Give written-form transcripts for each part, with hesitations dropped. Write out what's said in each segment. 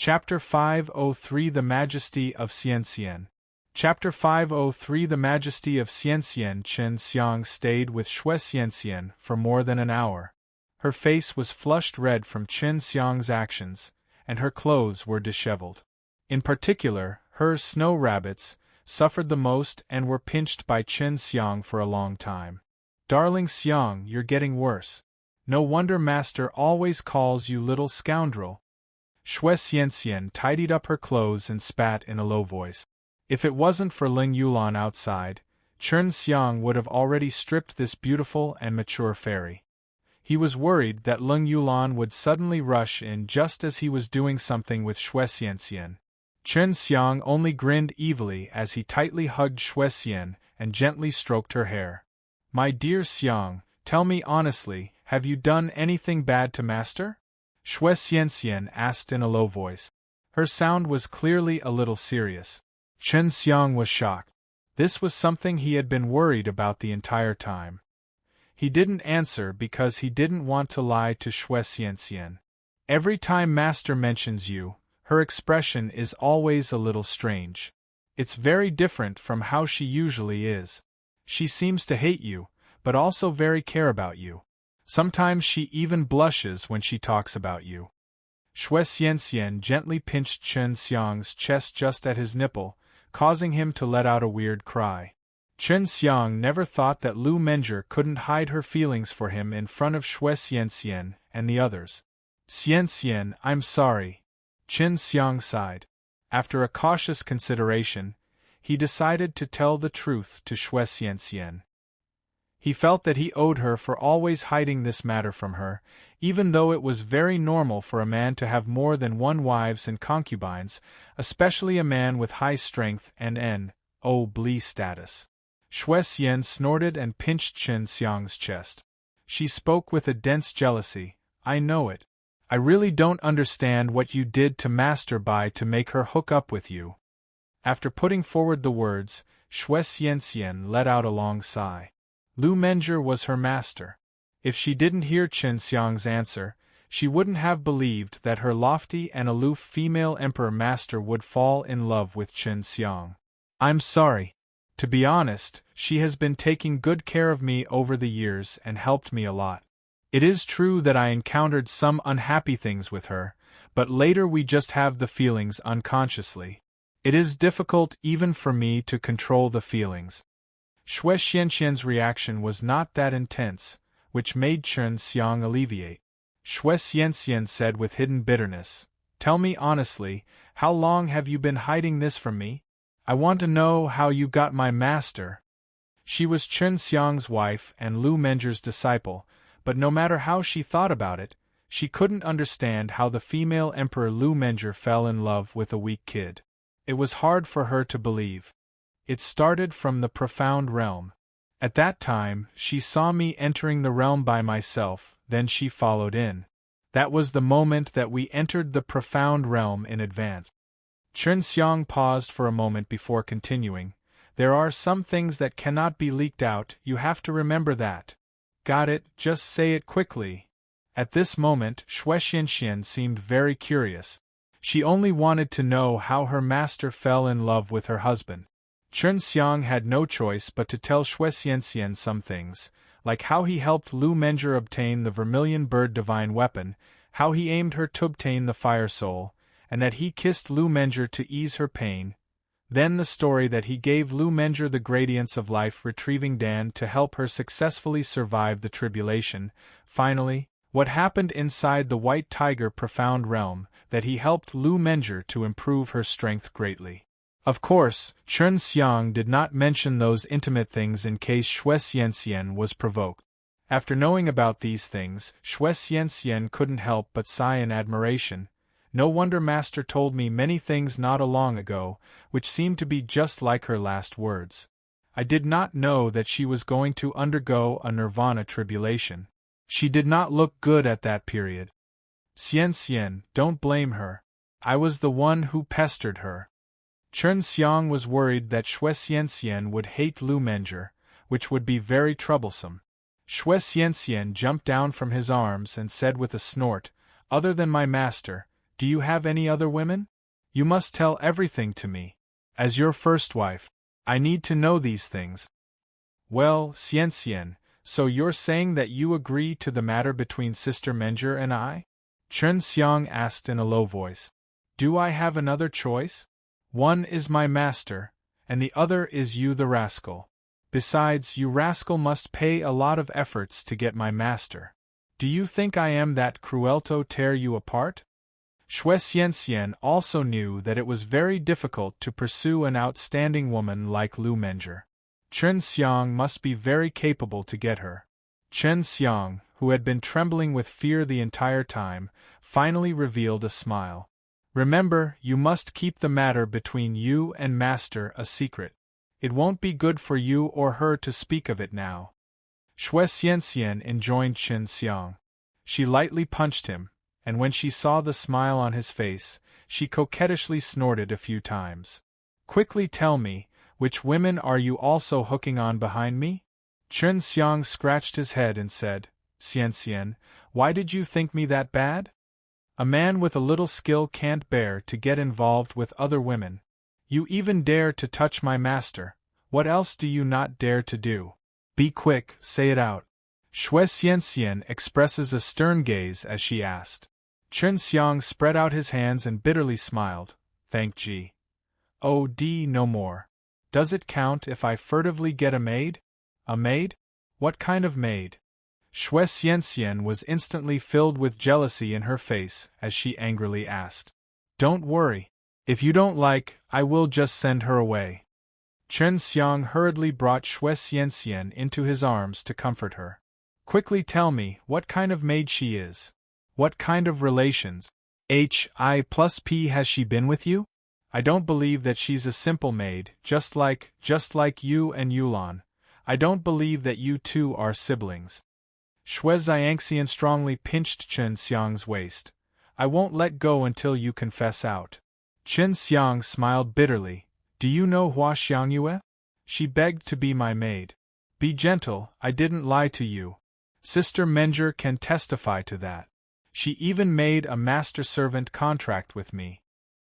Chapter 503 The Majesty of Xianxian. Chapter 503 The Majesty of Xianxian. Chen Xiang stayed with Shui Xianxian for more than an hour. Her face was flushed red from Chen Xiang's actions, and her clothes were disheveled. In particular, her snow rabbits suffered the most and were pinched by Chen Xiang for a long time. "Darling Xiang, you're getting worse. No wonder Master always calls you little scoundrel." Shui Xianxian tidied up her clothes and spat in a low voice. If it wasn't for Ling Yulan outside, Chen Xiang would have already stripped this beautiful and mature fairy. He was worried that Ling Yulan would suddenly rush in just as he was doing something with Shui Xianxian. Chen Xiang only grinned evilly as he tightly hugged Shui Xian and gently stroked her hair. "My dear Xiang, tell me honestly, have you done anything bad to Master?" Shui Xianxian asked in a low voice. Her sound was clearly a little serious. Chen Xiang was shocked. This was something he had been worried about the entire time. He didn't answer because he didn't want to lie to Shui Xianxian. "Every time Master mentions you, her expression is always a little strange. It's very different from how she usually is. She seems to hate you, but also very care about you. Sometimes she even blushes when she talks about you." Shui Xianxian gently pinched Chen Xiang's chest just at his nipple, causing him to let out a weird cry. Chen Xiang never thought that Lu Menjie couldn't hide her feelings for him in front of Shui Xianxian and the others. "Xianxian, I'm sorry." Chen Xiang sighed. After a cautious consideration, he decided to tell the truth to Shui Xianxian. He felt that he owed her for always hiding this matter from her, even though it was very normal for a man to have more than one wives and concubines, especially a man with high strength and n.o.b.l. status. Shui Xian snorted and pinched Chen Xiang's chest. She spoke with a dense jealousy. "I know it. I really don't understand what you did to Master Bai to make her hook up with you." After putting forward the words, Shui Xianxian let out a long sigh. Lu Menjie was her master. If she didn't hear Chen Xiang's answer, she wouldn't have believed that her lofty and aloof female emperor master would fall in love with Chen Xiang. "I'm sorry. To be honest, she has been taking good care of me over the years and helped me a lot. It is true that I encountered some unhappy things with her, but later we just have the feelings unconsciously. It is difficult even for me to control the feelings." Shui Xianxian's reaction was not that intense, which made Chen Xiang alleviate. Shui Xianxian said with hidden bitterness, "Tell me honestly, how long have you been hiding this from me? I want to know how you got my master." She was Chen Xiang's wife and Lu Menjie's disciple, but no matter how she thought about it, she couldn't understand how the female emperor Lu Menjie fell in love with a weak kid. It was hard for her to believe. "It started from the profound realm. At that time, she saw me entering the realm by myself, then she followed in. That was the moment that we entered the profound realm in advance." Chen Xiang paused for a moment before continuing. "There are some things that cannot be leaked out, you have to remember that." "Got it, just say it quickly." At this moment, Shui Xianxian seemed very curious. She only wanted to know how her master fell in love with her husband. Chen Xiang had no choice but to tell Shui Xianxian some things, like how he helped Lu Menjie obtain the vermilion bird divine weapon, how he aimed her to obtain the fire soul, and that he kissed Lu Menjie to ease her pain. Then the story that he gave Lu Menjie the gradients of life retrieving Dan to help her successfully survive the tribulation. Finally, what happened inside the White Tiger profound realm, that he helped Lu Menjie to improve her strength greatly. Of course, Chen Xiang did not mention those intimate things in case Shui Xianxian was provoked. After knowing about these things, Shui Xianxian couldn't help but sigh in admiration. "No wonder Master told me many things not long ago, which seemed to be just like her last words. I did not know that she was going to undergo a nirvana tribulation. She did not look good at that period." "Xianxian, don't blame her. I was the one who pestered her." Chen Xiang was worried that Shui Xianxian would hate Lu Menjie, which would be very troublesome. Shui Xianxian jumped down from his arms and said with a snort, "Other than my master, Do you have any other women? You must tell everything to me. As your first wife, I need to know these things. Well, Xianxian, so you're saying that you agree to the matter between Sister Menger and I? Chen Xiang asked in a low voice. Do I have another choice? One is my master, and the other is you the rascal. Besides, you rascal must pay a lot of efforts to get my master. Do you think I am that cruel to tear you apart? Shui Xianxian also knew that it was very difficult to pursue an outstanding woman like Lu Menger. Chen Xiang must be very capable to get her. Chen Xiang, who had been trembling with fear the entire time, finally revealed a smile. Remember, you must keep the matter between you and Master a secret. It won't be good for you or her to speak of it now. Shui Xianxian enjoined Chen Xiang. She lightly punched him, and when she saw the smile on his face, she coquettishly snorted a few times. Quickly tell me, which women are you also hooking on behind me? Chen Xiang scratched his head and said, Xianxian, why did you think me that bad? A man with a little skill can't bear to get involved with other women. You even dare to touch my master. What else do you not dare to do? Be quick, say it out. Shui Xianxian expresses a stern gaze as she asked. Chen Xiang spread out his hands and bitterly smiled. Thank G. Oh, no more. Does it count if I furtively get a maid? A maid? What kind of maid? Shui Xianxian was instantly filled with jealousy in her face as she angrily asked. Don't worry. If you don't like, I will just send her away. Chen Xiang hurriedly brought Shui Xianxian into his arms to comfort her. Quickly tell me what kind of maid she is. What kind of relations? Hi+P has she been with you? I don't believe that she's a simple maid, just like you and Yulan. I don't believe that you two are siblings. Shui Xianxian strongly pinched Chen Xiang's waist. I won't let go until you confess out. Chen Xiang smiled bitterly. Do you know Hua Xiangyue? She begged to be my maid. Be gentle, I didn't lie to you. Sister Menger can testify to that. She even made a master-servant contract with me.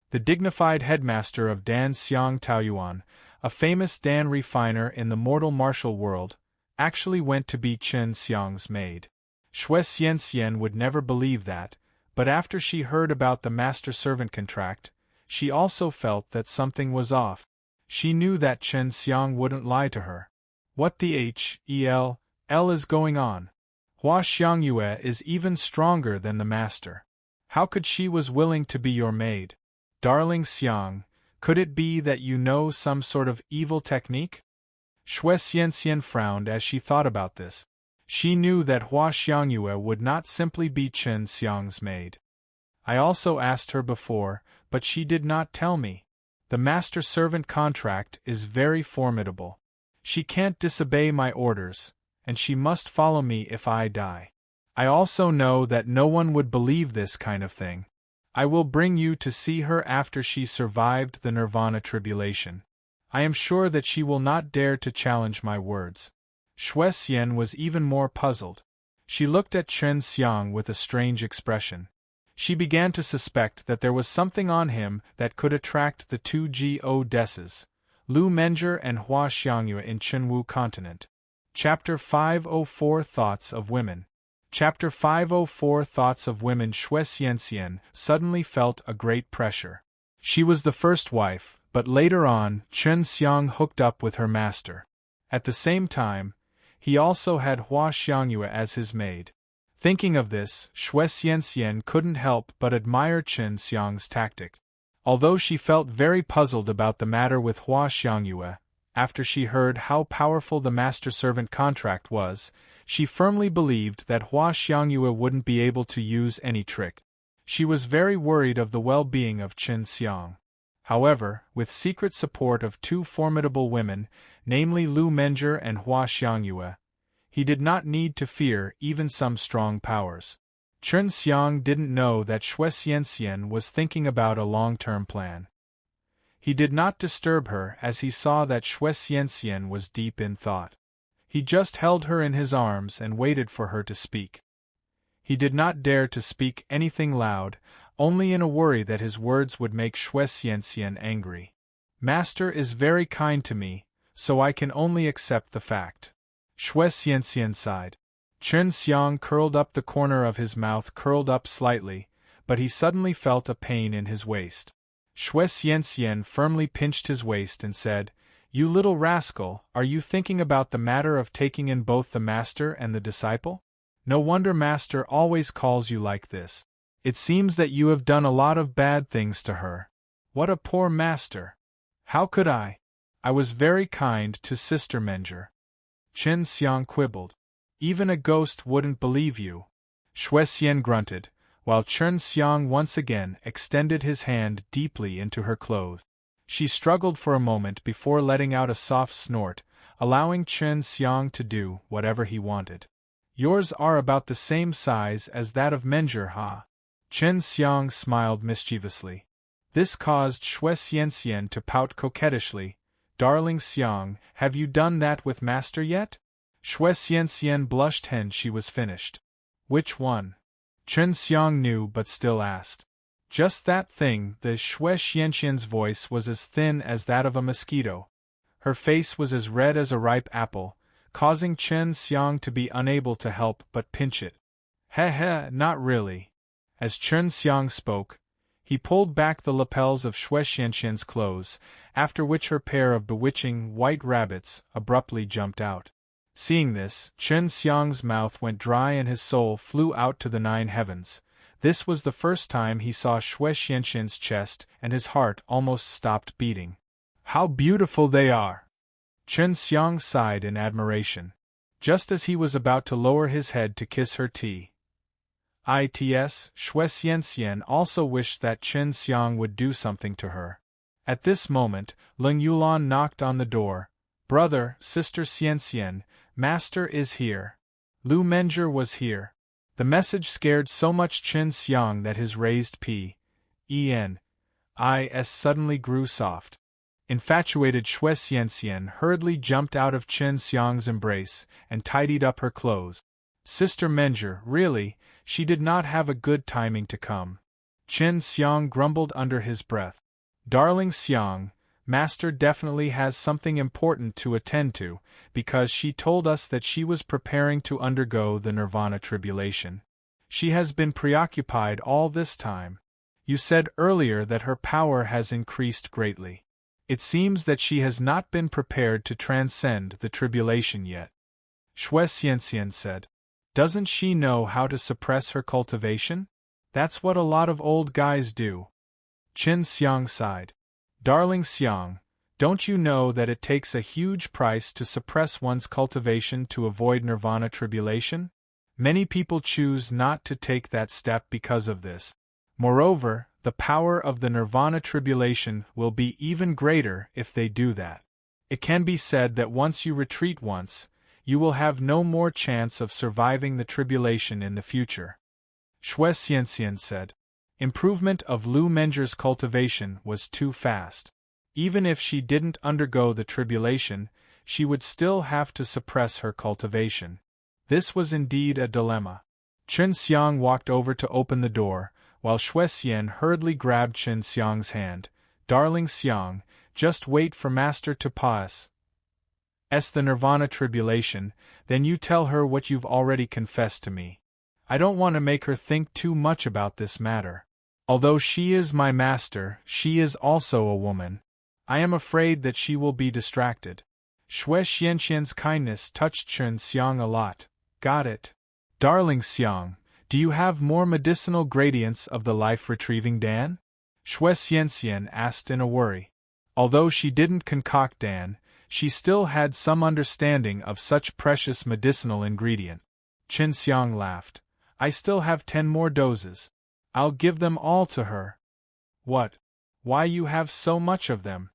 The dignified headmaster of Dan Xiang Taoyuan, a famous Dan refiner in the mortal martial world, actually went to be Chen Xiang's maid. Shui Xianxian would never believe that, but after she heard about the master-servant contract, she also felt that something was off. She knew that Chen Xiang wouldn't lie to her. What the hell is going on? Hua Xiangyue is even stronger than the master. How could she was willing to be your maid? Darling Xiang, could it be that you know some sort of evil technique? Shui Xianxian frowned as she thought about this. She knew that Hua Xiangyue would not simply be Chen Xiang's maid. I also asked her before, but she did not tell me. The master-servant contract is very formidable. She can't disobey my orders, and she must follow me if I die. I also know that no one would believe this kind of thing. I will bring you to see her after she survived the Nirvana tribulation. I am sure that she will not dare to challenge my words. Shui Xian was even more puzzled. She looked at Chen Xiang with a strange expression. She began to suspect that there was something on him that could attract the two goddesses, Lu Menger and Hua Xiangyue in Qinwu continent. Chapter 504 Thoughts of Women. Chapter 504 Thoughts of Women. Shui Xianxian suddenly felt a great pressure. She was the first wife, but later on, Chen Xiang hooked up with her master. At the same time, he also had Hua Xiangyue as his maid. Thinking of this, Shui Xianxian couldn't help but admire Chen Xiang's tactic. Although she felt very puzzled about the matter with Hua Xiangyue, after she heard how powerful the master-servant contract was, she firmly believed that Hua Xiangyue wouldn't be able to use any trick. She was very worried of the well-being of Chen Xiang. However, with secret support of two formidable women, namely Lu Menger and Hua Xiangyue, he did not need to fear even some strong powers. Chen Xiang didn't know that Shui Xianxian was thinking about a long-term plan. He did not disturb her as he saw that Shui Xianxian was deep in thought. He just held her in his arms and waited for her to speak. He did not dare to speak anything loud, only in a worry that his words would make Xue Xianxian angry. Master is very kind to me, so I can only accept the fact. Xue Xianxian sighed. Chen Xiang curled up, the corner of his mouth curled up slightly, but he suddenly felt a pain in his waist. Xue Xianxian firmly pinched his waist and said, "You little rascal, are you thinking about the matter of taking in both the master and the disciple? No wonder master always calls you like this. It seems that you have done a lot of bad things to her." "What a poor master! How could I? I was very kind to Sister Menger." Chen Xiang quibbled. "Even a ghost wouldn't believe you." Xue Xian grunted, while Chen Xiang once again extended his hand deeply into her clothes. She struggled for a moment before letting out a soft snort, allowing Chen Xiang to do whatever he wanted. "Yours are about the same size as that of Menger, ha?" Chen Xiang smiled mischievously. This caused Xue Xianxian to pout coquettishly. "Darling Xiang, have you done that with master yet?" Xue Xianxian blushed when she was finished. "Which one?" Chen Xiang knew but still asked. "Just that thing." The Xue Xianxian's voice was as thin as that of a mosquito. Her face was as red as a ripe apple, causing Chen Xiang to be unable to help but pinch it. "Heh, not really." As Chen Xiang spoke, he pulled back the lapels of Xue Xianxian's clothes, after which her pair of bewitching white rabbits abruptly jumped out. Seeing this, Chen Xiang's mouth went dry and his soul flew out to the 9 heavens. This was the first time he saw Xue Xianxian's chest, and his heart almost stopped beating. "How beautiful they are!" Chen Xiang sighed in admiration. Just as he was about to lower his head to kiss her Xue Xianxian also wished that Chen Xiang would do something to her. At this moment, Ling Yulan knocked on the door. "Brother, Sister Xianxian, Master is here." Lu Menger was here. The message scared so much Chen Xiang that his raised P.E.N.I.S. suddenly grew soft. Infatuated Xue Xianxian hurriedly jumped out of Chen Xiang's embrace and tidied up her clothes. Sister Menger, really, she did not have a good timing to come. Chen Xiang grumbled under his breath. "Darling Xiang, Master definitely has something important to attend to, because she told us that she was preparing to undergo the Nirvana tribulation. She has been preoccupied all this time. You said earlier that her power has increased greatly. It seems that she has not been prepared to transcend the tribulation yet." Xue Xianxian said. "Doesn't she know how to suppress her cultivation? That's what a lot of old guys do." Chen Xiang sighed. "Darling Xiang, don't you know that it takes a huge price to suppress one's cultivation to avoid Nirvana tribulation? Many people choose not to take that step because of this. Moreover, the power of the Nirvana tribulation will be even greater if they do that. It can be said that once you retreat once, you will have no more chance of surviving the tribulation in the future." Xue Xianxian said. Improvement of Lu Menger's cultivation was too fast. Even if she didn't undergo the tribulation, she would still have to suppress her cultivation. This was indeed a dilemma. Chen Xiang walked over to open the door, while Xue Xian hurriedly grabbed Chen Xiang's hand. "Darling Xiang, just wait for Master to pass the Nirvana tribulation, then you tell her what you've already confessed to me. I don't want to make her think too much about this matter. Although she is my master, she is also a woman. I am afraid that she will be distracted." Xue Xianxian's kindness touched Chen Xiang a lot. "Got it. Darling Xiang, do you have more medicinal gradients of the life-retrieving Dan?" Xue Xianxian asked in a worry. Although she didn't concoct Dan, she still had some understanding of such precious medicinal ingredient. Chen Xiang laughed. "I still have 10 more doses. I'll give them all to her." "What? Why you have so much of them?"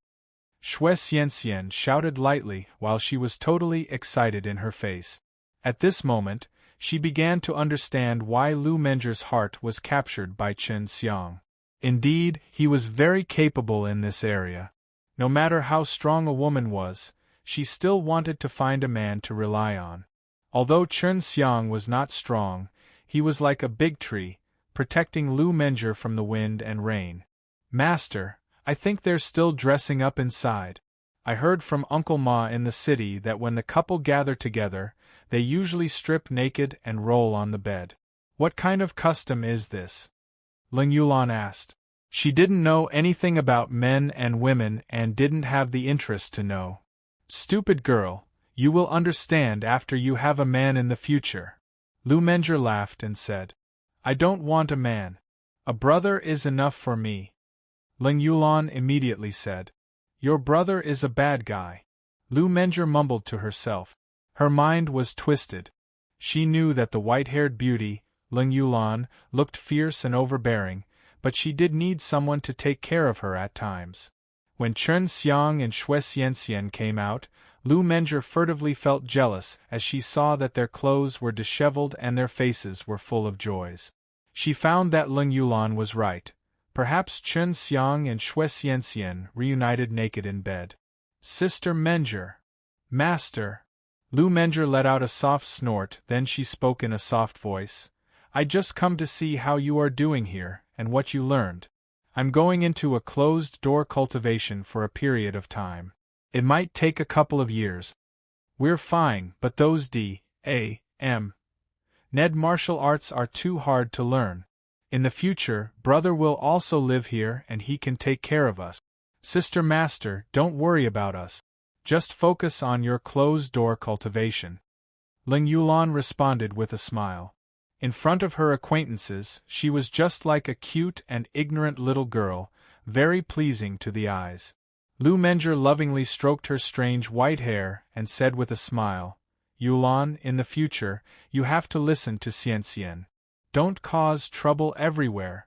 Xue Xianxian shouted lightly while she was totally excited in her face. At this moment, she began to understand why Lu Menger's heart was captured by Chen Xiang. Indeed, he was very capable in this area. No matter how strong a woman was, she still wanted to find a man to rely on. Although Chen Xiang was not strong, he was like a big tree, protecting Lu Menger from the wind and rain. "Master, I think they're still dressing up inside. I heard from Uncle Ma in the city that when the couple gather together, they usually strip naked and roll on the bed." "What kind of custom is this?" Ling Yulan asked. She didn't know anything about men and women and didn't have the interest to know. "Stupid girl, you will understand after you have a man in the future." Lu Menger laughed and said, "I don't want a man. A brother is enough for me." Ling Yulan immediately said, "Your brother is a bad guy." Lu Menger mumbled to herself. Her mind was twisted. She knew that the white-haired beauty, Ling Yulan, looked fierce and overbearing, but she did need someone to take care of her at times. When Chen Xiang and Xue Xianxian came out, Lu Menger furtively felt jealous as she saw that their clothes were disheveled and their faces were full of joys. She found that Ling Yulan was right. Perhaps Chen Xiang and Xue Xianxian reunited naked in bed. "Sister Menger." "Master." Lu Menger let out a soft snort, then she spoke in a soft voice. "I just come to see how you are doing here, and what you learned. I'm going into a closed-door cultivation for a period of time. It might take a couple of years. We're fine, but those D.A.M. Ned martial arts are too hard to learn. In the future, brother will also live here and he can take care of us. Sister Master, don't worry about us. Just focus on your closed-door cultivation." Ling Yulan responded with a smile. In front of her acquaintances, she was just like a cute and ignorant little girl, very pleasing to the eyes. Lu Menger lovingly stroked her strange white hair and said with a smile, "Yulan, in the future, you have to listen to Xianxian. Don't cause trouble everywhere."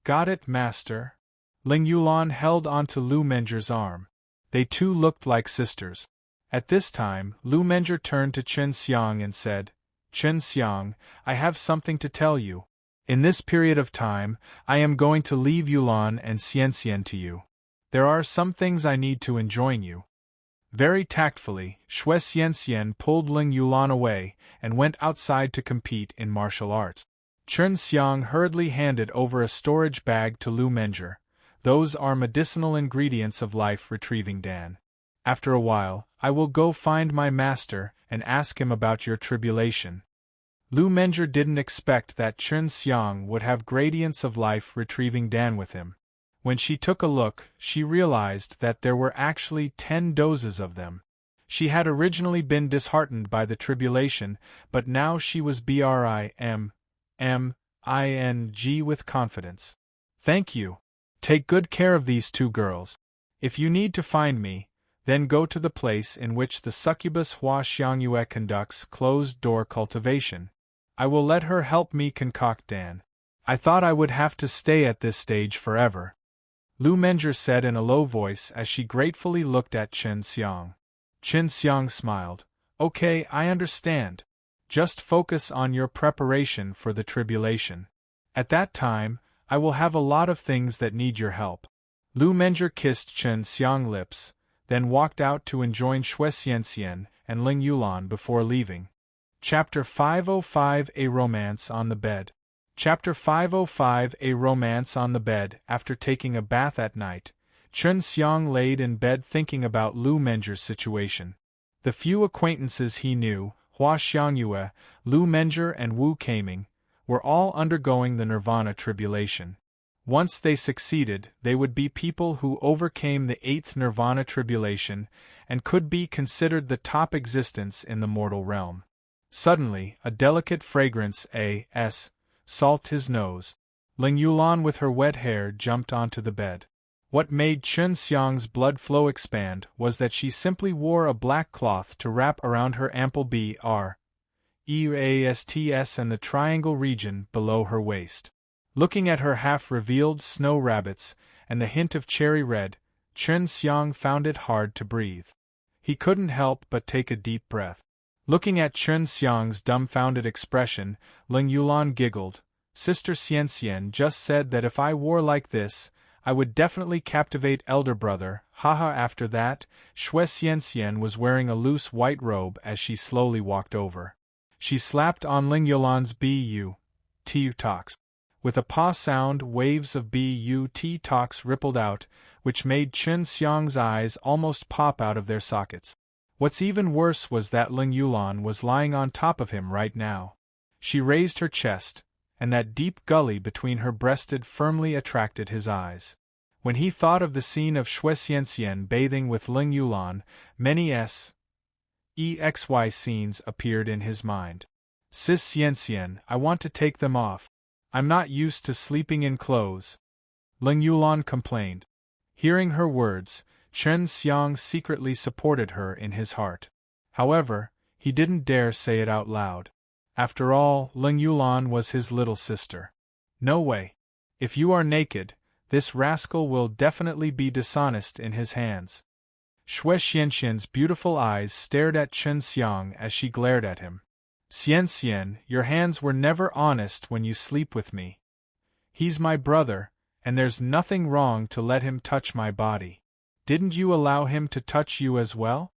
"Got it, Master." Ling Yulan held onto Lu Menger's arm. They two looked like sisters. At this time, Lu Menger turned to Chen Xiang and said, "Chen Xiang, I have something to tell you. In this period of time, I am going to leave Yulan and Xianxian to you. There are some things I need to enjoin you." Very tactfully, Xue Xianxian pulled Ling Yulan away and went outside to compete in martial arts. Chen Xiang hurriedly handed over a storage bag to Lu Menger. "Those are medicinal ingredients of life-retrieving Dan. After a while, I will go find my master and ask him about your tribulation." Lu Menger didn't expect that Chen Xiang would have gradients of life-retrieving Dan with him. When she took a look, she realized that there were actually 10 doses of them. She had originally been disheartened by the tribulation, but now she was briming with confidence. "Thank you. Take good care of these two girls. If you need to find me, then go to the place in which the succubus Hua Xiangyue conducts closed-door cultivation. I will let her help me concoct Dan. I thought I would have to stay at this stage forever," Lu Menger said in a low voice as she gratefully looked at Chen Xiang. Chen Xiang smiled. "Okay, I understand. Just focus on your preparation for the tribulation. At that time, I will have a lot of things that need your help." Lu Menger kissed Chen Xiang's lips, then walked out to enjoin Xue Xianxian and Ling Yulan before leaving. Chapter 505 A Romance on the Bed. Chapter 505 A Romance on the Bed. After taking a bath at night, Chen Xiang laid in bed thinking about Lu Menger's situation. The few acquaintances he knew, Hua Xiangyue, Lu Menger and Wu Keiming, were all undergoing the Nirvana tribulation. Once they succeeded, they would be people who overcame the 8th Nirvana tribulation and could be considered the top existence in the mortal realm. Suddenly, a delicate fragrance salted his nose. Ling Yulan with her wet hair jumped onto the bed. What made Chen Xiang's blood flow expand was that she simply wore a black cloth to wrap around her ample breasts and the triangle region below her waist. Looking at her half-revealed snow rabbits and the hint of cherry red, Chen Xiang found it hard to breathe. He couldn't help but take a deep breath. Looking at Chen Xiang's dumbfounded expression, Ling Yulan giggled. "Sister Xianxian just said that if I wore like this, I would definitely captivate elder brother, haha." After that, Xue Xianxian was wearing a loose white robe as she slowly walked over. She slapped on Ling Yulan's buttocks. With a paw sound, waves of but talks rippled out, which made Chen Xiang's eyes almost pop out of their sockets. What's even worse was that Ling Yulan was lying on top of him right now. She raised her chest, and that deep gully between her breasted firmly attracted his eyes. When he thought of the scene of Xue Xianxian bathing with Ling Yulan, many exy scenes appeared in his mind. Sis Xianxian, I want to take them off. I'm not used to sleeping in clothes, Ling Yulan complained. Hearing her words, Chen Xiang secretly supported her in his heart. However, he didn't dare say it out loud. After all, Ling Yulan was his little sister. No way. If you are naked, this rascal will definitely be dishonest in his hands. Xue Xianxian's beautiful eyes stared at Chen Xiang as she glared at him. Xianxian, your hands were never honest when you sleep with me. He's my brother, and there's nothing wrong to let him touch my body. Didn't you allow him to touch you as well?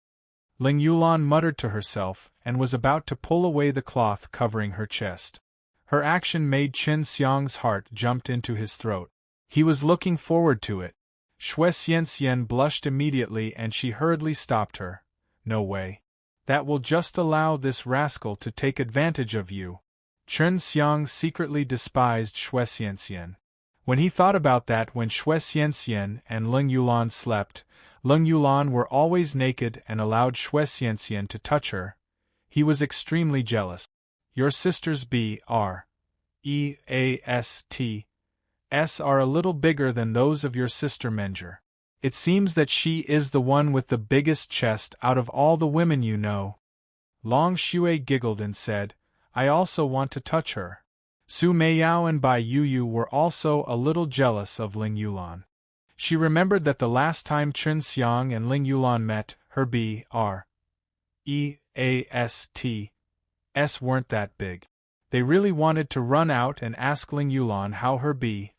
Ling Yulan muttered to herself and was about to pull away the cloth covering her chest. Her action made Chen Xiang's heart jump into his throat. He was looking forward to it. Xue Xianxian blushed immediately and she hurriedly stopped her. No way. That will just allow this rascal to take advantage of you. Chen Xiang secretly despised Xue Xianxian. When he thought about that when Xue Xianxian and Ling Yulan slept, Ling Yulan were always naked and allowed Xue Xianxian to touch her, he was extremely jealous. Your sister's BREASTs are a little bigger than those of your sister Menger. It seems that she is the one with the biggest chest out of all the women you know. Long Xue giggled and said, I also want to touch her. Su Meiyao and Bai Yuyu were also a little jealous of Ling Yulan. She remembered that the last time Chen Xiang and Ling Yulan met, her BREASTs weren't that big. They really wanted to run out and ask Ling Yulan how her BREASTs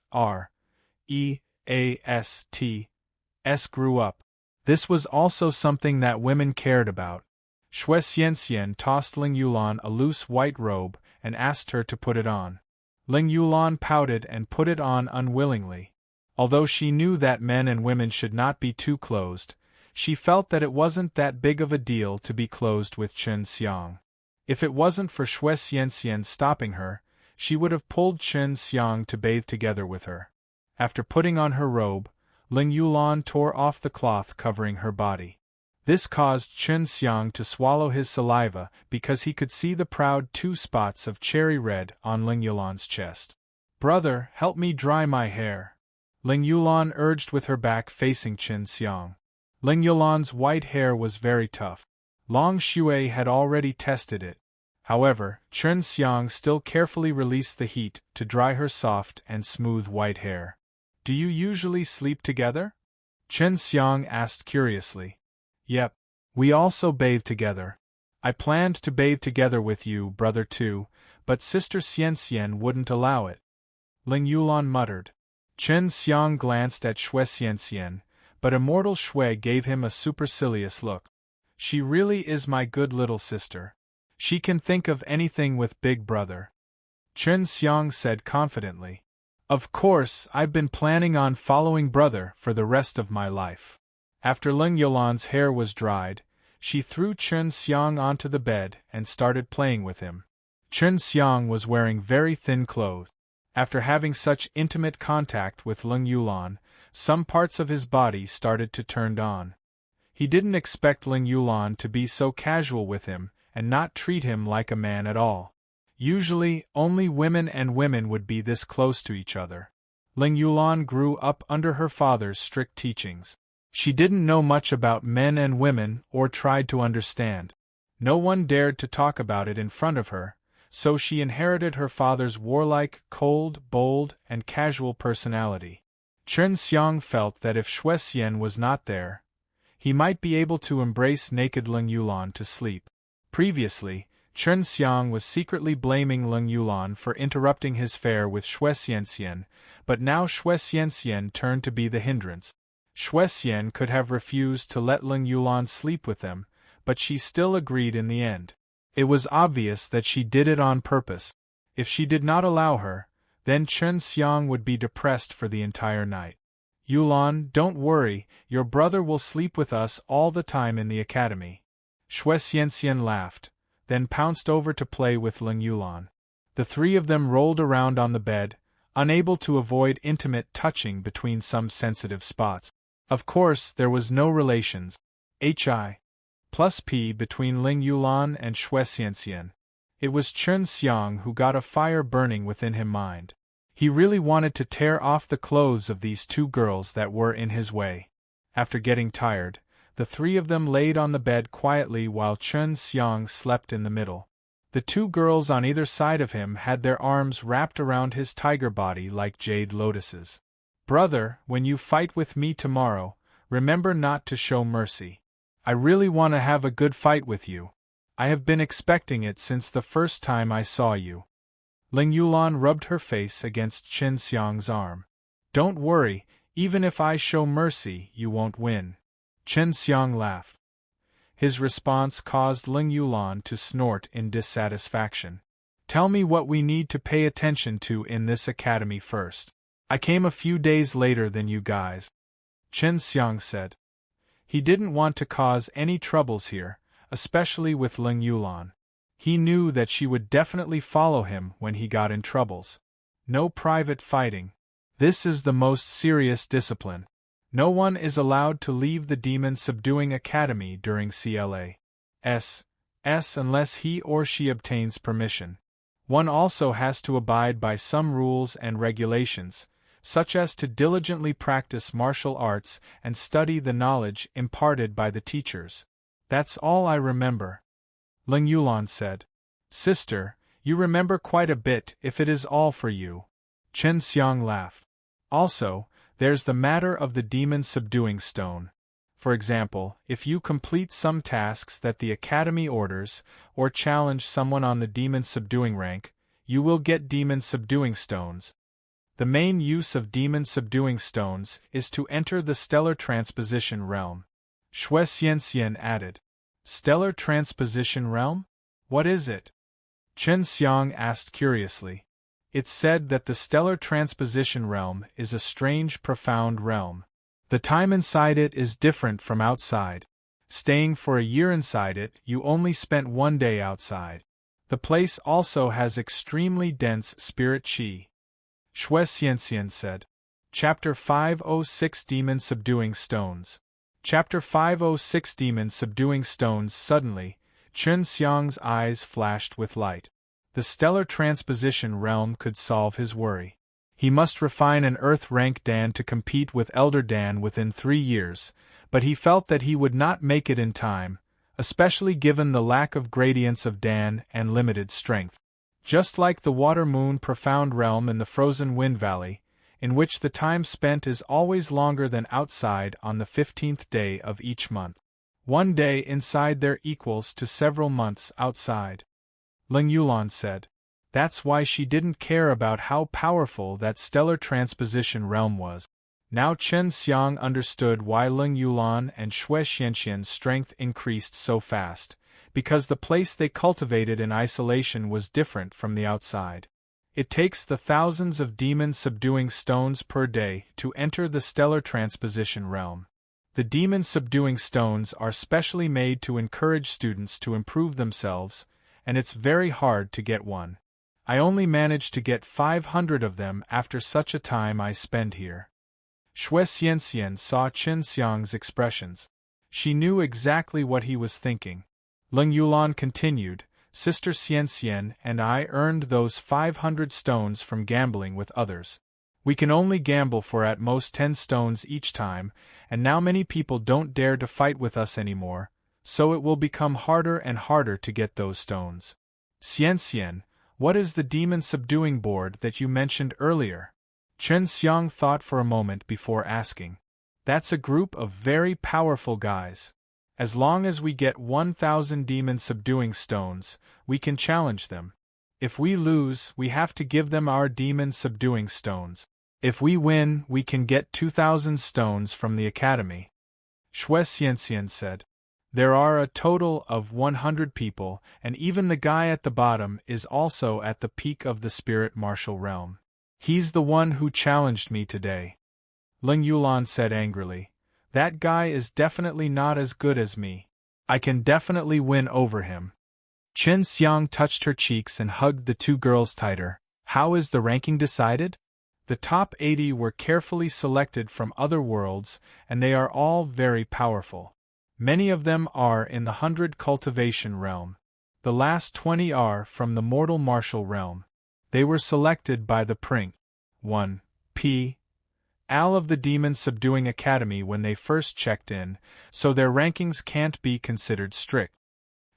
grew up. This was also something that women cared about. Xue Xianxian tossed Ling Yulan a loose white robe and asked her to put it on. Ling Yulan pouted and put it on unwillingly. Although she knew that men and women should not be too closed, she felt that it wasn't that big of a deal to be closed with Chen Xiang. If it wasn't for Xue Xianxian stopping her, she would have pulled Chen Xiang to bathe together with her. After putting on her robe, Ling Yulan tore off the cloth covering her body. This caused Chen Xiang to swallow his saliva because he could see the proud 2 spots of cherry red on Ling Yulan's chest. Brother, help me dry my hair, Ling Yulan urged with her back facing Chen Xiang. Ling Yulan's white hair was very tough. Long Xue had already tested it. However, Chen Xiang still carefully released the heat to dry her soft and smooth white hair. Do you usually sleep together? Chen Xiang asked curiously. Yep. We also bathe together. I planned to bathe together with you, brother too, but Sister Xianxian wouldn't allow it. Ling Yulan muttered. Chen Xiang glanced at Xue Xianxian, but Immortal Xue gave him a supercilious look. She really is my good little sister. She can think of anything with Big Brother. Chen Xiang said confidently. Of course, I've been planning on following brother for the rest of my life. After Ling Yulan's hair was dried, she threw Chen Xiang onto the bed and started playing with him. Chen Xiang was wearing very thin clothes. After having such intimate contact with Ling Yulan, some parts of his body started to turn on. He didn't expect Ling Yulan to be so casual with him and not treat him like a man at all. Usually, only women and women would be this close to each other. Ling Yulan grew up under her father's strict teachings. She didn't know much about men and women or tried to understand. No one dared to talk about it in front of her, so she inherited her father's warlike, cold, bold, and casual personality. Chen Xiang felt that if Xue Xian was not there, he might be able to embrace naked Ling Yulan to sleep. Previously, Chen Xiang was secretly blaming Ling Yulan for interrupting his fare with Xue Xianxian, but now Xue Xianxian turned to be the hindrance. Xue Xian could have refused to let Ling Yulan sleep with them, but she still agreed in the end. It was obvious that she did it on purpose. If she did not allow her, Then Chen Xiang would be depressed for the entire night. Yulan, don't worry, your brother will sleep with us all the time in the academy. Shui Xianxian laughed, then pounced over to play with Ling Yulan. The three of them rolled around on the bed, unable to avoid intimate touching between some sensitive spots. Of course, there was no relations, hi plus p between Ling Yulan and Shui Xianxian. It was Chen Xiang who got a fire burning within him mind. He really wanted to tear off the clothes of these two girls that were in his way. After getting tired, the three of them laid on the bed quietly while Chen Xiang slept in the middle. The two girls on either side of him had their arms wrapped around his tiger body like jade lotuses. Brother, when you fight with me tomorrow, remember not to show mercy. I really want to have a good fight with you. I have been expecting it since the first time I saw you. Ling Yulan rubbed her face against Chen Xiang's arm. Don't worry, even if I show mercy, you won't win. Chen Xiang laughed. His response caused Ling Yulan to snort in dissatisfaction. Tell me what we need to pay attention to in this academy first. I came a few days later than you guys. Chen Xiang said. He didn't want to cause any troubles here, especially with Ling Yulan. He knew that she would definitely follow him when he got in troubles. No private fighting. This is the most serious discipline. No one is allowed to leave the Demon Subduing Academy during CLA's unless he or she obtains permission. One also has to abide by some rules and regulations, such as to diligently practice martial arts and study the knowledge imparted by the teachers. That's all I remember. Ling Yulan said. Sister, you remember quite a bit if it is all for you. Chen Xiang laughed. Also, there's the matter of the demon subduing stone. For example, if you complete some tasks that the Academy orders, or challenge someone on the demon subduing rank, you will get demon subduing stones. The main use of demon subduing stones is to enter the stellar transposition realm. Shui Xianxian added. Stellar transposition realm? What is it? Chen Xiang asked curiously. It's said that the stellar transposition realm is a strange, profound realm. The time inside it is different from outside. Staying for a year inside it, you only spent 1 day outside. The place also has extremely dense spirit qi. Shui Xianxian said. Chapter 506 Demon Subduing Stones. Chapter 506 Demon Subduing Stones. Suddenly, Chen Xiang's eyes flashed with light. The stellar transposition realm could solve his worry. He must refine an Earth rank Dan to compete with Elder Dan within 3 years, but he felt that he would not make it in time, especially given the lack of gradients of Dan and limited strength. Just like the Water-Moon Profound Realm in the Frozen Wind Valley, in which the time spent is always longer than outside on the 15th day of each month. 1 day inside there equals to several months outside. Ling Yulan said. That's why she didn't care about how powerful that stellar transposition realm was. Now Chen Xiang understood why Ling Yulan and Shui Xianxian's strength increased so fast, because the place they cultivated in isolation was different from the outside. It takes the thousands of demon subduing stones per day to enter the stellar transposition realm. The demon subduing stones are specially made to encourage students to improve themselves, and it's very hard to get one. I only managed to get 500 of them after such a time I spend here. Shui Xianxian saw Chen Xiang's expressions. She knew exactly what he was thinking. Ling Yulan continued, Sister Xianxian and I earned those 500 stones from gambling with others. We can only gamble for at most 10 stones each time, and now many people don't dare to fight with us anymore, so it will become harder and harder to get those stones. Xianxian, what is the demon subduing board that you mentioned earlier? Chen Xiang thought for a moment before asking. That's a group of very powerful guys. As long as we get 1,000 demon subduing stones, we can challenge them. If we lose, we have to give them our demon subduing stones. If we win, we can get 2,000 stones from the academy. Shui Xianxian said. There are a total of 100 people, and even the guy at the bottom is also at the peak of the spirit martial realm. He's the one who challenged me today. Ling Yulan said angrily. That guy is definitely not as good as me. I can definitely win over him. Chen Xiang touched her cheeks and hugged the two girls tighter. How is the ranking decided? The top 80 were carefully selected from other worlds, and they are all very powerful. Many of them are in the 100 cultivation realm. The last 20 are from the mortal martial realm. They were selected by the Pring. 1. P. Al of the Demon Subduing Academy when they first checked in, so their rankings can't be considered strict.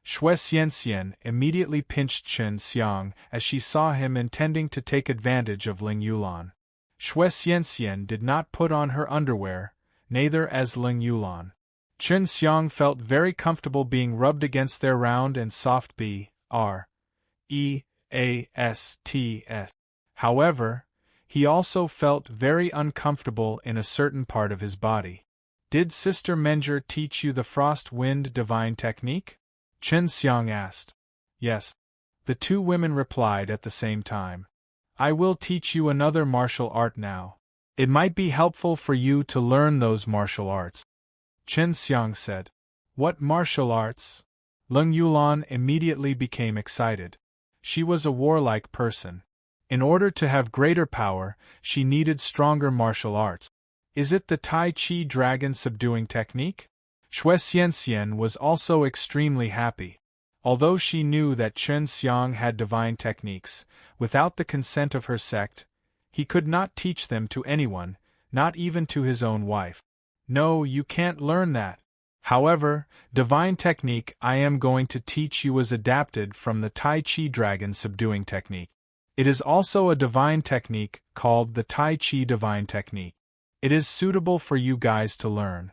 Shui Xianxian immediately pinched Chen Xiang as she saw him intending to take advantage of Ling Yulan. Shui Xianxian did not put on her underwear, neither as Ling Yulan. Chen Xiang felt very comfortable being rubbed against their round and soft B-R-E-A-S-T-S. However, he also felt very uncomfortable in a certain part of his body. Did Sister Menger teach you the Frost Wind Divine Technique? Chen Xiang asked. Yes. The two women replied at the same time. I will teach you another martial art now. It might be helpful for you to learn those martial arts. Chen Xiang said. What martial arts? Ling Yulan immediately became excited. She was a warlike person. In order to have greater power, she needed stronger martial arts. Is it the Tai Chi Dragon Subduing Technique? Shui Xianxian was also extremely happy. Although she knew that Chen Xiang had divine techniques, without the consent of her sect, he could not teach them to anyone, not even to his own wife. No, you can't learn that. However, divine technique I am going to teach you is adapted from the Tai Chi Dragon Subduing Technique. It is also a divine technique called the Tai Chi Divine Technique. It is suitable for you guys to learn.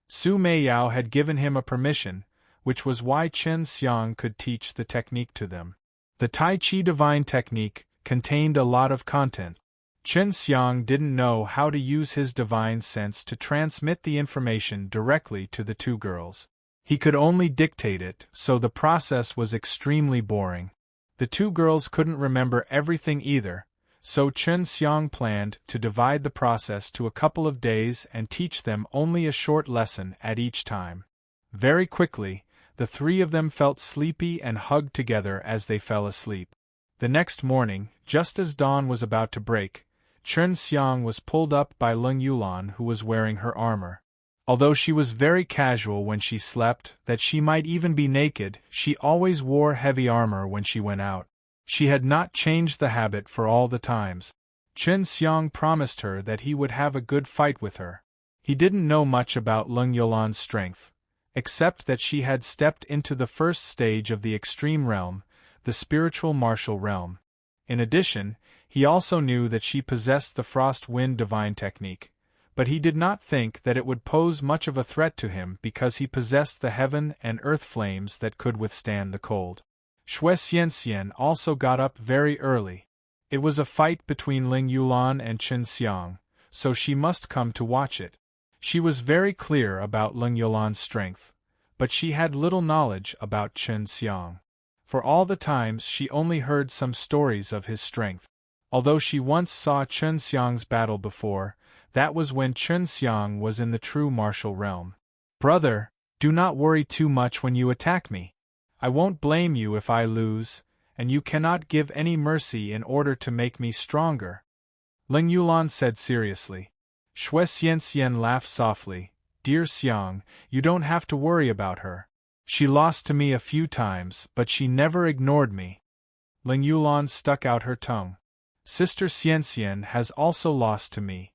Su Meiyao had given him a permission, which was why Chen Xiang could teach the technique to them. The Tai Chi Divine Technique contained a lot of content. Chen Xiang didn't know how to use his divine sense to transmit the information directly to the two girls. He could only dictate it, so the process was extremely boring. The two girls couldn't remember everything either, so Chen Xiang planned to divide the process to a couple of days and teach them only a short lesson at each time. Very quickly, the three of them felt sleepy and hugged together as they fell asleep. The next morning, just as dawn was about to break, Chen Xiang was pulled up by Ling Yulan, who was wearing her armor. Although she was very casual when she slept, that she might even be naked, she always wore heavy armor when she went out. She had not changed the habit for all the times. Chen Xiang promised her that he would have a good fight with her. He didn't know much about Ling Yulan's strength, except that she had stepped into the first stage of the extreme realm, the spiritual martial realm. In addition, he also knew that she possessed the Frost Wind Divine Technique, but he did not think that it would pose much of a threat to him because he possessed the heaven and earth flames that could withstand the cold. Shui Xianxian also got up very early. It was a fight between Ling Yulan and Chen Xiang, so she must come to watch it. She was very clear about Ling Yulan's strength, but she had little knowledge about Chen Xiang. For all the times she only heard some stories of his strength. Although she once saw Chen Xiang's battle before, that was when Chen Xiang was in the true martial realm. Brother, do not worry too much when you attack me. I won't blame you if I lose, and you cannot give any mercy in order to make me stronger. Ling Yulan said seriously. Shui Xianxian laughed softly. Dear Xiang, you don't have to worry about her. She lost to me a few times, but she never ignored me. Ling Yulan stuck out her tongue. Sister Xianxian has also lost to me.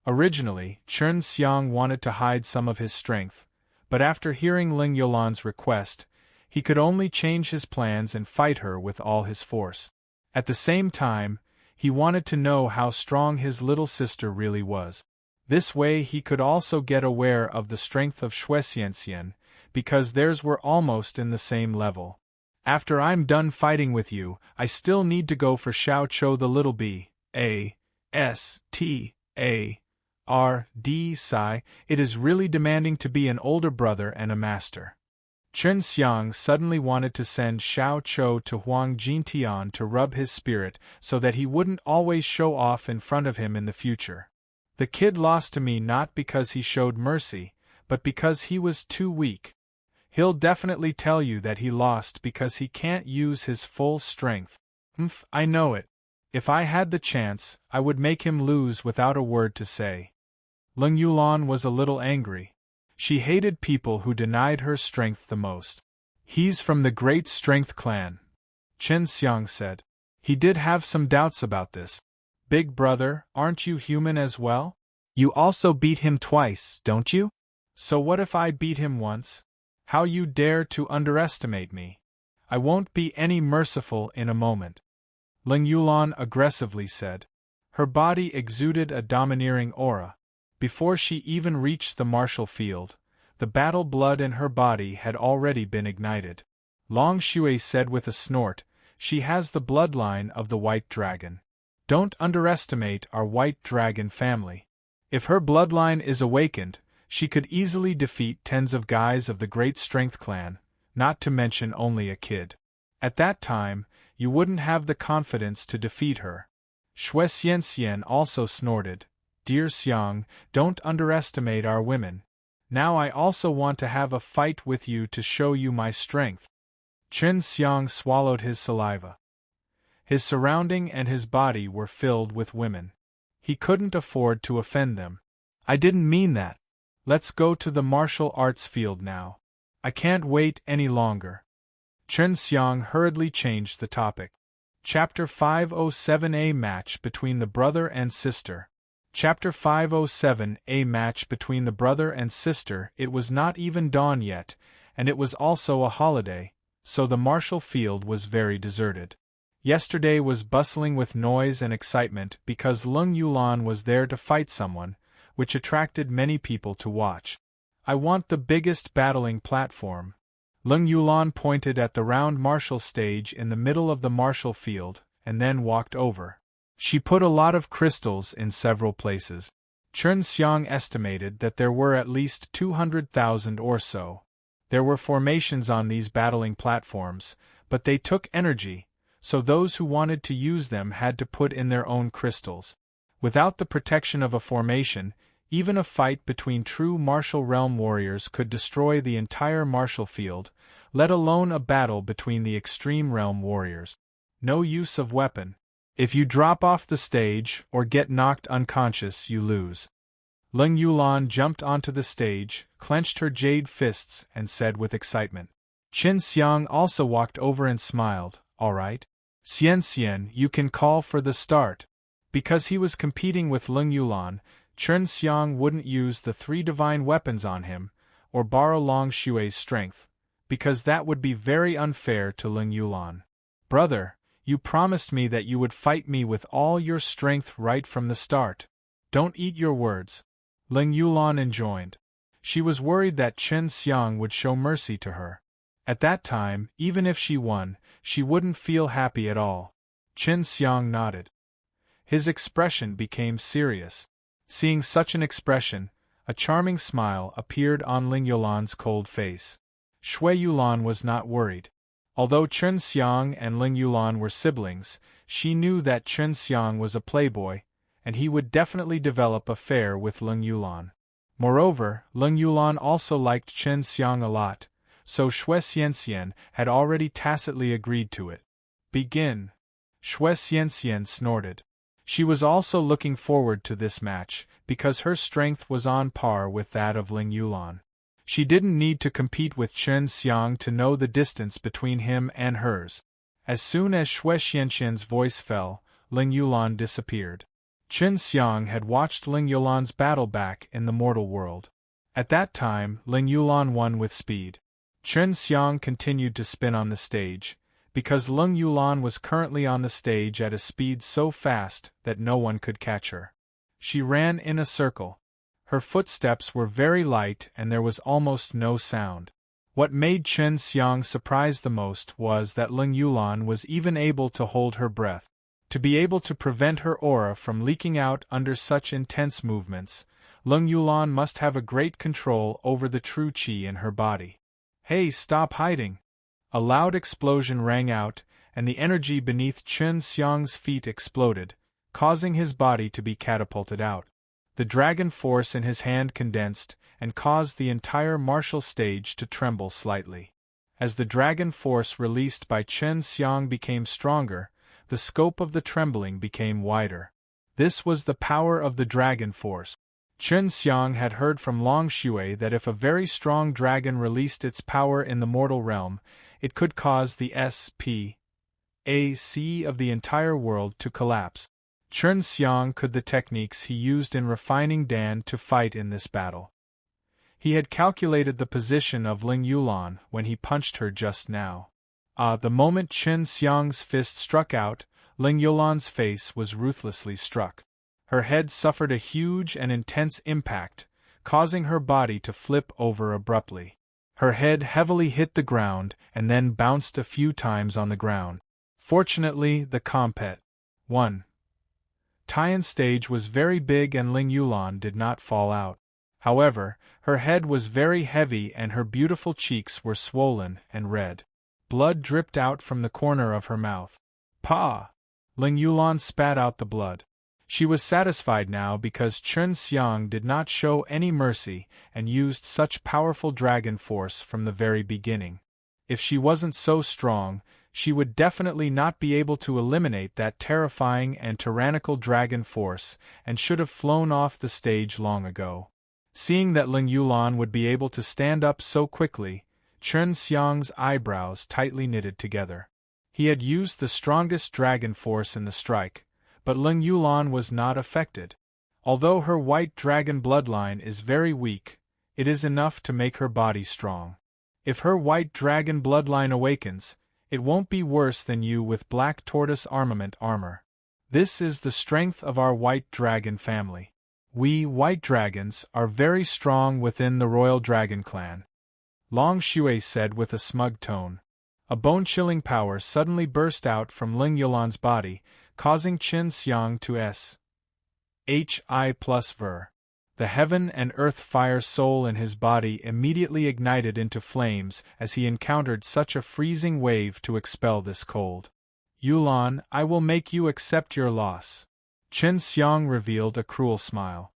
Originally, Chen Xiang wanted to hide some of his strength, but after hearing Ling Yulan's request, he could only change his plans and fight her with all his force. At the same time, he wanted to know how strong his little sister really was. This way he could also get aware of the strength of Shui Xianxian, because theirs were almost in the same level. After I'm done fighting with you, I still need to go for Xiao Chou the little B.A.S.T.A.R.D. Sai. It is really demanding to be an older brother and a master. Chen Xiang suddenly wanted to send Xiao Chou to Huang Jintian to rub his spirit so that he wouldn't always show off in front of him in the future. The kid lost to me not because he showed mercy, but because he was too weak. He'll definitely tell you that he lost because he can't use his full strength. I know it. If I had the chance, I would make him lose without a word to say. Ling Yulan was a little angry. She hated people who denied her strength the most. He's from the Great Strength clan, Chen Xiang said. He did have some doubts about this. Big brother, aren't you human as well? You also beat him twice, don't you? So what if I beat him once? How you dare to underestimate me? I won't be any merciful in a moment. Ling Yulan aggressively said. Her body exuded a domineering aura. Before she even reached the martial field, the battle blood in her body had already been ignited. Long Shui said with a snort, she has the bloodline of the White Dragon. Don't underestimate our White Dragon family. If her bloodline is awakened, she could easily defeat tens of guys of the Great Strength clan, not to mention only a kid. At that time, you wouldn't have the confidence to defeat her. Xue Xianxian also snorted. Dear Xiang, don't underestimate our women. Now I also want to have a fight with you to show you my strength. Chen Xiang swallowed his saliva. His surrounding and his body were filled with women. He couldn't afford to offend them. I didn't mean that. Let's go to the martial arts field now. I can't wait any longer. Chen Xiang hurriedly changed the topic. Chapter 507 A match between the brother and sister. Chapter 507 A match between the brother and sister. It was not even dawn yet, and it was also a holiday, so the martial field was very deserted. Yesterday was bustling with noise and excitement because Lung Yulan was there to fight someone, which attracted many people to watch. I want the biggest battling platform. Lung Yulan pointed at the round martial stage in the middle of the martial field, and then walked over. She put a lot of crystals in several places. Chen Xiang estimated that there were at least 200,000 or so. There were formations on these battling platforms, but they took energy, so those who wanted to use them had to put in their own crystals. Without the protection of a formation, even a fight between true martial realm warriors could destroy the entire martial field, let alone a battle between the extreme realm warriors. No use of weapon. If you drop off the stage or get knocked unconscious, you lose. Ling Yulan jumped onto the stage, clenched her jade fists, and said with excitement. Chen Xiang also walked over and smiled. All right. Xianxian, you can call for the start. Because he was competing with Ling Yulan, Chen Xiang wouldn't use the 3 divine weapons on him, or borrow Long Xue's strength, because that would be very unfair to Ling Yulan. Brother, you promised me that you would fight me with all your strength right from the start. Don't eat your words. Ling Yulan enjoined. She was worried that Chen Xiang would show mercy to her. At that time, even if she won, she wouldn't feel happy at all. Chen Xiang nodded. His expression became serious. Seeing such an expression, a charming smile appeared on Ling Yulan's cold face. Xue Yulan was not worried. Although Chen Xiang and Ling Yulan were siblings, she knew that Chen Xiang was a playboy, and he would definitely develop affair with Ling Yulan. Moreover, Ling Yulan also liked Chen Xiang a lot, so Xue Xianxian had already tacitly agreed to it. Begin. Xue Xianxian snorted. She was also looking forward to this match, because her strength was on par with that of Ling Yulan. She didn't need to compete with Chen Xiang to know the distance between him and hers. As soon as Xue Xianxian's voice fell, Ling Yulan disappeared. Chen Xiang had watched Ling Yulan's battle back in the mortal world. At that time, Ling Yulan won with speed. Chen Xiang continued to spin on the stage, because Ling Yulan was currently on the stage at a speed so fast that no one could catch her. She ran in a circle. Her footsteps were very light and there was almost no sound. What made Chen Xiang surprised the most was that Ling Yulan was even able to hold her breath. To be able to prevent her aura from leaking out under such intense movements, Ling Yulan must have a great control over the true qi in her body. Hey, stop hiding! A loud explosion rang out, and the energy beneath Chen Xiang's feet exploded, causing his body to be catapulted out. The dragon force in his hand condensed, and caused the entire martial stage to tremble slightly. As the dragon force released by Chen Xiang became stronger, the scope of the trembling became wider. This was the power of the dragon force. Chen Xiang had heard from Long Shui that if a very strong dragon released its power in the mortal realm, it could cause the SPAC of the entire world to collapse. Chen Xiang could the techniques he used in refining Dan to fight in this battle. He had calculated the position of Ling Yulan when he punched her just now. The moment Chen Xiang's fist struck out, Ling Yulan's face was ruthlessly struck. Her head suffered a huge and intense impact, causing her body to flip over abruptly. Her head heavily hit the ground and then bounced a few times on the ground. Fortunately, the compet 1. Tian stage was very big and Ling Yulan did not fall out. However, her head was very heavy and her beautiful cheeks were swollen and red. Blood dripped out from the corner of her mouth. Pa! Ling Yulan spat out the blood. She was satisfied now because Chen Xiang did not show any mercy and used such powerful dragon force from the very beginning. If she wasn't so strong, she would definitely not be able to eliminate that terrifying and tyrannical dragon force and should have flown off the stage long ago. Seeing that Ling Yulan would be able to stand up so quickly, Chen Xiang's eyebrows tightly knitted together. He had used the strongest dragon force in the strike, but Ling Yulan was not affected. Although her white dragon bloodline is very weak, it is enough to make her body strong. If her white dragon bloodline awakens, it won't be worse than you with black tortoise armament armor. This is the strength of our white dragon family. We white dragons are very strong within the royal dragon clan. Long Shui said with a smug tone. A bone-chilling power suddenly burst out from Ling Yulan's body, causing Chen Xiang to SHI+ver. The heaven and earth fire soul in his body immediately ignited into flames as he encountered such a freezing wave to expel this cold. Yulan, I will make you accept your loss. Chen Xiang revealed a cruel smile.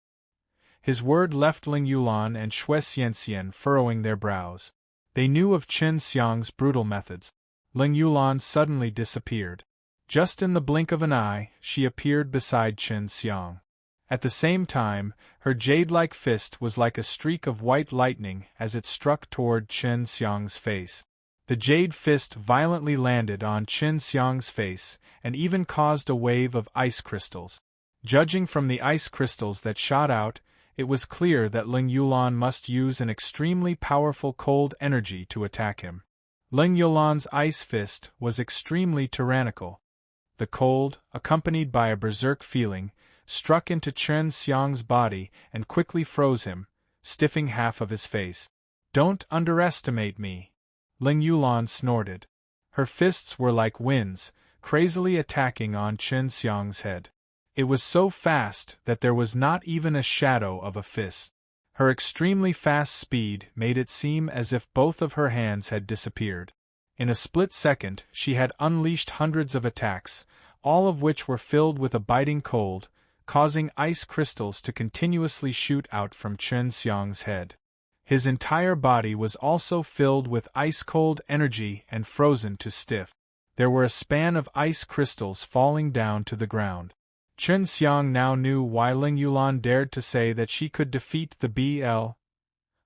His word left Ling Yulan and Shui Xianxian furrowing their brows. They knew of Chen Xiang's brutal methods. Ling Yulan suddenly disappeared. Just in the blink of an eye, she appeared beside Chen Xiang. At the same time, her jade-like fist was like a streak of white lightning as it struck toward Chen Xiang's face. The jade fist violently landed on Chen Xiang's face and even caused a wave of ice crystals. Judging from the ice crystals that shot out, it was clear that Ling Yulan must use an extremely powerful cold energy to attack him. Ling Yulan's ice fist was extremely tyrannical. The cold, accompanied by a berserk feeling, struck into Chen Xiang's body and quickly froze him, stiffing half of his face. Don't underestimate me. Ling Yulan snorted. Her fists were like winds, crazily attacking on Chen Xiang's head. It was so fast that there was not even a shadow of a fist. Her extremely fast speed made it seem as if both of her hands had disappeared. In a split second, she had unleashed hundreds of attacks, all of which were filled with a biting cold, causing ice crystals to continuously shoot out from Chen Xiang's head. His entire body was also filled with ice-cold energy and frozen to stiff. There were a span of ice crystals falling down to the ground. Chen Xiang now knew why Ling Yulan dared to say that she could defeat the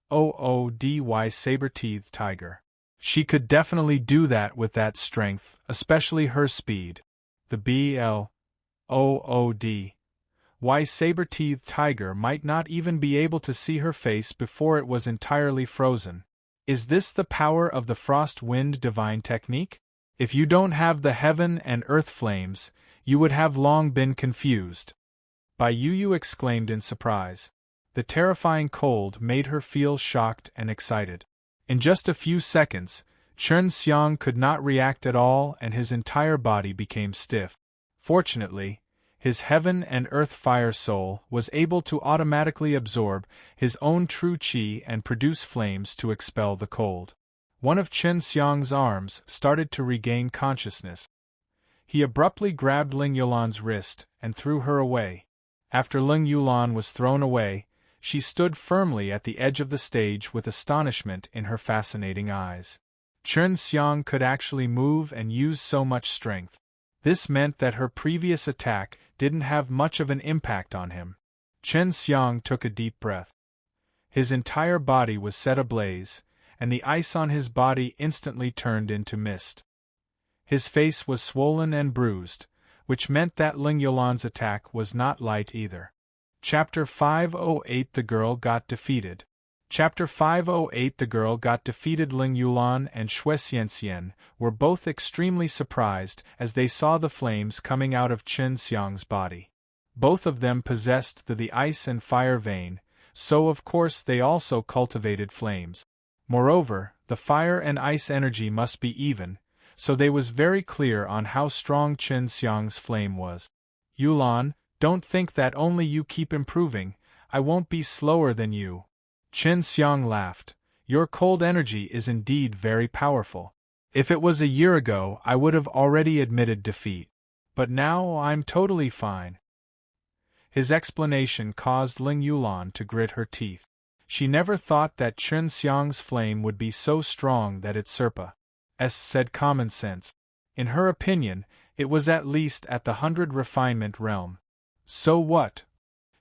BLOODY saber-teethed tiger. She could definitely do that with that strength, especially her speed. The BLOODY saber-teethed tiger might not even be able to see her face before it was entirely frozen. Is this the power of the frost wind divine technique? If you don't have the heaven and earth flames, you would have long been confused. Bai Yu exclaimed in surprise. The terrifying cold made her feel shocked and excited. In just a few seconds, Chen Xiang could not react at all and his entire body became stiff. Fortunately, his heaven and earth fire soul was able to automatically absorb his own true qi and produce flames to expel the cold. One of Chen Xiang's arms started to regain consciousness. He abruptly grabbed Ling Yulan's wrist and threw her away. After Ling Yulan was thrown away, she stood firmly at the edge of the stage with astonishment in her fascinating eyes. Chen Xiang could actually move and use so much strength. This meant that her previous attack didn't have much of an impact on him. Chen Xiang took a deep breath. His entire body was set ablaze, and the ice on his body instantly turned into mist. His face was swollen and bruised, which meant that Ling Yulan's attack was not light either. Chapter 508 The Girl Got Defeated. Chapter 508 The girl got defeated. Ling Yulan and Xue Xianxian were both extremely surprised as they saw the flames coming out of Chen Xiang's body. Both of them possessed the ice and fire vein, so of course they also cultivated flames. Moreover, the fire and ice energy must be even, so they was very clear on how strong Chen Xiang's flame was. Yulan, don't think that only you keep improving, I won't be slower than you. Chen Xiang laughed. Your cold energy is indeed very powerful. If it was a year ago, I would have already admitted defeat. But now I'm totally fine. His explanation caused Ling Yulan to grit her teeth. She never thought that Chen Xiang's flame would be so strong that it said common sense. In her opinion, it was at least at the 100 refinement realm. So what?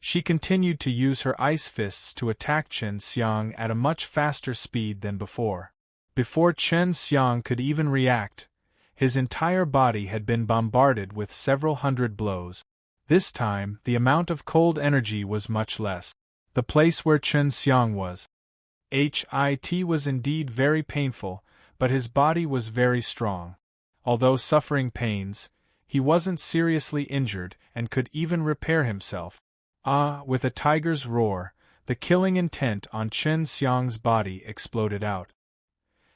She continued to use her ice fists to attack Chen Xiang at a much faster speed than before. Before Chen Xiang could even react, his entire body had been bombarded with several hundred blows. This time, the amount of cold energy was much less. The place where Chen Xiang was. It was indeed very painful, but his body was very strong. Although suffering pains, he wasn't seriously injured and could even repair himself. With a tiger's roar, the killing intent on Chen Xiang's body exploded out.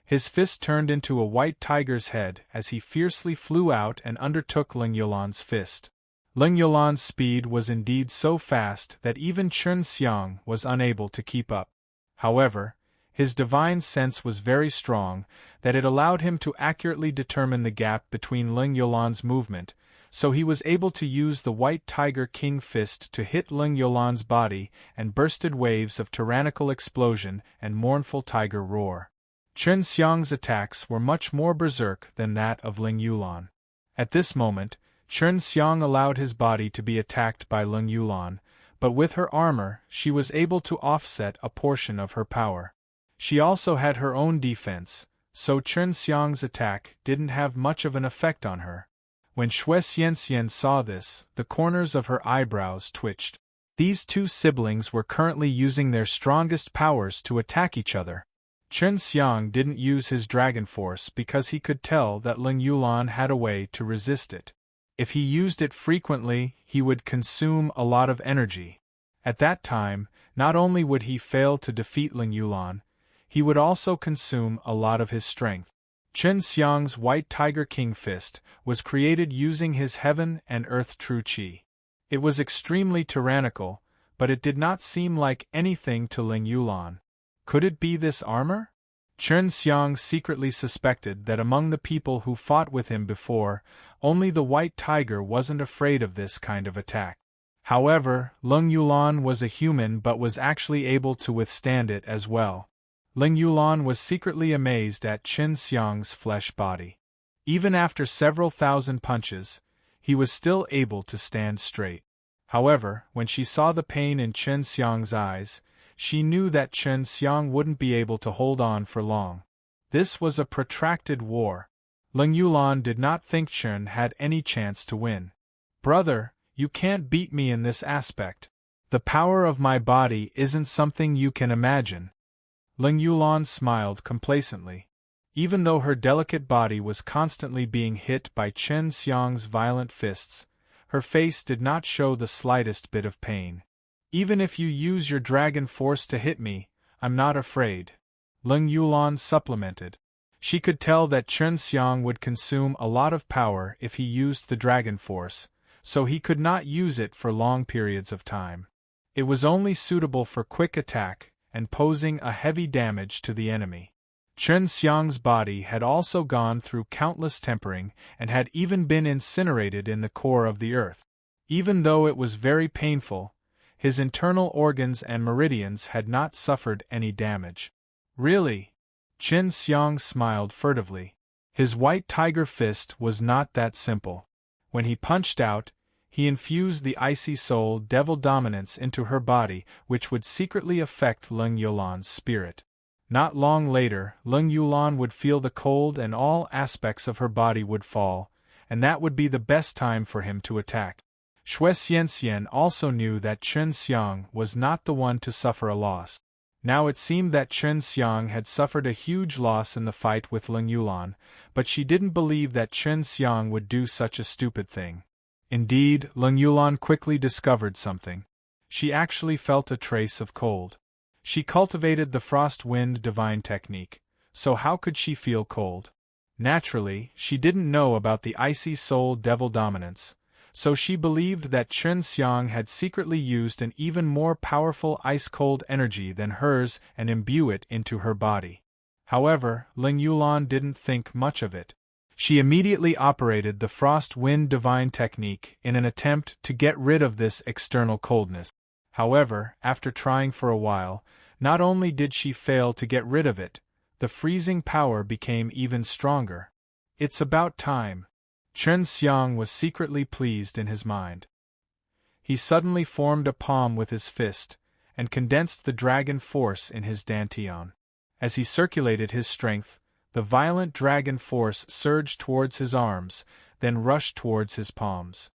His fist turned into a white tiger's head as he fiercely flew out and undertook Ling Yulan's fist. Ling Yulan's speed was indeed so fast that even Chen Xiang was unable to keep up. However, his divine sense was very strong that it allowed him to accurately determine the gap between Ling Yulan's movement, so he was able to use the White Tiger King Fist to hit Ling Yulan's body and bursted waves of tyrannical explosion and mournful tiger roar. Chen Xiang's attacks were much more berserk than that of Ling Yulan. At this moment, Chen Xiang allowed his body to be attacked by Ling Yulan, but with her armor she was able to offset a portion of her power. She also had her own defense, so Chen Xiang's attack didn't have much of an effect on her. When Xue Xianxian saw this, the corners of her eyebrows twitched. These two siblings were currently using their strongest powers to attack each other. Chen Xiang didn't use his dragon force because he could tell that Ling Yulan had a way to resist it. If he used it frequently, he would consume a lot of energy. At that time, not only would he fail to defeat Ling Yulan, he would also consume a lot of his strength. Chen Xiang's White Tiger King Fist was created using his heaven and earth true qi. It was extremely tyrannical, but it did not seem like anything to Ling Yulan. Could it be this armor? Chen Xiang secretly suspected that among the people who fought with him before, only the White Tiger wasn't afraid of this kind of attack. However, Ling Yulan was a human but was actually able to withstand it as well. Ling Yulan was secretly amazed at Chen Xiang's flesh body. Even after several thousand punches, he was still able to stand straight. However, when she saw the pain in Chen Xiang's eyes, she knew that Chen Xiang wouldn't be able to hold on for long. This was a protracted war. Ling Yulan did not think Chen had any chance to win. Brother, you can't beat me in this aspect. The power of my body isn't something you can imagine. Ling Yulan smiled complacently. Even though her delicate body was constantly being hit by Chen Xiang's violent fists, her face did not show the slightest bit of pain. Even if you use your dragon force to hit me, I'm not afraid, Ling Yulan supplemented. She could tell that Chen Xiang would consume a lot of power if he used the dragon force, so he could not use it for long periods of time. It was only suitable for quick attack and posing a heavy damage to the enemy. Chen Xiang's body had also gone through countless tempering and had even been incinerated in the core of the earth. Even though it was very painful, his internal organs and meridians had not suffered any damage. Really? Chen Xiang smiled furtively. His white tiger fist was not that simple. When he punched out, he infused the icy soul devil dominance into her body, which would secretly affect Leng Yulan's spirit. Not long later, Leng Yulan would feel the cold and all aspects of her body would fall, and that would be the best time for him to attack. Xue Xianxian also knew that Chen Xiang was not the one to suffer a loss. Now it seemed that Chen Xiang had suffered a huge loss in the fight with Leng Yulan, but she didn't believe that Chen Xiang would do such a stupid thing. Indeed, Leng Yulan quickly discovered something. She actually felt a trace of cold. She cultivated the frost wind divine technique, so how could she feel cold? Naturally, she didn't know about the icy soul devil dominance, so she believed that Chen Xiang had secretly used an even more powerful ice-cold energy than hers and imbue it into her body. However, Leng Yulan didn't think much of it. She immediately operated the frost wind divine technique in an attempt to get rid of this external coldness. However, after trying for a while, not only did she fail to get rid of it, the freezing power became even stronger. It's about time. Chen Xiang was secretly pleased in his mind. He suddenly formed a palm with his fist, and condensed the dragon force in his dantian. As he circulated his strength, the violent dragon force surged towards his arms, then rushed towards his palms.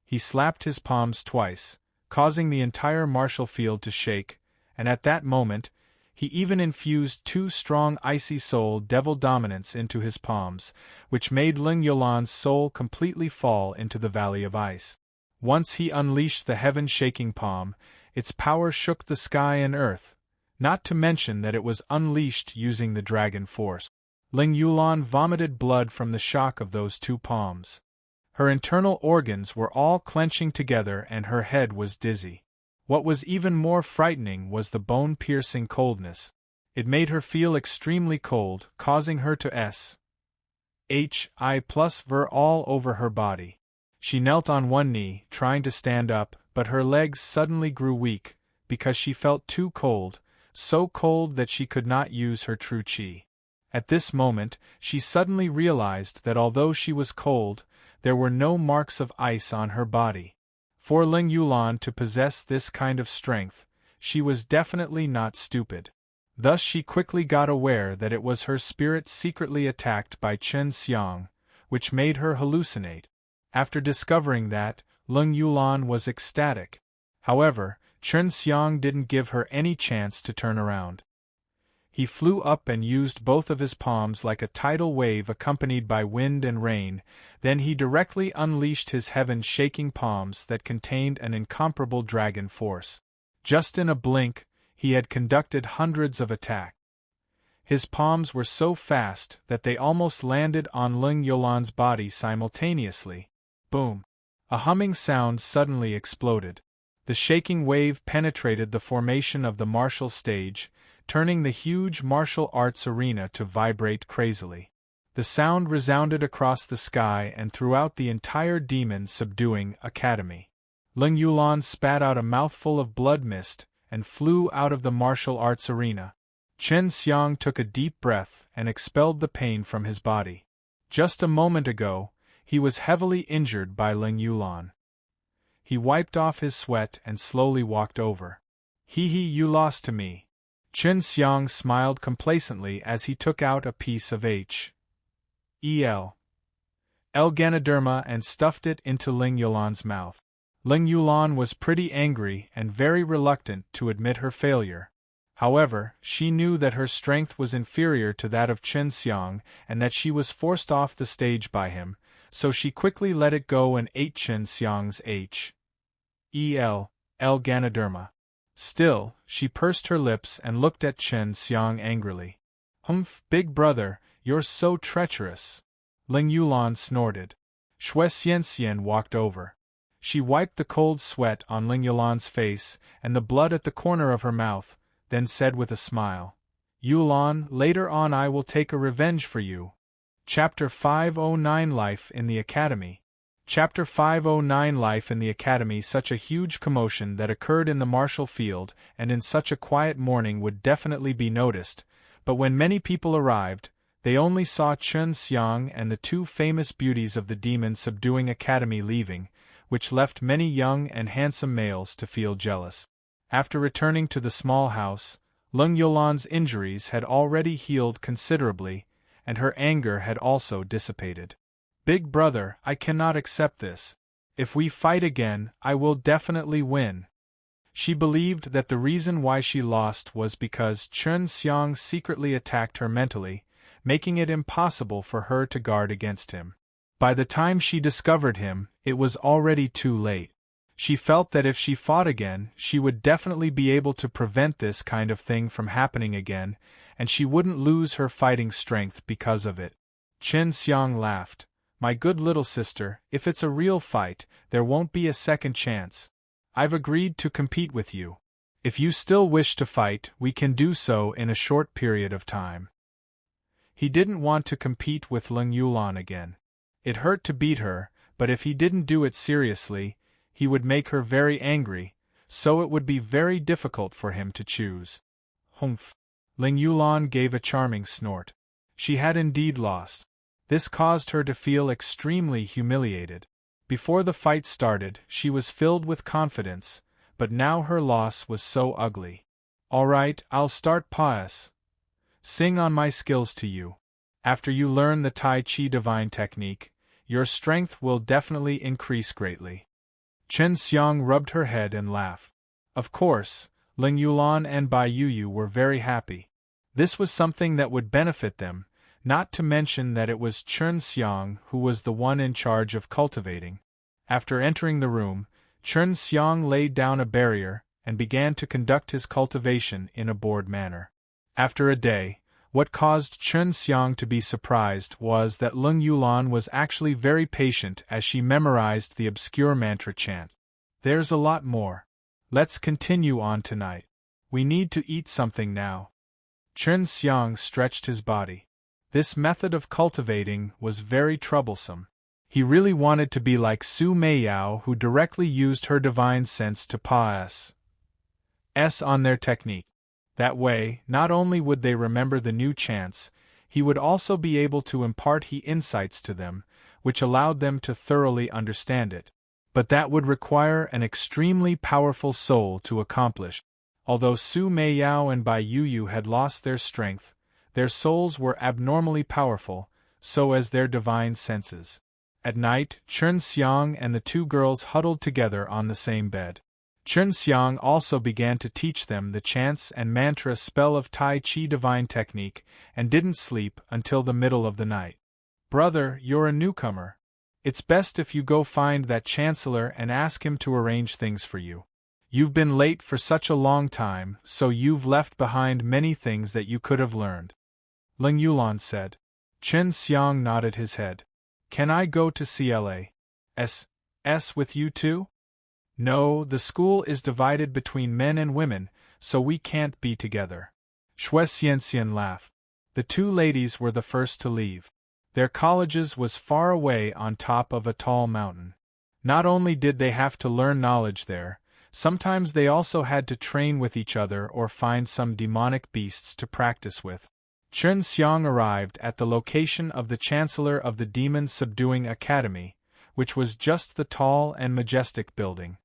He slapped his palms twice, causing the entire martial field to shake, and at that moment, he even infused 2 strong icy soul devil dominance into his palms, which made Leng Yulan's soul completely fall into the valley of ice. Once he unleashed the heaven-shaking palm, its power shook the sky and earth, not to mention that it was unleashed using the dragon force. Leng Yulan vomited blood from the shock of those 2 palms. Her internal organs were all clenching together and her head was dizzy. What was even more frightening was the bone-piercing coldness. It made her feel extremely cold, causing her to shivers all over her body. She knelt on one knee, trying to stand up, but her legs suddenly grew weak, because she felt too cold, so cold that she could not use her true qi. At this moment, she suddenly realized that although she was cold, there were no marks of ice on her body. For Leng Yulan to possess this kind of strength, she was definitely not stupid. Thus she quickly got aware that it was her spirit secretly attacked by Chen Xiang, which made her hallucinate. After discovering that, Leng Yulan was ecstatic. However, Chen Xiang didn't give her any chance to turn around. He flew up and used both of his palms like a tidal wave accompanied by wind and rain, then he directly unleashed his heaven-shaking palms that contained an incomparable dragon force. Just in a blink, he had conducted hundreds of attacks. His palms were so fast that they almost landed on Leng Yulan's body simultaneously. Boom! A humming sound suddenly exploded. The shaking wave penetrated the formation of the martial stage, turning the huge martial arts arena to vibrate crazily. The sound resounded across the sky and throughout the entire demon-subduing academy. Leng Yulan spat out a mouthful of blood mist and flew out of the martial arts arena. Chen Xiang took a deep breath and expelled the pain from his body. Just a moment ago, he was heavily injured by Leng Yulan. He wiped off his sweat and slowly walked over. You lost to me. Chen Xiang smiled complacently as he took out a piece of L-Ganoderma and stuffed it into Leng Yulan's mouth. Leng Yulan was pretty angry and very reluctant to admit her failure. However, she knew that her strength was inferior to that of Chen Xiang and that she was forced off the stage by him, so she quickly let it go and ate Chen Xiang's L-Ganoderma. Still, she pursed her lips and looked at Chen Xiang angrily. Humph, big brother, you're so treacherous. Leng Yulan snorted. Xue Xianxian walked over. She wiped the cold sweat on Leng Yulan's face and the blood at the corner of her mouth, then said with a smile, Yulan, later on I will take a revenge for you. Chapter 509 Life in the Academy. Chapter 509 Life in the Academy. Such a huge commotion that occurred in the martial field and in such a quiet morning would definitely be noticed, but when many people arrived, they only saw Chen Xiang and the two famous beauties of the demon-subduing academy leaving, which left many young and handsome males to feel jealous. After returning to the small house, Leng Yulan's injuries had already healed considerably, and her anger had also dissipated. Big brother, I cannot accept this. If we fight again, I will definitely win. She believed that the reason why she lost was because Chen Xiang secretly attacked her mentally, making it impossible for her to guard against him. By the time she discovered him, it was already too late. She felt that if she fought again, she would definitely be able to prevent this kind of thing from happening again, and she wouldn't lose her fighting strength because of it. Chen Xiang laughed. My good little sister, if it's a real fight, there won't be a second chance. I've agreed to compete with you. If you still wish to fight, we can do so in a short period of time. He didn't want to compete with Leng Yulan again. It hurt to beat her, but if he didn't do it seriously, he would make her very angry, so it would be very difficult for him to choose. Humph! Leng Yulan gave a charming snort. She had indeed lost. This caused her to feel extremely humiliated. Before the fight started, she was filled with confidence, but now her loss was so ugly. All right, I'll start Pas. Sing on my skills to you. After you learn the Tai Chi divine technique, your strength will definitely increase greatly. Chen Xiang rubbed her head and laughed. Of course, Leng Yulan and Bai Yuyu were very happy. This was something that would benefit them, not to mention that it was Chen Xiang who was the one in charge of cultivating. After entering the room, Chen Xiang laid down a barrier and began to conduct his cultivation in a bored manner. After a day, what caused Chen Xiang to be surprised was that Leng Yulan was actually very patient as she memorized the obscure mantra chant. There's a lot more. Let's continue on tonight. We need to eat something now. Chen Xiang stretched his body. This method of cultivating was very troublesome. He really wanted to be like Su Meiyao, who directly used her divine sense to pass on their technique. That way, not only would they remember the new chants, he would also be able to impart he insights to them, which allowed them to thoroughly understand it. But that would require an extremely powerful soul to accomplish. Although Su Meiyao and Bai Yuyu had lost their strength, their souls were abnormally powerful, so as their divine senses. At night, Chen Xiang and the two girls huddled together on the same bed. Chen Xiang also began to teach them the chants and mantra spell of Tai Chi divine technique, and didn't sleep until the middle of the night. Brother, you're a newcomer. It's best if you go find that chancellor and ask him to arrange things for you. You've been late for such a long time, so you've left behind many things that you could have learned. Leng Yulan said. Chen Xiang nodded his head. Can I go to CLAS with you too? No, the school is divided between men and women, so we can't be together. Shui Xianxian laughed. The two ladies were the first to leave. Their colleges was far away on top of a tall mountain. Not only did they have to learn knowledge there, sometimes they also had to train with each other or find some demonic beasts to practice with. Chen Xiang arrived at the location of the Chancellor of the Demon Subduing Academy, which was just the tall and majestic building.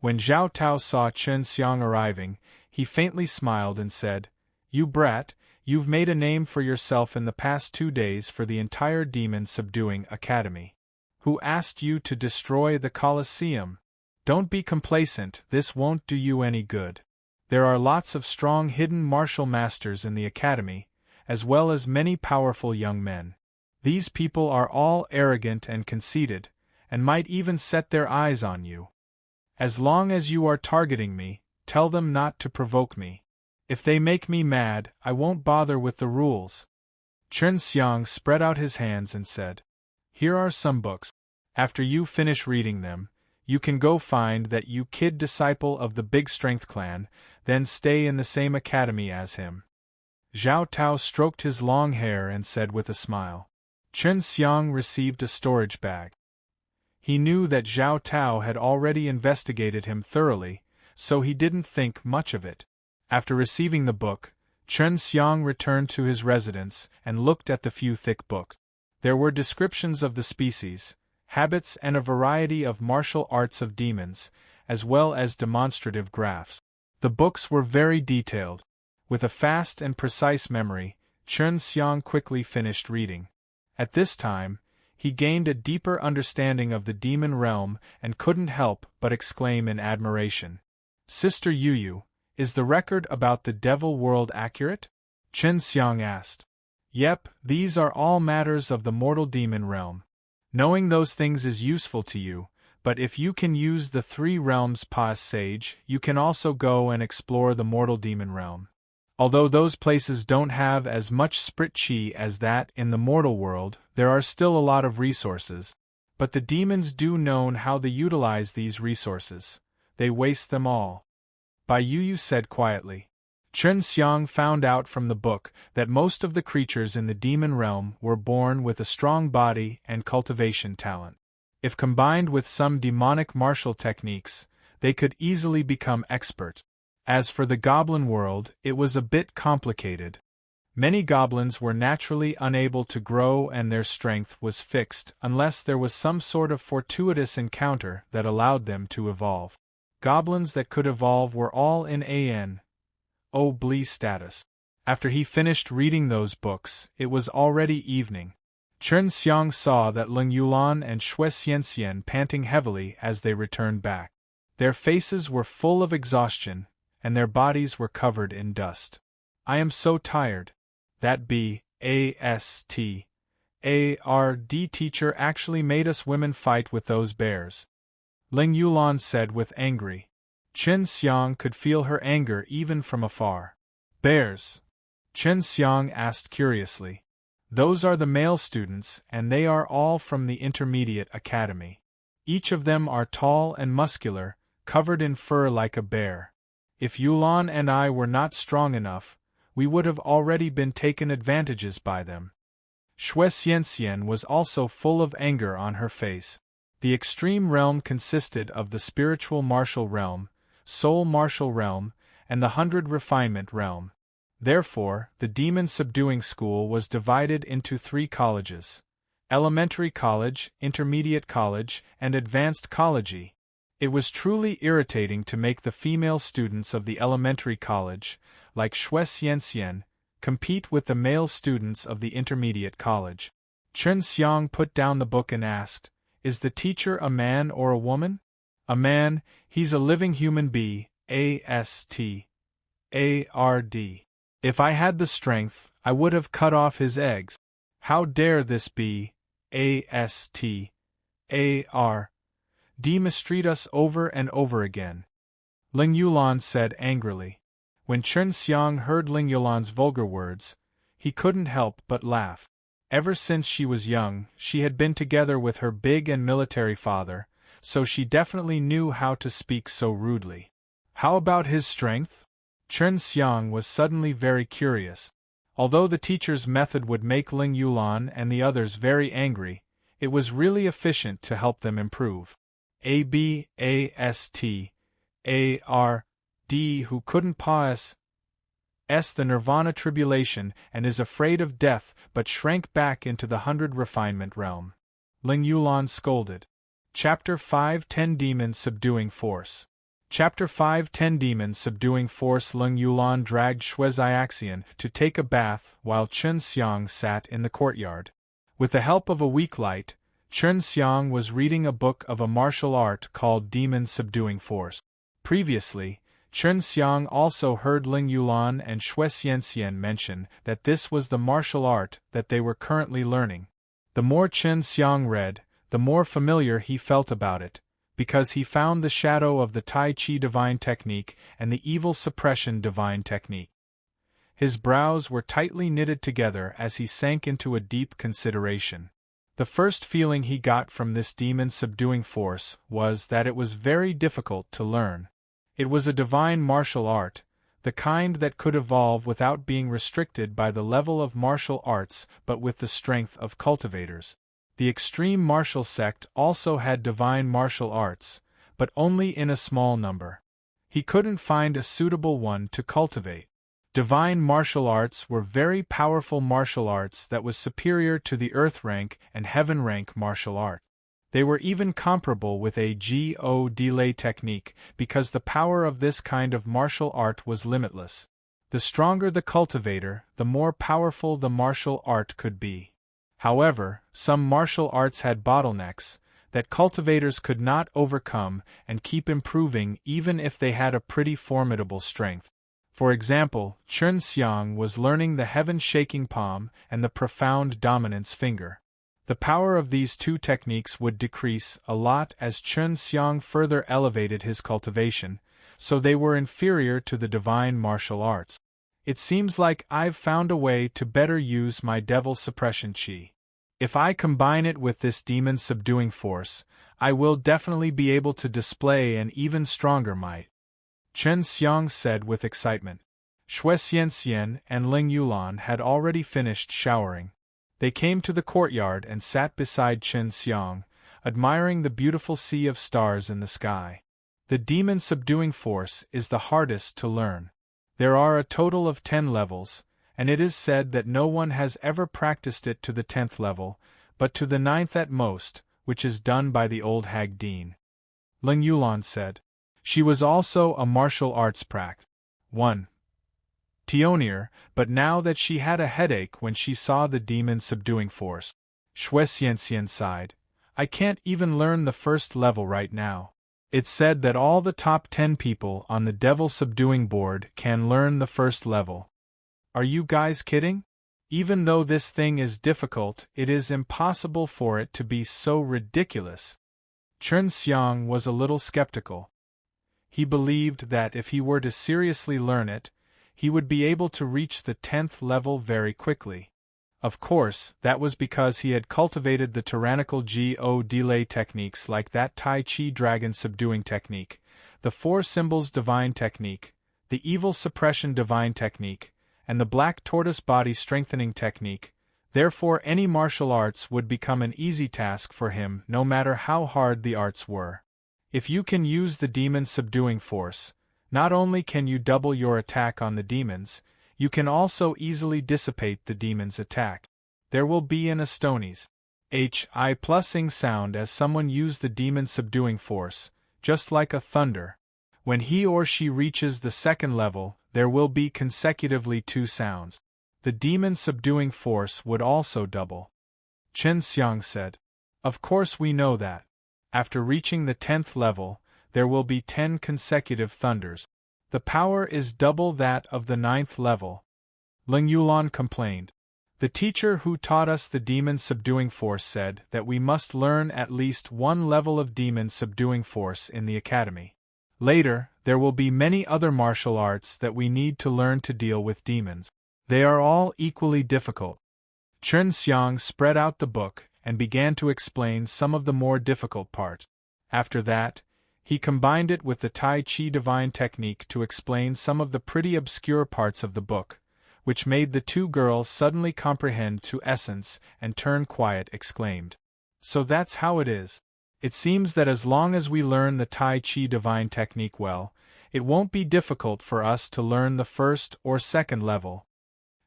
When Zhao Tao saw Chen Xiang arriving, he faintly smiled and said, You brat, you've made a name for yourself in the past 2 days for the entire Demon Subduing Academy. Who asked you to destroy the Colosseum? Don't be complacent, this won't do you any good. There are lots of strong hidden martial masters in the academy, as well as many powerful young men. These people are all arrogant and conceited, and might even set their eyes on you. As long as you are targeting me, tell them not to provoke me. If they make me mad, I won't bother with the rules. Chen Xiang spread out his hands and said, Here are some books. After you finish reading them, you can go find that you kid disciple of the Big Strength clan, then stay in the same academy as him. Zhao Tao stroked his long hair and said with a smile. Chen Xiang received a storage bag. He knew that Zhao Tao had already investigated him thoroughly, so he didn't think much of it. After receiving the book, Chen Xiang returned to his residence and looked at the few thick books. There were descriptions of the species, habits and a variety of martial arts of demons, as well as demonstrative graphs. The books were very detailed. With a fast and precise memory, Chen Xiang quickly finished reading. At this time, he gained a deeper understanding of the demon realm and couldn't help but exclaim in admiration. Sister Yu, is the record about the devil world accurate? Chen Xiang asked. Yep, these are all matters of the mortal demon realm. Knowing those things is useful to you, but if you can use the 3 realms passage, you can also go and explore the mortal demon realm. Although those places don't have as much spirit chi as that in the mortal world, there are still a lot of resources. But the demons do know how to utilize these resources. They waste them all. Bai Yu said quietly. Chen Xiang found out from the book that most of the creatures in the demon realm were born with a strong body and cultivation talent. If combined with some demonic martial techniques, they could easily become experts. As for the goblin world, it was a bit complicated. Many goblins were naturally unable to grow and their strength was fixed unless there was some sort of fortuitous encounter that allowed them to evolve. Goblins that could evolve were all in an status. After he finished reading those books, it was already evening. Chen Xiang saw that Ling Yulan and Xue Xianxian panting heavily as they returned back. Their faces were full of exhaustion, and their bodies were covered in dust. I am so tired. That BASTARD teacher actually made us women fight with those bears. Ling Yulan said with angry. Chen Xiang could feel her anger even from afar. Bears? Chen Xiang asked curiously. Those are the male students and they are all from the intermediate academy. Each of them are tall and muscular, covered in fur like a bear. If Yulan and I were not strong enough, we would have already been taken advantages by them. Xue Xianxian was also full of anger on her face. The extreme realm consisted of the spiritual martial realm, soul martial realm, and the 100 refinement realm. Therefore, the demon subduing school was divided into 3 colleges: elementary college, intermediate college, and advanced college. It was truly irritating to make the female students of the elementary college, like Xue Xianxian, compete with the male students of the intermediate college. Chen Xiang put down the book and asked, Is the teacher a man or a woman? A man, he's a living human being, ASTARD. If I had the strength, I would have cut off his eggs. How dare this be, ASTARD, mistreat us over and over again. Ling Yulan said angrily. When Chen Xiang heard Ling Yulan's vulgar words, he couldn't help but laugh. Ever since she was young, she had been together with her big and military father, so she definitely knew how to speak so rudely. How about his strength? Chen Xiang was suddenly very curious. Although the teacher's method would make Ling Yulan and the others very angry, it was really efficient to help them improve. ABASTARD, who couldn't pass the nirvana tribulation and is afraid of death but shrank back into the 100 refinement realm. Ling Yulan scolded. Chapter 5 10 Demons Subduing Force. Chapter 5 10 Demons Subduing Force. Ling Yulan dragged Xue Xianxian to take a bath while Chen Xiang sat in the courtyard. With the help of a weak light, Chen Xiang was reading a book of a martial art called Demon Subduing Force. Previously, Chen Xiang also heard Ling Yulan and Xue Xianxian mention that this was the martial art that they were currently learning. The more Chen Xiang read, the more familiar he felt about it, because he found the shadow of the Tai Chi divine technique and the evil suppression divine technique. His brows were tightly knitted together as he sank into a deep consideration. The first feeling he got from this demon subduing force was that it was very difficult to learn. It was a divine martial art, the kind that could evolve without being restricted by the level of martial arts but with the strength of cultivators. The extreme martial sect also had divine martial arts, but only in a small number. He couldn't find a suitable one to cultivate. Divine martial arts were very powerful martial arts that was superior to the earth rank and heaven rank martial art. They were even comparable with a God delay technique because the power of this kind of martial art was limitless. The stronger the cultivator, the more powerful the martial art could be. However, some martial arts had bottlenecks that cultivators could not overcome and keep improving even if they had a pretty formidable strength. For example, Chun Xiang was learning the heaven-shaking palm and the profound dominance finger. The power of these two techniques would decrease a lot as Chun Xiang further elevated his cultivation, so they were inferior to the divine martial arts. It seems like I've found a way to better use my devil suppression chi. If I combine it with this demon subduing force, I will definitely be able to display an even stronger might. Chen Xiang said with excitement. Xue Xianxian and Ling Yulan had already finished showering. They came to the courtyard and sat beside Chen Xiang, admiring the beautiful sea of stars in the sky. The demon subduing force is the hardest to learn. There are a total of 10 levels, and it is said that no one has ever practiced it to the 10th level, but to the 9th at most, which is done by the old hag Dean. Ling Yulan said. She was also a martial arts pract. 1. Tionier, but now that she had a headache when she saw the demon subduing force. Xue Xianxian sighed. I can't even learn the first level right now. It's said that all the top 10 people on the devil subduing board can learn the first level. Are you guys kidding? Even though this thing is difficult, it is impossible for it to be so ridiculous. Chen Xiang was a little skeptical. He believed that if he were to seriously learn it, he would be able to reach the 10th level very quickly. Of course, that was because he had cultivated the tyrannical God delay techniques like that Tai Chi dragon subduing technique, the four symbols divine technique, the evil suppression divine technique, and the black tortoise body strengthening technique. Therefore any martial arts would become an easy task for him no matter how hard the arts were. If you can use the demon subduing force, not only can you double your attack on the demons, you can also easily dissipate the demon's attack. There will be an Astonies H.I. plusing sound as someone use the demon subduing force, just like a thunder. When he or she reaches the second level, there will be consecutively 2 sounds. The demon subduing force would also double. Chen Xiang said. Of course we know that. After reaching the 10th level, there will be 10 consecutive thunders. The power is double that of the 9th level. Ling Yulan complained. The teacher who taught us the demon subduing force said that we must learn at least 1 level of demon subduing force in the academy. Later, there will be many other martial arts that we need to learn to deal with demons. They are all equally difficult. Chen Xiang spread out the book and began to explain some of the more difficult parts. After that, he combined it with the Tai Chi divine technique to explain some of the pretty obscure parts of the book, which made the 2 girls suddenly comprehend to essence and turn quiet exclaimed. So that's how it is. It seems that as long as we learn the Tai Chi divine technique well, it won't be difficult for us to learn the first or second level.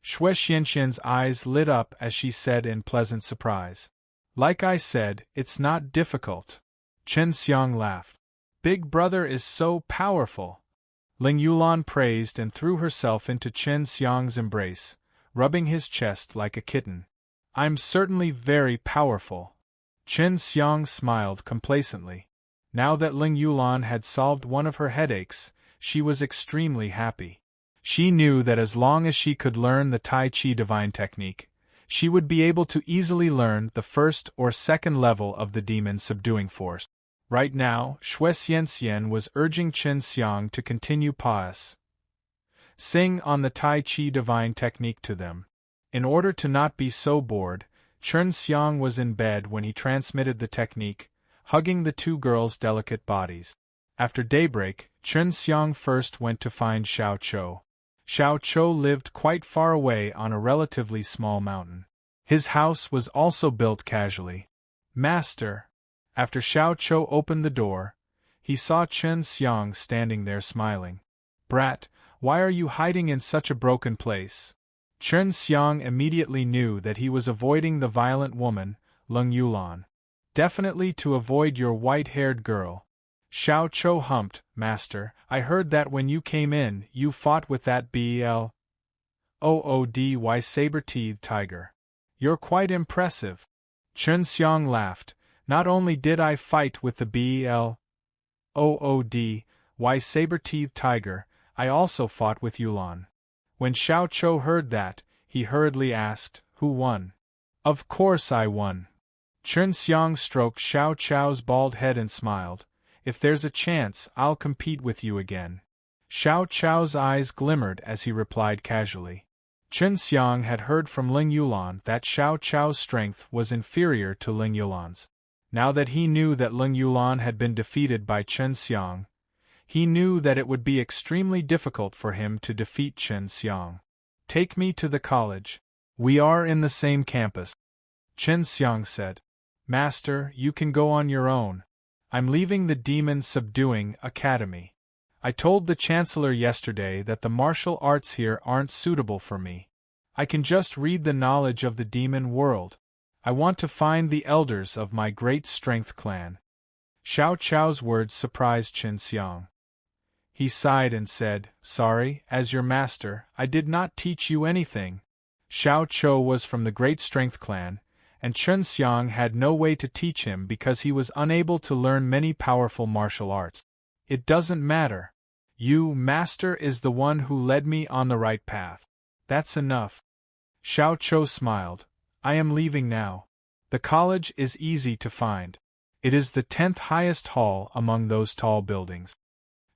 Xue Xianxian's eyes lit up as she said in pleasant surprise. Like I said, it's not difficult. Chen Xiang laughed. Big Brother is so powerful. Ling Yulan praised and threw herself into Chen Xiang's embrace, rubbing his chest like a kitten. I'm certainly very powerful. Chen Xiang smiled complacently. Now that Ling Yulan had solved one of her headaches, she was extremely happy. She knew that as long as she could learn the Tai Chi divine technique, she would be able to easily learn the first or second level of the demon subduing force. Right now, Xue Xianxian was urging Chen Xiang to continue pass. Sing on the Tai Chi divine technique to them. In order to not be so bored, Chen Xiang was in bed when he transmitted the technique, hugging the 2 girls' delicate bodies. After daybreak, Chen Xiang first went to find Xiao Chou. Xiao Chou lived quite far away on a relatively small mountain. His house was also built casually. Master. After Xiao Chou opened the door, he saw Chen Xiang standing there smiling. Brat, why are you hiding in such a broken place? Chen Xiang immediately knew that he was avoiding the violent woman, Leng Yulan. Definitely to avoid your white-haired girl. Xiao Chou humped, Master, I heard that when you came in, you fought with that BLOODY saber-teethed tiger. You're quite impressive. Chen Xiang laughed. Not only did I fight with the BLOODY saber-teethed tiger, I also fought with Yulan. When Xiao Chou heard that, he hurriedly asked, Who won? Of course I won. Chen Xiang stroked Xiao Chou's bald head and smiled. If there's a chance, I'll compete with you again. Xiao Chou's eyes glimmered as he replied casually. Chen Xiang had heard from Ling Yulan that Xiao Chou's strength was inferior to Ling Yulan's. Now that he knew that Ling Yulan had been defeated by Chen Xiang, he knew that it would be extremely difficult for him to defeat Chen Xiang. Take me to the college. We are in the same campus. Chen Xiang said. Master, you can go on your own. I'm leaving the Demon Subduing Academy. I told the Chancellor yesterday that the martial arts here aren't suitable for me. I can just read the knowledge of the demon world. I want to find the elders of my great strength clan. Xiao Chou's words surprised Chen Xiang. He sighed and said, Sorry, as your master, I did not teach you anything. Xiao Chou was from the great strength clan, and Chen Xiang had no way to teach him because he was unable to learn many powerful martial arts. It doesn't matter. You, master, is the one who led me on the right path. That's enough. Xiao Chou smiled. I am leaving now. The college is easy to find. It is the 10th highest hall among those tall buildings.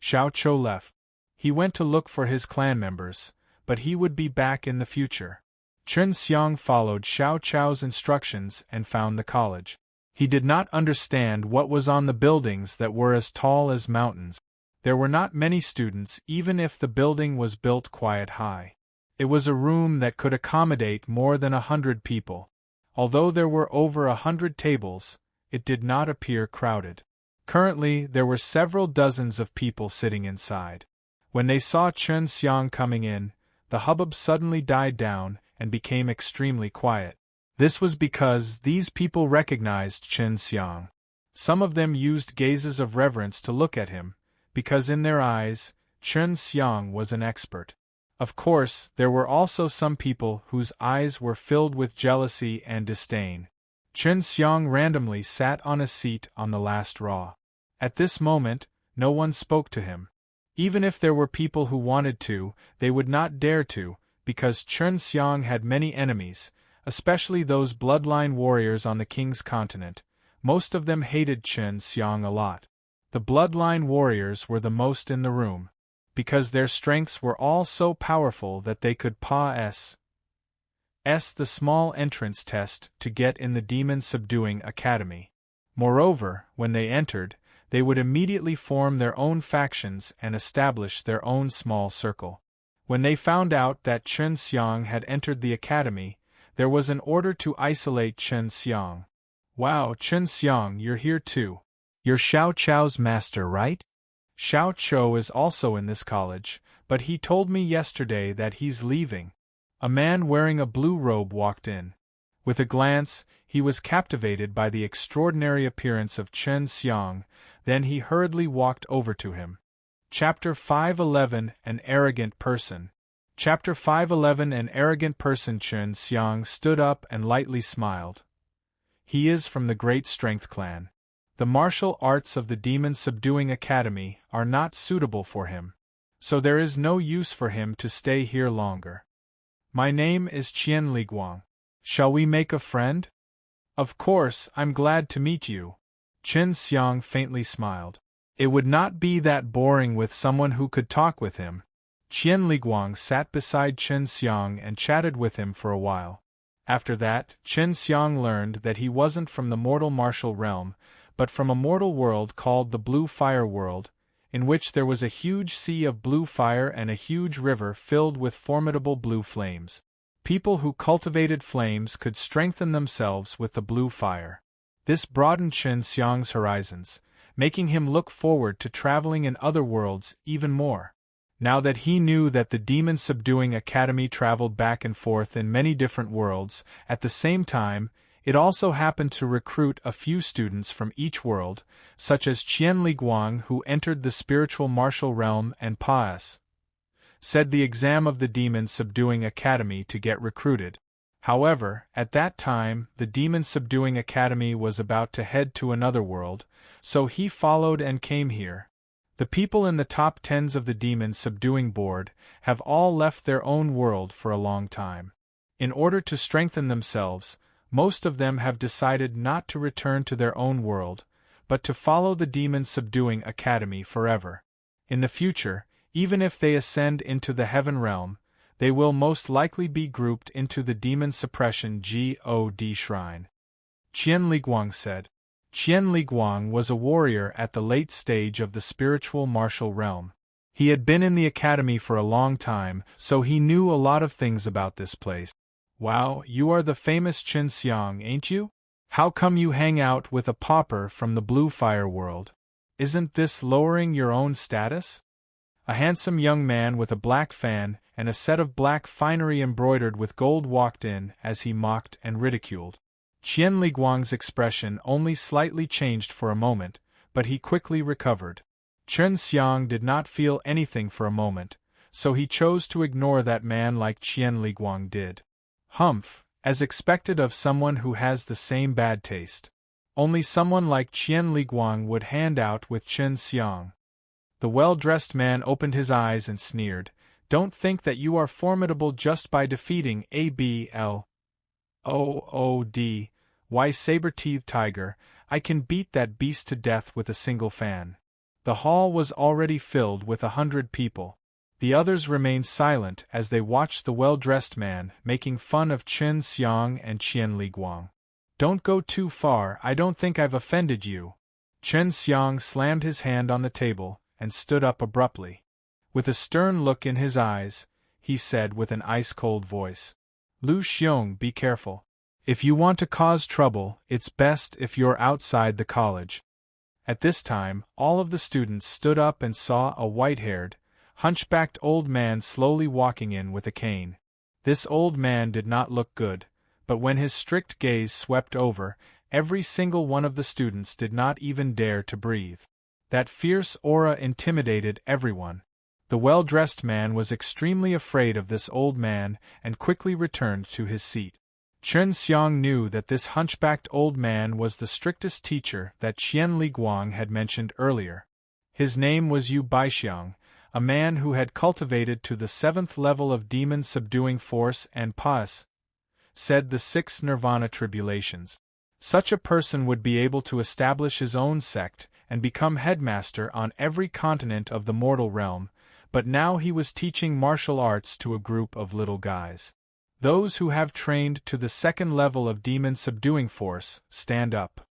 Xiao Chou left. He went to look for his clan members, but he would be back in the future. Chen Xiang followed Xiao Chou's instructions and found the college. He did not understand what was on the buildings that were as tall as mountains. There were not many students even if the building was built quite high. It was a room that could accommodate more than 100 people. Although there were over 100 tables, it did not appear crowded. Currently, there were several dozens of people sitting inside. When they saw Chen Xiang coming in, the hubbub suddenly died down and became extremely quiet. This was because these people recognized Chen Xiang. Some of them used gazes of reverence to look at him, because in their eyes, Chen Xiang was an expert. Of course, there were also some people whose eyes were filled with jealousy and disdain. Chen Xiang randomly sat on a seat on the last row. At this moment, no one spoke to him. Even if there were people who wanted to, they would not dare to, because Chen Xiang had many enemies, especially those bloodline warriors on the king's continent. Most of them hated Chen Xiang a lot. The bloodline warriors were the most in the room, because their strengths were all so powerful that they could pass the small entrance test to get in the Demon Subduing Academy. Moreover, when they entered, they would immediately form their own factions and establish their own small circle. When they found out that Chen Xiang had entered the academy, there was an order to isolate Chen Xiang. Wow, Chen Xiang, you're here too. You're Xiao Chou's master, right? Xiao Chou is also in this college, but he told me yesterday that he's leaving. A man wearing a blue robe walked in. With a glance, he was captivated by the extraordinary appearance of Chen Xiang, then he hurriedly walked over to him. Chapter 511 An Arrogant Person. Chapter 511 An Arrogant Person. Chen Xiang stood up and lightly smiled. He is from the Great Strength Clan. The martial arts of the Demon Subduing Academy are not suitable for him, so there is no use for him to stay here longer. My name is Qian Liguang. Shall we make a friend? Of course, I'm glad to meet you. Chen Xiang faintly smiled. It would not be that boring with someone who could talk with him. Qian Liguang sat beside Chen Xiang and chatted with him for a while. After that, Chen Xiang learned that he wasn't from the mortal martial realm, but from a mortal world called the Blue Fire World. in which there was a huge sea of blue fire and a huge river filled with formidable blue flames. People who cultivated flames could strengthen themselves with the blue fire. This broadened Chen Xiang's horizons, making him look forward to traveling in other worlds even more. Now that he knew that the demon-subduing academy traveled back and forth in many different worlds, at the same time, it also happened to recruit a few students from each world, such as Qian Liguang, who entered the spiritual martial realm, and Paas said the exam of the demon-subduing academy to get recruited. However, at that time, the demon-subduing academy was about to head to another world, so he followed and came here. The people in the top 10s of the demon-subduing board have all left their own world for a long time. In order to strengthen themselves, most of them have decided not to return to their own world, but to follow the demon-subduing academy forever. In the future, even if they ascend into the heaven realm, they will most likely be grouped into the demon suppression God shrine. Qian Liguang said. Qian Liguang was a warrior at the late stage of the spiritual martial realm. He had been in the academy for a long time, so he knew a lot of things about this place. Wow, you are the famous Chen Xiang, ain't you? How come you hang out with a pauper from the Blue Fire world? Isn't this lowering your own status? A handsome young man with a black fan and a set of black finery embroidered with gold walked in as he mocked and ridiculed. Qian Liguang's expression only slightly changed for a moment, but he quickly recovered. Chen Xiang did not feel anything for a moment, so he chose to ignore that man like Qian Liguang did. Humph, as expected of someone who has the same bad taste. Only someone like Qian Liguang would hand out with Chen Xiang. The well-dressed man opened his eyes and sneered. Don't think that you are formidable just by defeating ABL. Why, saber-teethed tiger, I can beat that beast to death with a single fan. The hall was already filled with 100 people. The others remained silent as they watched the well-dressed man making fun of Chen Xiang and Qian Liguang. Don't go too far, I don't think I've offended you. Chen Xiang slammed his hand on the table and stood up abruptly. With a stern look in his eyes, he said with an ice-cold voice, Lu Xiong, be careful. If you want to cause trouble, it's best if you're outside the college. At this time, all of the students stood up and saw a white-haired, hunchbacked old man slowly walking in with a cane. This old man did not look good, but when his strict gaze swept over, every single one of the students did not even dare to breathe. That fierce aura intimidated everyone. The well-dressed man was extremely afraid of this old man and quickly returned to his seat. Chen Xiang knew that this hunchbacked old man was the strictest teacher that Qian Liguang had mentioned earlier. His name was Yu Baixiang, a man who had cultivated to the 7th level of demon-subduing force and Paas said the 6 nirvana tribulations. Such a person would be able to establish his own sect and become headmaster on every continent of the mortal realm, but now he was teaching martial arts to a group of little guys. Those who have trained to the 2nd level of demon-subduing force, stand up.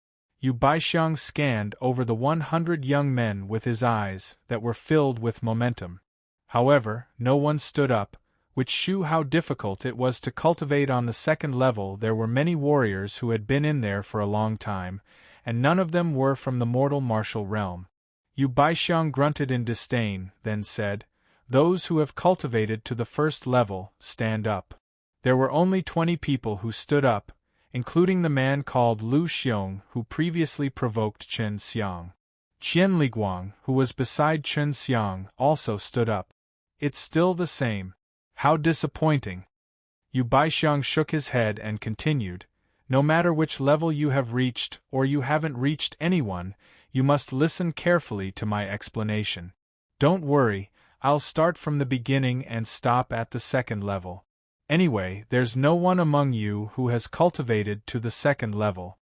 Yu Baixiang scanned over the 100 young men with his eyes that were filled with momentum. However, no one stood up, which showed how difficult it was to cultivate on the 2nd level. There were many warriors who had been in there for a long time, and none of them were from the mortal martial realm. Yu Baixiang grunted in disdain, then said, Those who have cultivated to the 1st level, stand up. There were only 20 people who stood up, including the man called Lu Xiong who previously provoked Chen Xiang. Qian Liguang, who was beside Chen Xiang, also stood up. It's still the same. How disappointing. Yu Baixiang shook his head and continued, No matter which level you have reached or you haven't reached anyone, you must listen carefully to my explanation. Don't worry, I'll start from the beginning and stop at the 2nd level. Anyway, there's no one among you who has cultivated to the 2nd level.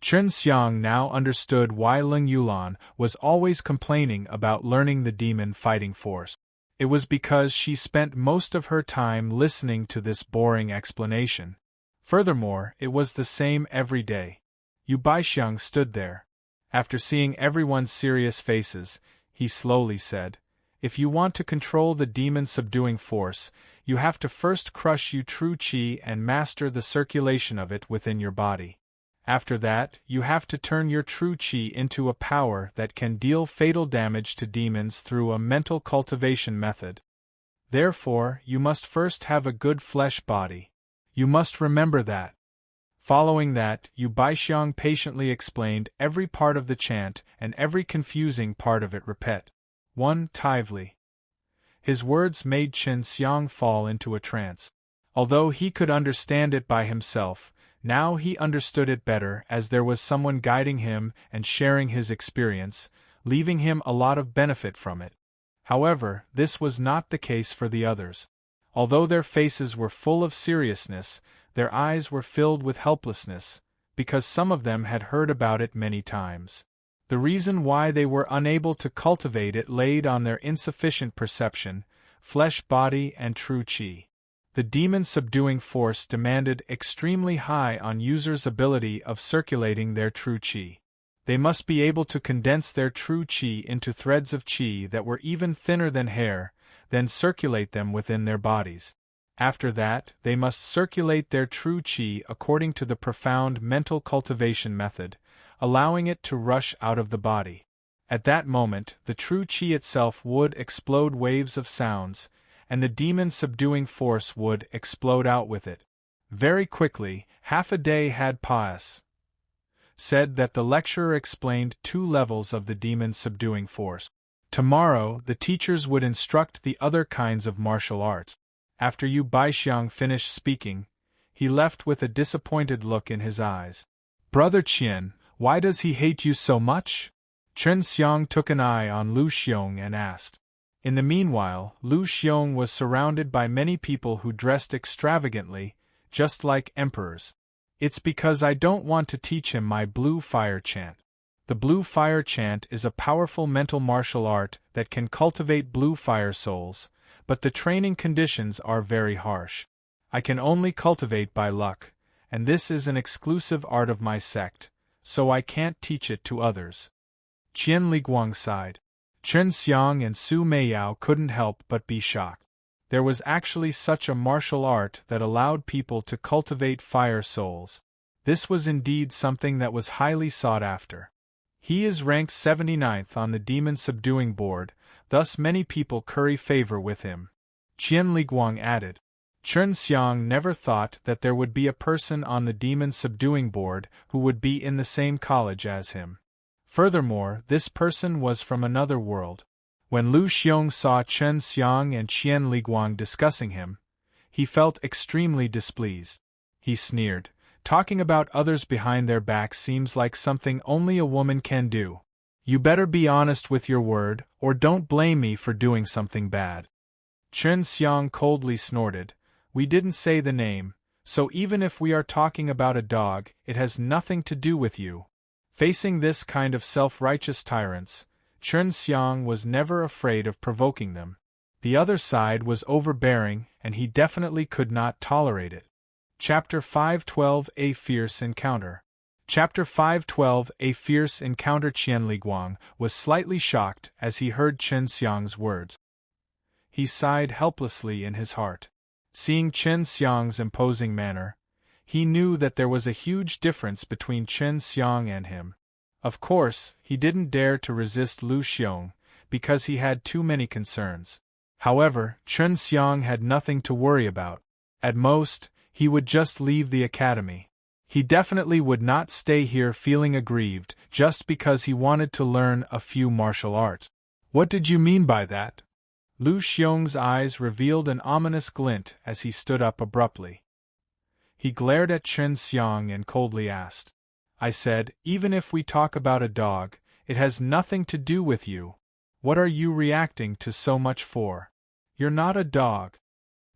Chen Xiang now understood why Ling Yulan was always complaining about learning the demon fighting force. It was because she spent most of her time listening to this boring explanation. Furthermore, it was the same every day. Yu Baixiang stood there. After seeing everyone's serious faces, he slowly said. If you want to control the demon-subduing force, you have to first crush your true qi and master the circulation of it within your body. After that, you have to turn your true qi into a power that can deal fatal damage to demons through a mental cultivation method. Therefore, you must first have a good flesh body. You must remember that. Following that, Yu Baixiang patiently explained every part of the chant and every confusing part of it. Repeat. 1. Tively. His words made Qin Xiang fall into a trance. Although he could understand it by himself, now he understood it better as there was someone guiding him and sharing his experience, leaving him a lot of benefit from it. However, this was not the case for the others. Although their faces were full of seriousness, their eyes were filled with helplessness, because some of them had heard about it many times. The reason why they were unable to cultivate it laid on their insufficient perception, flesh body and true qi. The demon-subduing force demanded extremely high on users' ability of circulating their true qi. They must be able to condense their true qi into threads of qi that were even thinner than hair, then circulate them within their bodies. After that, they must circulate their true qi according to the profound mental cultivation method, allowing it to rush out of the body. At that moment, the true qi itself would explode waves of sounds, and the demon-subduing force would explode out with it. Very quickly, half a day had passed. Said that the lecturer explained 2 levels of the demon-subduing force. Tomorrow, the teachers would instruct the other kinds of martial arts. After Yu Baixiang finished speaking, he left with a disappointed look in his eyes. Brother Qian, why does he hate you so much? Chen Xiang took an eye on Lu Xiong and asked. In the meanwhile, Lu Xiong was surrounded by many people who dressed extravagantly, just like emperors. It's because I don't want to teach him my blue fire chant. The blue fire chant is a powerful mental martial art that can cultivate blue fire souls, but the training conditions are very harsh. I can only cultivate by luck, and this is an exclusive art of my sect, so I can't teach it to others. Qian Liguang sighed. Chen Xiang and Su Meiyao couldn't help but be shocked. There was actually such a martial art that allowed people to cultivate fire souls. This was indeed something that was highly sought after. He is ranked 79th on the demon-subduing board, thus many people curry favor with him. Qian Liguang added. Chen Xiang never thought that there would be a person on the demon-subduing board who would be in the same college as him. Furthermore, this person was from another world. When Lu Xiong saw Chen Xiang and Qian Liguang discussing him, he felt extremely displeased. He sneered. Talking about others behind their backs seems like something only a woman can do. You better be honest with your word, or don't blame me for doing something bad. Chen Xiang coldly snorted. We didn't say the name, so even if we are talking about a dog, it has nothing to do with you. Facing this kind of self-righteous tyrants, Chen Xiang was never afraid of provoking them. The other side was overbearing, and he definitely could not tolerate it. Chapter 512 A Fierce Encounter. Chapter 512 A Fierce Encounter. Qian Liguang was slightly shocked as he heard Chen Xiang's words. He sighed helplessly in his heart. Seeing Chen Xiang's imposing manner, he knew that there was a huge difference between Chen Xiang and him. Of course, he didn't dare to resist Lu Xiong, because he had too many concerns. However, Chen Xiang had nothing to worry about. At most, he would just leave the academy. He definitely would not stay here feeling aggrieved just because he wanted to learn a few martial arts. What did you mean by that? Lu Xiong's eyes revealed an ominous glint as he stood up abruptly. He glared at Chen Xiang and coldly asked. I said, even if we talk about a dog, it has nothing to do with you. What are you reacting to so much for? You're not a dog.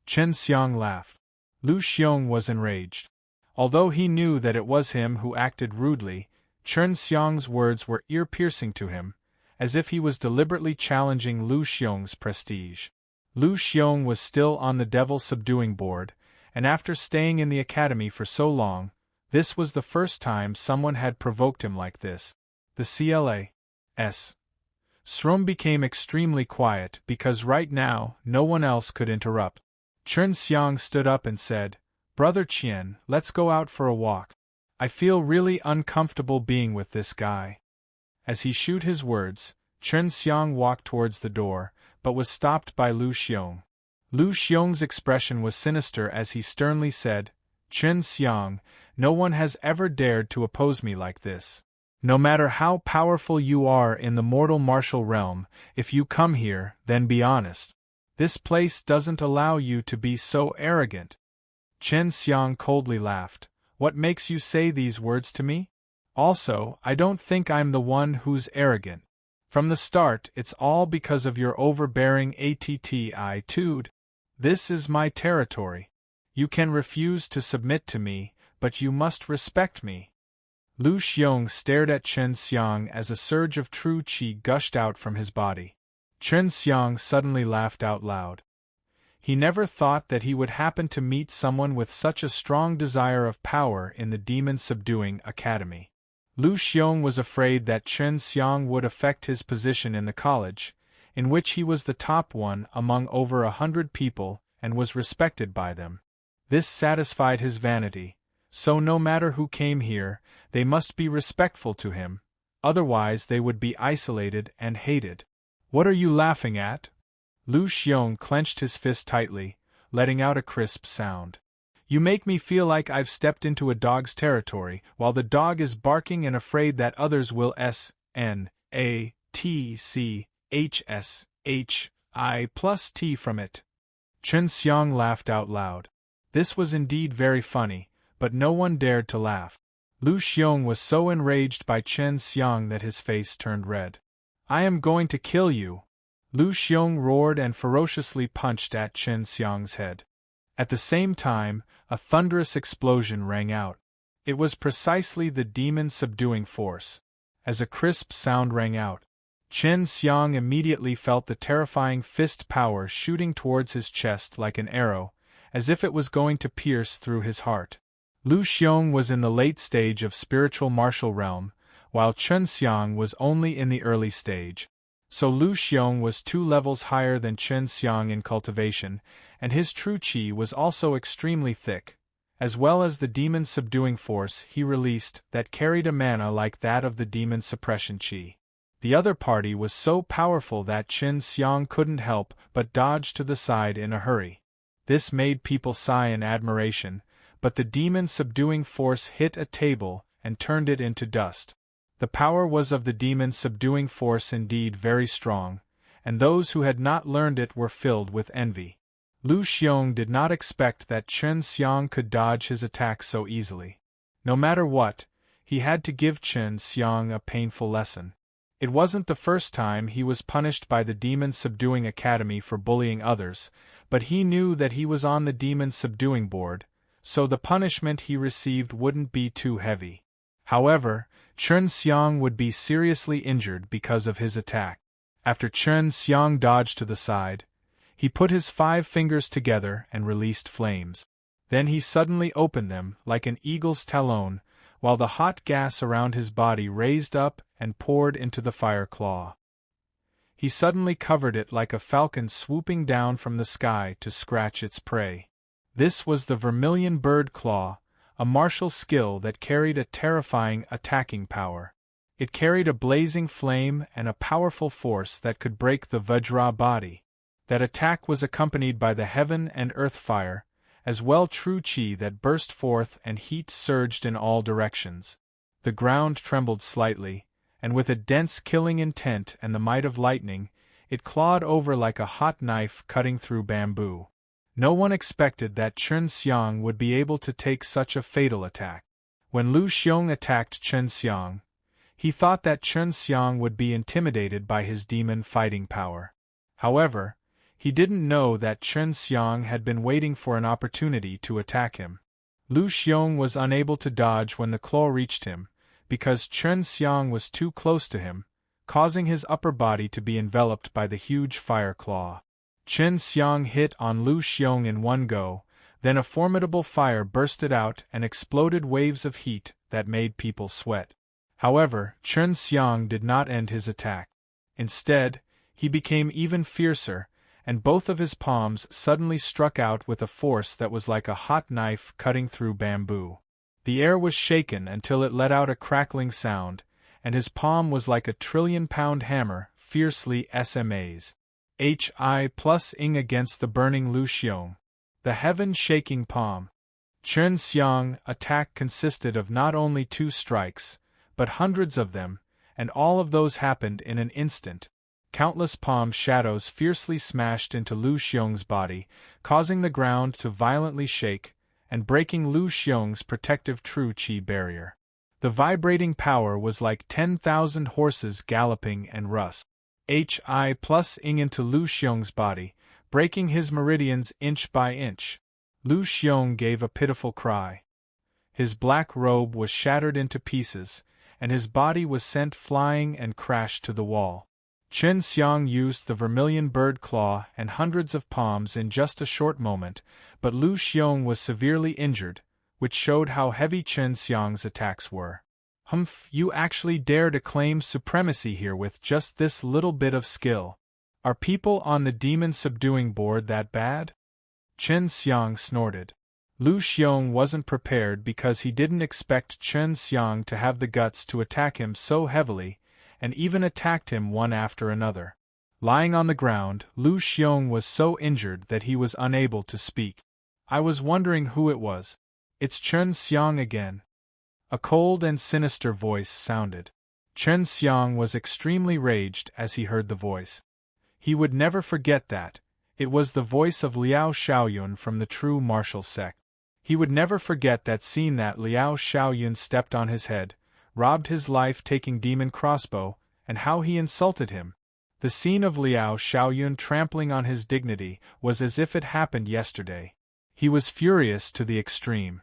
Chen Xiang laughed. Lu Xiong was enraged. Although he knew that it was him who acted rudely, Chen Xiang's words were ear-piercing to him, as if he was deliberately challenging Lu Xiong's prestige. Lu Xiong was still on the devil-subduing board, and after staying in the academy for so long, this was the first time someone had provoked him like this. The CLA's Srum became extremely quiet because right now no one else could interrupt. Chen Xiang stood up and said, "Brother Qian, let's go out for a walk. I feel really uncomfortable being with this guy." As he shewed his words, Chen Xiang walked towards the door, but was stopped by Lu Xiong. Lu Xiong's expression was sinister as he sternly said, "Chen Xiang, no one has ever dared to oppose me like this. No matter how powerful you are in the mortal martial realm, if you come here, then be honest. This place doesn't allow you to be so arrogant." Chen Xiang coldly laughed. "What makes you say these words to me? Also, I don't think I'm the one who's arrogant. From the start, it's all because of your overbearing attitude. This is my territory. You can refuse to submit to me, but you must respect me." Lu Xiong stared at Chen Xiang as a surge of true qi gushed out from his body. Chen Xiang suddenly laughed out loud. He never thought that he would happen to meet someone with such a strong desire of power in the demon-subduing academy. Lu Xiong was afraid that Chen Xiang would affect his position in the college, in which he was the top one among over 100 people and was respected by them. This satisfied his vanity, so no matter who came here, they must be respectful to him, otherwise they would be isolated and hated. "What are you laughing at?" Lu Xiong clenched his fist tightly, letting out a crisp sound. "You make me feel like I've stepped into a dog's territory, while the dog is barking and afraid that others will snatch from it." Chen Xiang laughed out loud. This was indeed very funny, but no one dared to laugh. Lu Xiong was so enraged by Chen Xiang that his face turned red. "I am going to kill you!" Lu Xiong roared and ferociously punched at Chen Xiang's head. At the same time, a thunderous explosion rang out. It was precisely the demon-subduing force. As a crisp sound rang out, Chen Xiang immediately felt the terrifying fist power shooting towards his chest like an arrow, as if it was going to pierce through his heart. Lu Xiong was in the late stage of spiritual martial realm, while Chen Xiang was only in the early stage. So Lu Xiong was 2 levels higher than Chen Xiang in cultivation, and his true qi was also extremely thick, as well as the demon-subduing force he released that carried a mana like that of the demon suppression qi. The other party was so powerful that Chen Xiang couldn't help but dodge to the side in a hurry. This made people sigh in admiration, but the demon-subduing force hit a table and turned it into dust. The power was of the demon-subduing force indeed very strong, and those who had not learned it were filled with envy. Lu Xiong did not expect that Chen Xiang could dodge his attack so easily. No matter what, he had to give Chen Xiang a painful lesson. It wasn't the first time he was punished by the demon-subduing academy for bullying others, but he knew that he was on the demon-subduing board, so the punishment he received wouldn't be too heavy. However, Chen Xiang would be seriously injured because of his attack. After Chen Xiang dodged to the side, he put his 5 fingers together and released flames. Then he suddenly opened them like an eagle's talon, while the hot gas around his body raised up and poured into the fire claw. He suddenly covered it like a falcon swooping down from the sky to scratch its prey. This was the vermilion bird claw, a martial skill that carried a terrifying attacking power. It carried a blazing flame and a powerful force that could break the Vajra body. That attack was accompanied by the heaven and earth fire, as well true qi that burst forth and heat surged in all directions. The ground trembled slightly, and with a dense killing intent and the might of lightning, it clawed over like a hot knife cutting through bamboo. No one expected that Chen Xiang would be able to take such a fatal attack. When Lu Xiong attacked Chen Xiang, he thought that Chen Xiang would be intimidated by his demon fighting power. However, he didn't know that Chen Xiang had been waiting for an opportunity to attack him. Lu Xiong was unable to dodge when the claw reached him, because Chen Xiang was too close to him, causing his upper body to be enveloped by the huge fire claw. Chen Xiang hit on Lu Xiong in one go, then a formidable fire bursted out and exploded waves of heat that made people sweat. However, Chen Xiang did not end his attack. Instead, he became even fiercer, and both of his palms suddenly struck out with a force that was like a hot knife cutting through bamboo. The air was shaken until it let out a crackling sound, and his palm was like a trillion-pound hammer, fiercely SMAs. Hi+ing against the burning Lu Xiong. The heaven-shaking palm. Chen Xiang's attack consisted of not only 2 strikes, but hundreds of them, and all of those happened in an instant. Countless palm shadows fiercely smashed into Lu Xiong's body, causing the ground to violently shake, and breaking Lu Xiong's protective true qi barrier. The vibrating power was like 10,000 horses galloping and Hi+ing into Lu Xiong's body, breaking his meridians inch by inch. Lu Xiong gave a pitiful cry. His black robe was shattered into pieces, and his body was sent flying and crashed to the wall. Chen Xiang used the vermilion bird claw and hundreds of palms in just a short moment, but Lu Xiong was severely injured, which showed how heavy Chen Xiang's attacks were. Humph, you actually dare to claim supremacy here with just this little bit of skill. Are people on the demon subduing board that bad? Chen Xiang snorted. Lu Xiong wasn't prepared because he didn't expect Chen Xiang to have the guts to attack him so heavily, and even attacked him one after another. Lying on the ground, Lu Xiong was so injured that he was unable to speak. I was wondering who it was. It's Chen Xiang again. A cold and sinister voice sounded. Chen Xiang was extremely raged as he heard the voice. He would never forget that. It was the voice of Liao Xiaoyun from the true martial sect. He would never forget that scene that Liao Xiaoyun stepped on his head, robbed his life-taking demon crossbow, and how he insulted him. The scene of Liao Xiaoyun trampling on his dignity was as if it happened yesterday. He was furious to the extreme.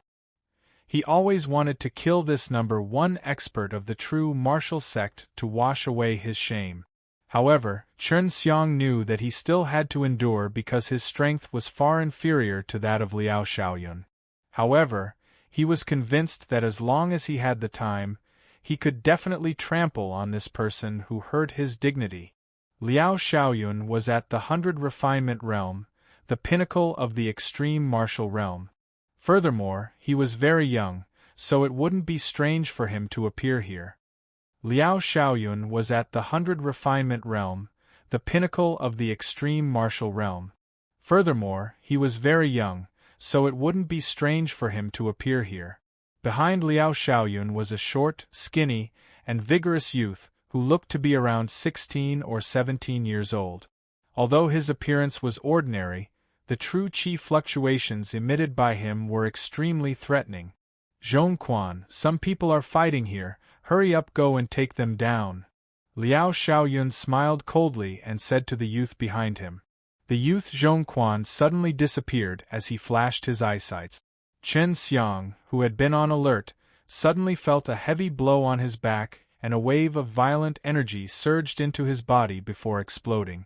He always wanted to kill this number 1 expert of the true martial sect to wash away his shame. However, Chen Xiang knew that he still had to endure because his strength was far inferior to that of Liao Xiaoyun. However, he was convinced that as long as he had the time, he could definitely trample on this person who hurt his dignity. Liao Xiaoyun was at the 100 refinement realm, the pinnacle of the extreme martial realm. Furthermore, he was very young, so it wouldn't be strange for him to appear here. Liao Xiaoyun was at the 100 refinement realm, the pinnacle of the extreme martial realm. Furthermore, he was very young, so it wouldn't be strange for him to appear here. Behind Liao Xiaoyun was a short, skinny, and vigorous youth who looked to be around 16 or 17 years old. Although his appearance was ordinary, the true qi fluctuations emitted by him were extremely threatening. Zhongquan, some people are fighting here, hurry up, go and take them down. Liao Xiaoyun smiled coldly and said to the youth behind him. The youth Zhongquan suddenly disappeared as he flashed his eyesight. Chen Xiang, who had been on alert, suddenly felt a heavy blow on his back, and a wave of violent energy surged into his body before exploding.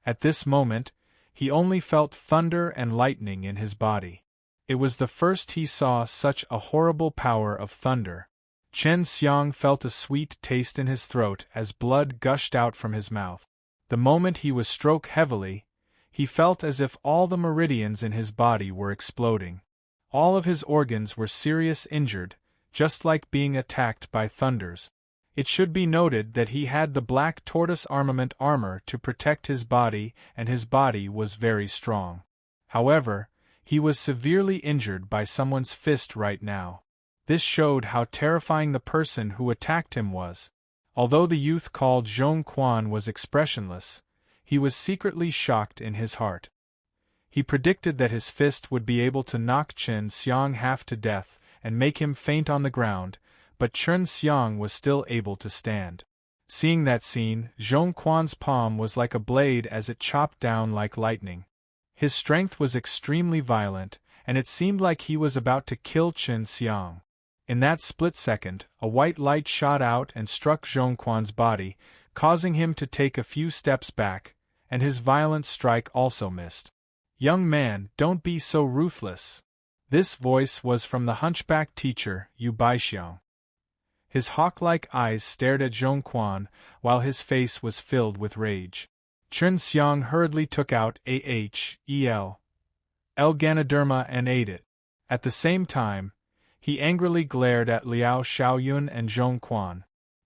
At this moment, he only felt thunder and lightning in his body. It was the first he saw such a horrible power of thunder. Chen Xiang felt a sweet taste in his throat as blood gushed out from his mouth. The moment he was struck heavily, he felt as if all the meridians in his body were exploding. All of his organs were seriously injured, just like being attacked by thunders. It should be noted that he had the black tortoise armament armor to protect his body, and his body was very strong. However, he was severely injured by someone's fist right now. This showed how terrifying the person who attacked him was. Although the youth called Zhongquan was expressionless, he was secretly shocked in his heart. He predicted that his fist would be able to knock Chen Xiang half to death and make him faint on the ground, but Chen Xiang was still able to stand. Seeing that scene, Zhongquan's palm was like a blade as it chopped down like lightning. His strength was extremely violent, and it seemed like he was about to kill Chen Xiang. In that split second, a white light shot out and struck Zhongquan's body, causing him to take a few steps back, and his violent strike also missed. "Young man, don't be so ruthless." This voice was from the hunchback teacher, Yu Baixiang. His hawk-like eyes stared at Zhong Quan, while his face was filled with rage. Chen Xiang hurriedly took out AHEL Ganoderma and ate it. At the same time, he angrily glared at Liao Xiaoyun and Zhong Quan.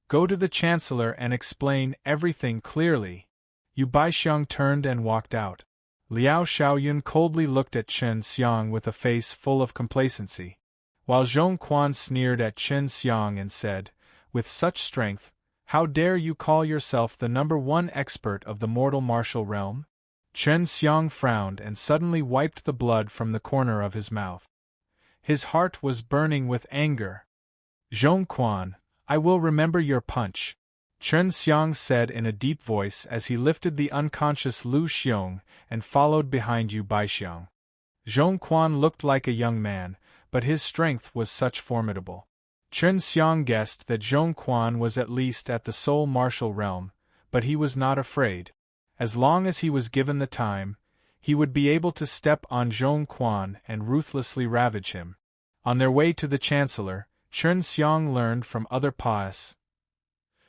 Go to the Chancellor and explain everything clearly. Yu Baixiang turned and walked out. Liao Xiaoyun coldly looked at Chen Xiang with a face full of complacency, while Zhong Quan sneered at Chen Xiang and said, with such strength, how dare you call yourself the #1 expert of the mortal martial realm? Chen Xiang frowned and suddenly wiped the blood from the corner of his mouth. His heart was burning with anger. Zhong Quan, I will remember your punch, Chen Xiang said in a deep voice as he lifted the unconscious Lu Xiong and followed behind Yu Baixiang. Zhong Quan looked like a young man, but his strength was such formidable. Chen Xiang guessed that Zhong Quan was at least at the soul martial realm, but he was not afraid. As long as he was given the time, he would be able to step on Zhong Quan and ruthlessly ravage him. On their way to the Chancellor, Chen Xiang learned from other Pas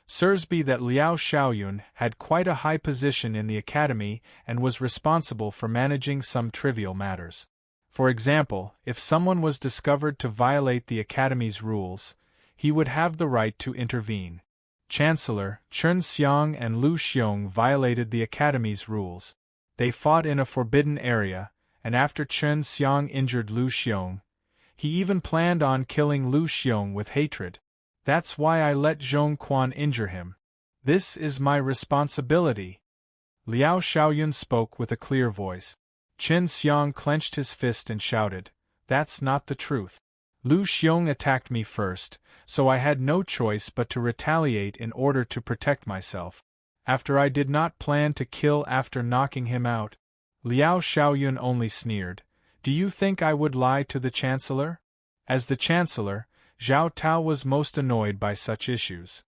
Sursby that Liao Xiaoyun had quite a high position in the academy and was responsible for managing some trivial matters. For example, if someone was discovered to violate the academy's rules, he would have the right to intervene. Chancellor Chen Xiang and Lu Xiong violated the academy's rules. They fought in a forbidden area, and after Chen Xiang injured Lu Xiong, he even planned on killing Lu Xiong with hatred. That's why I let Zhong Quan injure him. This is my responsibility. Liao Xiaoyun spoke with a clear voice. Chen Xiang clenched his fist and shouted, That's not the truth. Lu Xiong attacked me first, so I had no choice but to retaliate in order to protect myself. After I did not plan to kill after knocking him out. Liao Xiaoyun only sneered. Do you think I would lie to the Chancellor? As the Chancellor, Zhao Tao was most annoyed by such issues.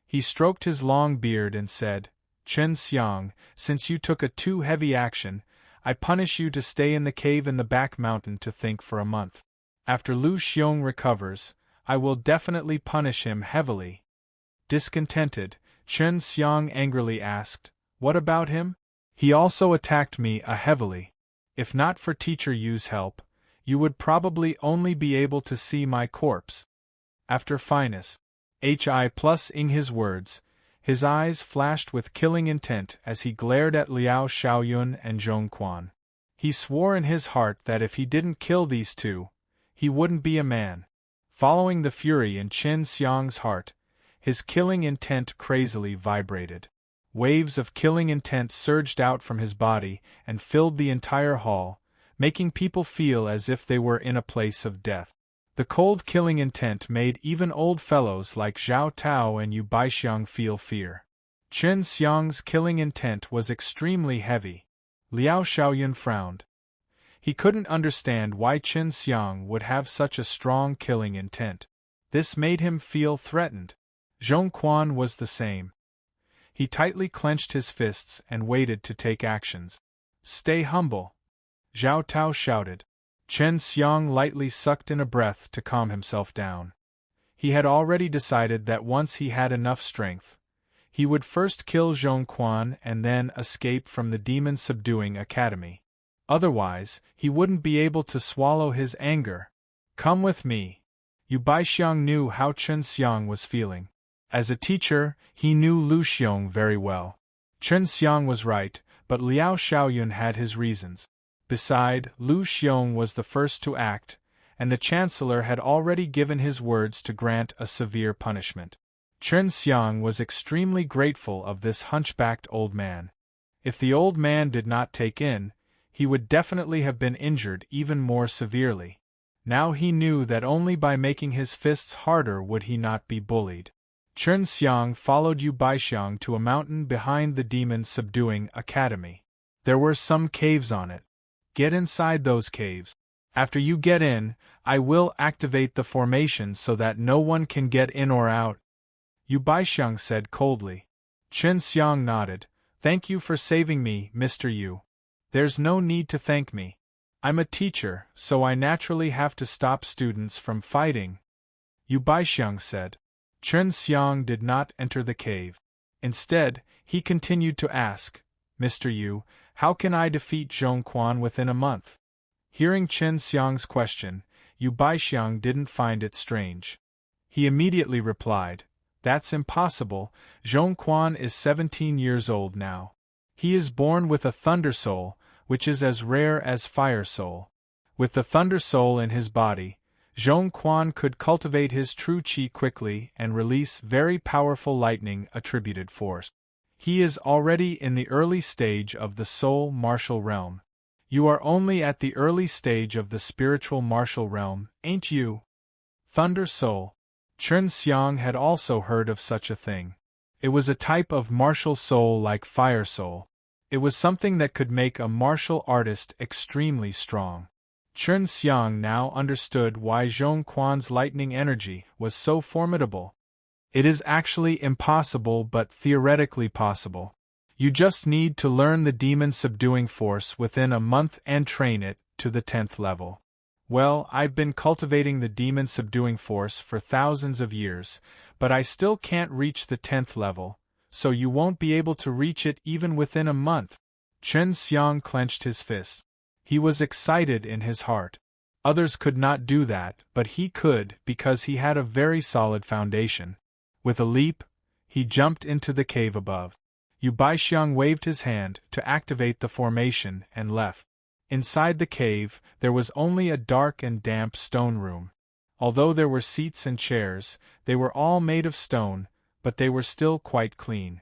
He stroked his long beard and said, Chen Xiang, since you took a too heavy action, I punish you to stay in the cave in the back mountain to think for a month. After Lu Xiong recovers, I will definitely punish him heavily. Discontented, Chen Xiang angrily asked, What about him? He also attacked me heavily. If not for Teacher Yu's help, you would probably only be able to see my corpse. After Finus Hi+ing his words, his eyes flashed with killing intent as he glared at Liao Xiaoyun and Zhong Quan. He swore in his heart that if he didn't kill these two, he wouldn't be a man. Following the fury in Chen Xiang's heart, his killing intent crazily vibrated. Waves of killing intent surged out from his body and filled the entire hall, making people feel as if they were in a place of death. The cold killing intent made even old fellows like Zhao Tao and Yu Baixiang feel fear. Chen Xiang's killing intent was extremely heavy. Liao Xiaoyun frowned. He couldn't understand why Chen Xiang would have such a strong killing intent. This made him feel threatened. Zhong Quan was the same. He tightly clenched his fists and waited to take actions. Stay humble, Zhao Tao shouted. Chen Xiang lightly sucked in a breath to calm himself down. He had already decided that once he had enough strength, he would first kill Zhong Quan and then escape from the demon-subduing academy. Otherwise, he wouldn't be able to swallow his anger. Come with me. Yu Baixiang knew how Chen Xiang was feeling. As a teacher, he knew Lu Xiong very well. Chen Xiang was right, but Liao Xiaoyun had his reasons. Beside, Lu Xiong was the first to act, and the Chancellor had already given his words to grant a severe punishment. Chen Xiang was extremely grateful of this hunchbacked old man. If the old man did not take in, he would definitely have been injured even more severely. Now he knew that only by making his fists harder would he not be bullied. Chen Xiang followed Yu Baixiang to a mountain behind the demon-subduing academy. There were some caves on it. Get inside those caves. After you get in, I will activate the formation so that no one can get in or out. Yu Baixiang said coldly. Chen Xiang nodded. Thank you for saving me, Mr. Yu. There's no need to thank me. I'm a teacher, so I naturally have to stop students from fighting. Yu Baixiang said. Chen Xiang did not enter the cave. Instead, he continued to ask, Mr. Yu, how can I defeat Zhong Quan within a month? Hearing Chen Xiang's question, Yu Baixiang didn't find it strange. He immediately replied, That's impossible, Zhong Quan is 17 years old now. He is born with a thunder soul, which is as rare as fire soul. With the thunder soul in his body, Zhong Quan could cultivate his true qi quickly and release very powerful lightning-attributed force. He is already in the early stage of the soul martial realm. You are only at the early stage of the spiritual martial realm, ain't you? Thunder soul. Chen Xiang had also heard of such a thing. It was a type of martial soul like fire soul. It was something that could make a martial artist extremely strong. Chen Xiang now understood why Zhong Quan's lightning energy was so formidable. It is actually impossible but theoretically possible. You just need to learn the demon subduing force within a month and train it to the 10th level. Well, I've been cultivating the demon subduing force for thousands of years, but I still can't reach the 10th level, so you won't be able to reach it even within a month. Chen Xiang clenched his fist. He was excited in his heart. Others could not do that, but he could because he had a very solid foundation. With a leap, he jumped into the cave above. Yu Baixiang waved his hand to activate the formation and left. Inside the cave, there was only a dark and damp stone room. Although there were seats and chairs, they were all made of stone, but they were still quite clean.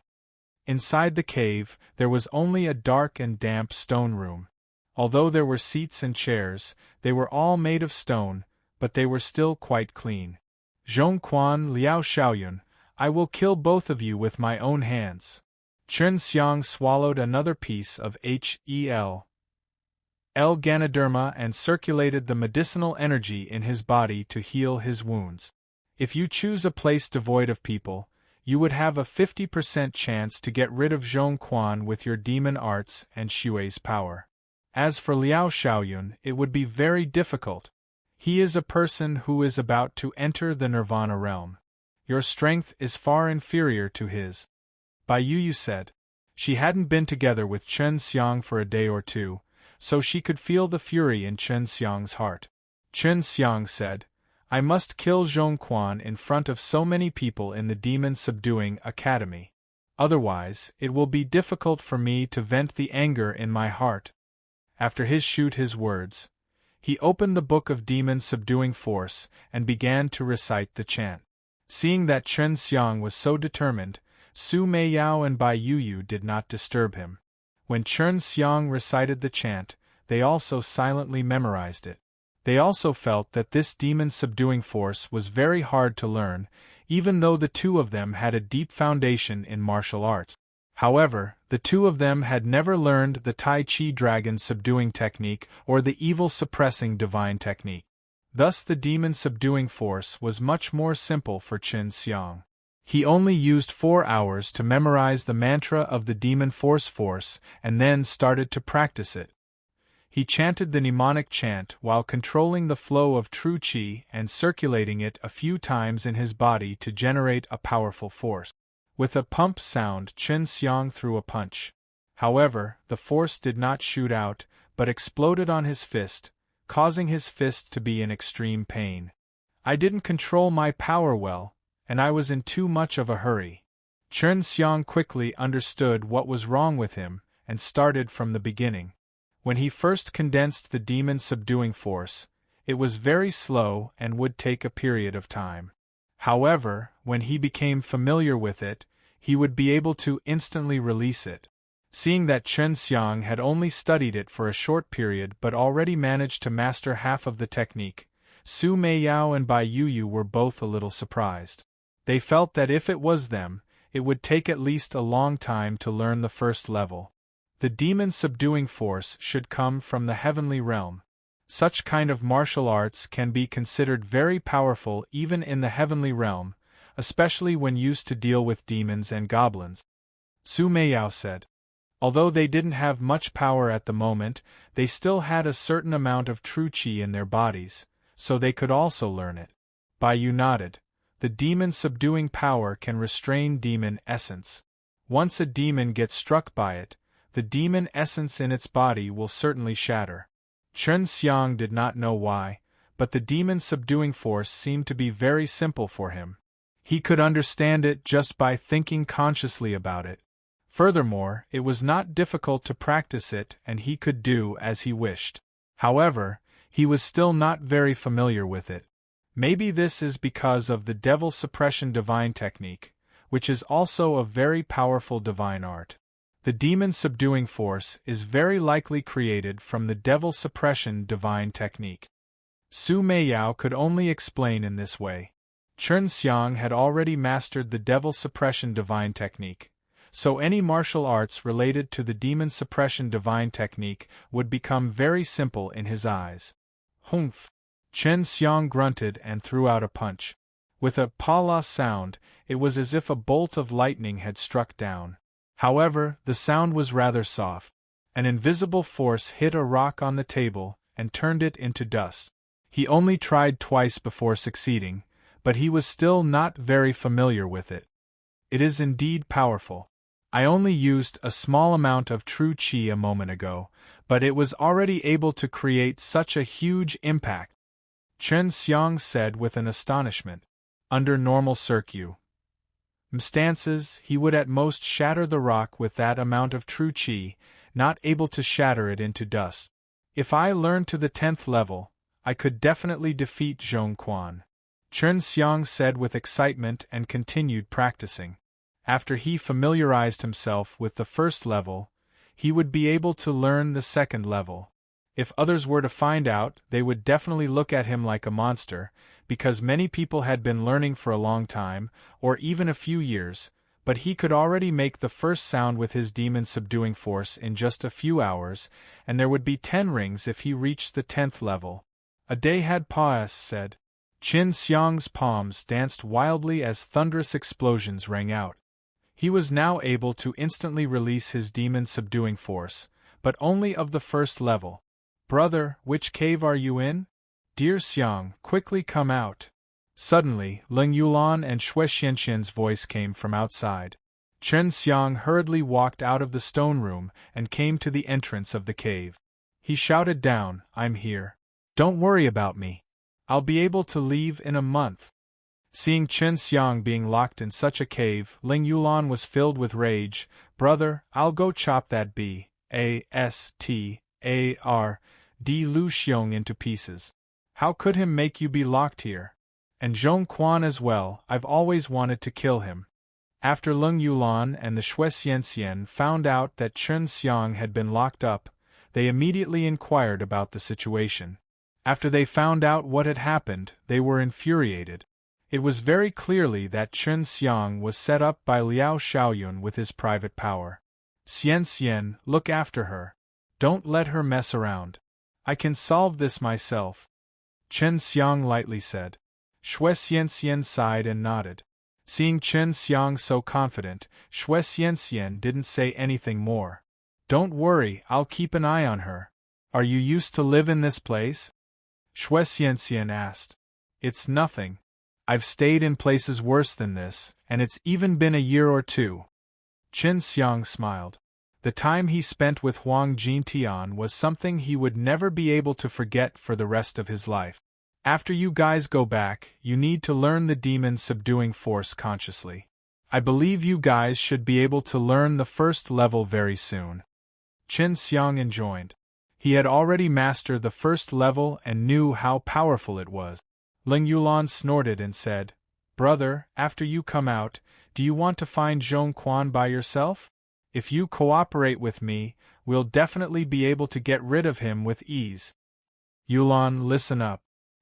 Inside the cave, there was only a dark and damp stone room. Although there were seats and chairs, they were all made of stone, but they were still quite clean. Zhong Quan, Liao Xiaoyun, I will kill both of you with my own hands. Chen Xiang swallowed another piece of L Ganoderma and circulated the medicinal energy in his body to heal his wounds. If you choose a place devoid of people, you would have a 50% chance to get rid of Zhong Quan with your demon arts and Xue's power. As for Liao Xiaoyun, it would be very difficult. He is a person who is about to enter the nirvana realm. Your strength is far inferior to his. Bai Yu said. She hadn't been together with Chen Xiang for a day or two, so she could feel the fury in Chen Xiang's heart. Chen Xiang said, I must kill Zhong Quan in front of so many people in the Demon Subduing Academy. Otherwise, it will be difficult for me to vent the anger in my heart. After his words, he opened the book of Demon Subduing Force and began to recite the chant. Seeing that Chen Xiang was so determined, Su Meiyao and Bai Yu did not disturb him. When Chen Xiang recited the chant, they also silently memorized it. They also felt that this demon subduing force was very hard to learn, even though the two of them had a deep foundation in martial arts. However, the two of them had never learned the Tai Chi dragon subduing technique or the evil suppressing divine technique. Thus the demon subduing force was much more simple for Chen Xiang. He only used 4 hours to memorize the mantra of the demon force and then started to practice it. He chanted the mnemonic chant while controlling the flow of true qi and circulating it a few times in his body to generate a powerful force. With a pump sound, Chen Xiang threw a punch. However, the force did not shoot out, but exploded on his fist, causing his fist to be in extreme pain. I didn't control my power well, and I was in too much of a hurry. Chen Xiang quickly understood what was wrong with him, and started from the beginning. When he first condensed the demon subduing force, it was very slow and would take a period of time. However, when he became familiar with it, he would be able to instantly release it. Seeing that Chen Xiang had only studied it for a short period but already managed to master half of the technique, Su Meiyao and Bai Yu were both a little surprised. They felt that if it was them, it would take at least a long time to learn the first level. The demon subduing force should come from the heavenly realm. Such kind of martial arts can be considered very powerful even in the heavenly realm, especially when used to deal with demons and goblins. Su Meiyao said. Although they didn't have much power at the moment, they still had a certain amount of true qi in their bodies, so they could also learn it. Bai Yu nodded. The demon subduing power can restrain demon essence. Once a demon gets struck by it, the demon essence in its body will certainly shatter. Chen Xiang did not know why, but the demon subduing force seemed to be very simple for him. He could understand it just by thinking consciously about it. Furthermore, it was not difficult to practice it and he could do as he wished. However, he was still not very familiar with it. Maybe this is because of the devil suppression divine technique, which is also a very powerful divine art. The demon subduing force is very likely created from the devil suppression divine technique. Su Meiyao could only explain in this way. Chen Xiang had already mastered the devil suppression divine technique, so any martial arts related to the demon suppression divine technique would become very simple in his eyes. Humph! Chen Xiang grunted and threw out a punch. With a pa-la sound, it was as if a bolt of lightning had struck down. However, the sound was rather soft. An invisible force hit a rock on the table and turned it into dust. He only tried twice before succeeding, but he was still not very familiar with it. It is indeed powerful. I only used a small amount of true qi a moment ago, but it was already able to create such a huge impact, Chen Xiang said with an astonishment. Under normal circumstances, he would at most shatter the rock with that amount of true qi, not able to shatter it into dust. If I learned to the 10th level, I could definitely defeat Zhong Quan, Chen Xiang said with excitement and continued practicing. After he familiarized himself with the 1st level, he would be able to learn the 2nd level. If others were to find out, they would definitely look at him like a monster, because many people had been learning for a long time, or even a few years, but he could already make the first sound with his demon subduing force in just a few hours, and there would be 10 rings if he reached the 10th level. A day had passed, said. Chen Xiang's palms danced wildly as thunderous explosions rang out. He was now able to instantly release his demon subduing force, but only of the 1st level. Brother, which cave are you in? Dear Xiang, quickly come out. Suddenly, Ling Yulan and Xue Xianxian's voice came from outside. Chen Xiang hurriedly walked out of the stone room and came to the entrance of the cave. He shouted down, I'm here. Don't worry about me. I'll be able to leave in a month. Seeing Chen Xiang being locked in such a cave, Ling Yulan was filled with rage. Brother, I'll go chop that B.A.S.T.A.R.D. Lu Xiong into pieces. How could him make you be locked here? And Zhong Quan as well, I've always wanted to kill him. After Ling Yulan and the Xue Xianxian found out that Chen Xiang had been locked up, they immediately inquired about the situation. After they found out what had happened, they were infuriated. It was very clearly that Chen Xiang was set up by Liao Xiaoyun with his private power. Xianxian, look after her. Don't let her mess around. I can solve this myself. Chen Xiang lightly said. Xue Xianxian sighed and nodded. Seeing Chen Xiang so confident, Xue Xianxian didn't say anything more. Don't worry, I'll keep an eye on her. Are you used to live in this place? Xue Xianxian asked. It's nothing. I've stayed in places worse than this, and it's even been a year or two. Chen Xiang smiled. The time he spent with Huang Jintian was something he would never be able to forget for the rest of his life. After you guys go back, you need to learn the demon subduing force consciously. I believe you guys should be able to learn the 1st level very soon. Chen Xiang enjoined. He had already mastered the 1st level and knew how powerful it was. Ling Yulan snorted and said, Brother, after you come out, do you want to find Zhong Quan by yourself? If you cooperate with me, we'll definitely be able to get rid of him with ease. Yulan, listen up.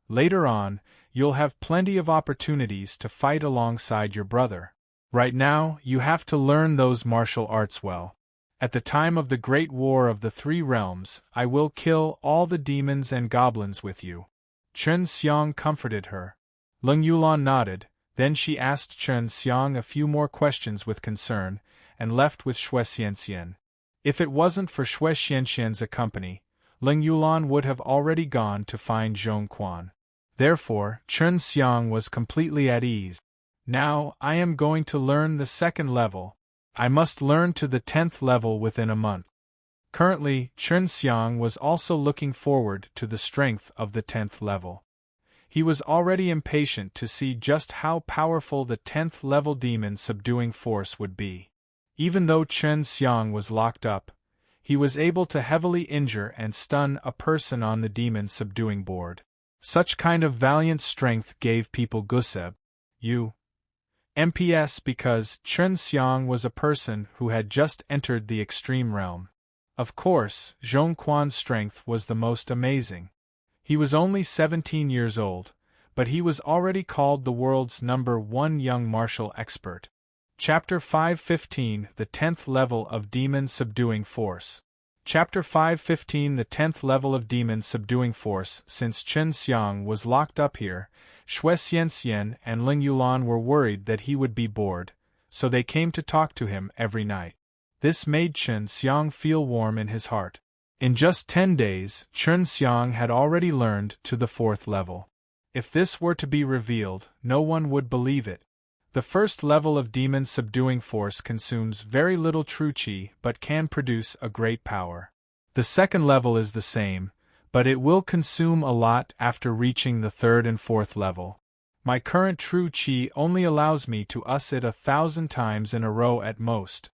Later on, you'll have plenty of opportunities to fight alongside your brother. Right now, you have to learn those martial arts well. At the time of the Great War of the 3 Realms, I will kill all the demons and goblins with you. Chen Xiang comforted her. Ling Yulan nodded, then she asked Chen Xiang a few more questions with concern, and left with Xue Xianxian. If it wasn't for Xue Xianxian's company, Ling Yulan would have already gone to find Zhong Quan. Therefore, Chen Xiang was completely at ease. Now, I am going to learn the second level. I must learn to the 10th level within a month. Currently, Chen Xiang was also looking forward to the strength of the 10th level. He was already impatient to see just how powerful the 10th level demon subduing force would be. Even though Chen Xiang was locked up, he was able to heavily injure and stun a person on the demon subduing board. Such kind of valiant strength gave people goosebumps. MPS because Chen Xiang was a person who had just entered the extreme realm. Of course, Zhong Quan's strength was the most amazing. He was only 17 years old, but he was already called the world's #1 young martial expert. Chapter 5:15 The 10th Level of Demon Subduing Force. Chapter 5:15 The 10th Level of Demon Subduing Force. Since Chen Xiang was locked up here, Xue Xianxian and Ling Yulan were worried that he would be bored, so they came to talk to him every night. This made Chen Xiang feel warm in his heart. In just 10 days, Chen Xiang had already learned to the 4th level. If this were to be revealed, no one would believe it. The first level of demon subduing force consumes very little true qi but can produce a great power. The second level is the same, but it will consume a lot after reaching the 3rd and 4th level. My current true qi only allows me to use it 1,000 times in a row at most,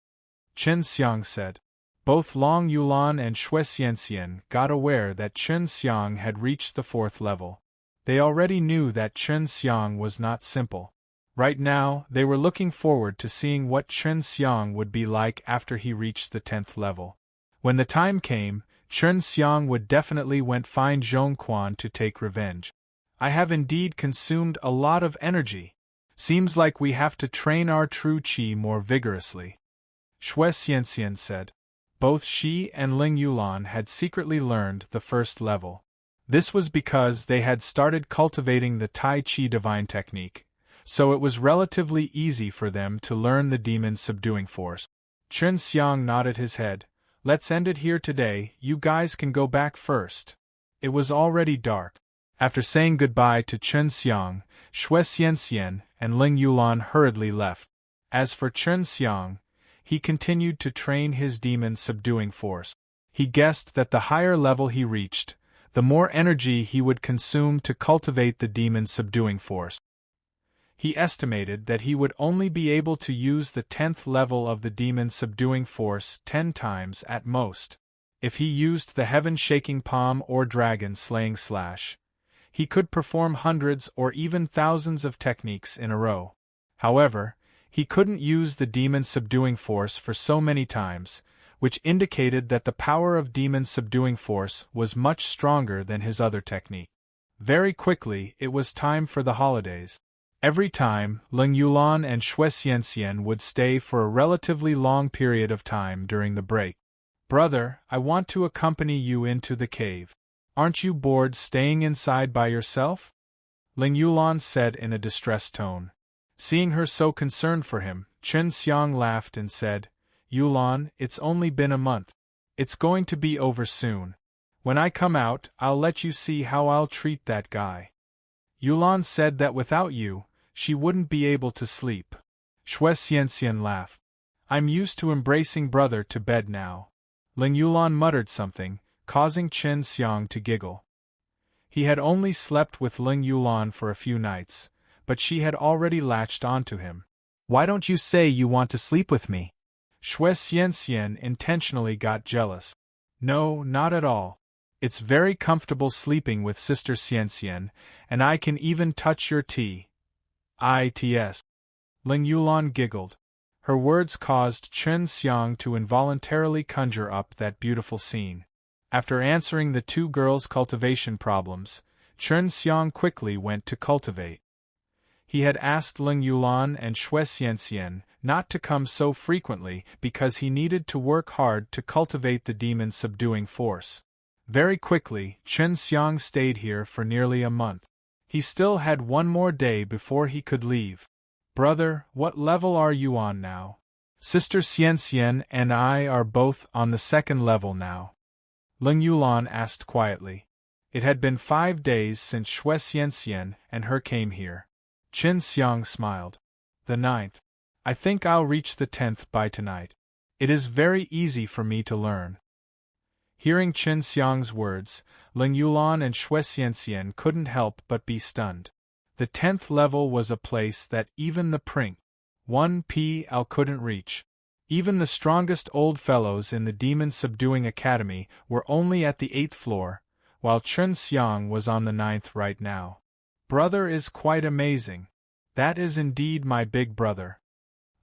Chen Xiang said. Both Long Yulan and Xue Xianxian got aware that Chen Xiang had reached the 4th level. They already knew that Chen Xiang was not simple. Right now, they were looking forward to seeing what Chen Xiang would be like after he reached the 10th level. When the time came, Chen Xiang would definitely went find Zhong Quan to take revenge. I have indeed consumed a lot of energy. Seems like we have to train our true qi more vigorously, Xue Xianxian said. Both Shi and Ling Yulan had secretly learned the 1st level. This was because they had started cultivating the Tai Chi divine technique, so it was relatively easy for them to learn the demon subduing force. Chen Xiang nodded his head. Let's end it here today, you guys can go back first. It was already dark. After saying goodbye to Chen Xiang, Xue Xianxian and Ling Yulan hurriedly left. As for Chen Xiang, he continued to train his demon subduing force. He guessed that the higher level he reached, the more energy he would consume to cultivate the demon subduing force. He estimated that he would only be able to use the 10th level of the demon subduing force 10 times at most. If he used the heaven-shaking palm or dragon-slaying slash, he could perform hundreds or even thousands of techniques in a row. However, he couldn't use the demon subduing force for so many times, which indicated that the power of demon subduing force was much stronger than his other technique. Very quickly, it was time for the holidays. Every time, Ling Yulan and Xue Xianxian would stay for a relatively long period of time during the break. Brother, I want to accompany you into the cave. Aren't you bored staying inside by yourself? Ling Yulan said in a distressed tone. Seeing her so concerned for him, Chen Xiang laughed and said, Yulan, it's only been a month. It's going to be over soon. When I come out, I'll let you see how I'll treat that guy. Yulan said that without you, she wouldn't be able to sleep. Xue Xianxian laughed. I'm used to embracing brother to bed now. Ling Yulan muttered something, causing Chen Xiang to giggle. He had only slept with Ling Yulan for a few nights, but she had already latched onto him. Why don't you say you want to sleep with me? Xue Xianxian intentionally got jealous. No, not at all. It's very comfortable sleeping with Sister Xianxian, and I can even touch your its. Ling Yulan giggled. Her words caused Chen Xiang to involuntarily conjure up that beautiful scene. After answering the two girls' cultivation problems, Chen Xiang quickly went to cultivate. He had asked Ling Yulan and Xue Xianxian not to come so frequently because he needed to work hard to cultivate the demon subduing force. Very quickly, Chen Xiang stayed here for nearly a month. He still had one more day before he could leave. Brother, what level are you on now? Sister Xianxian and I are both on the 2nd level now, Ling Yulan asked quietly. It had been 5 days since Xue Xianxian and her came here. Chen Xiang smiled. the 9th. I think I'll reach the 10th by tonight. It is very easy for me to learn. Hearing Chen Xiang's words, Ling Yulan and Xue Xianxian couldn't help but be stunned. The 10th level was a place that even the Princ. 1PL couldn't reach. Even the strongest old fellows in the Demon Subduing Academy were only at the 8th floor, while Chen Xiang was on the 9th right now. Brother is quite amazing. That is indeed my big brother.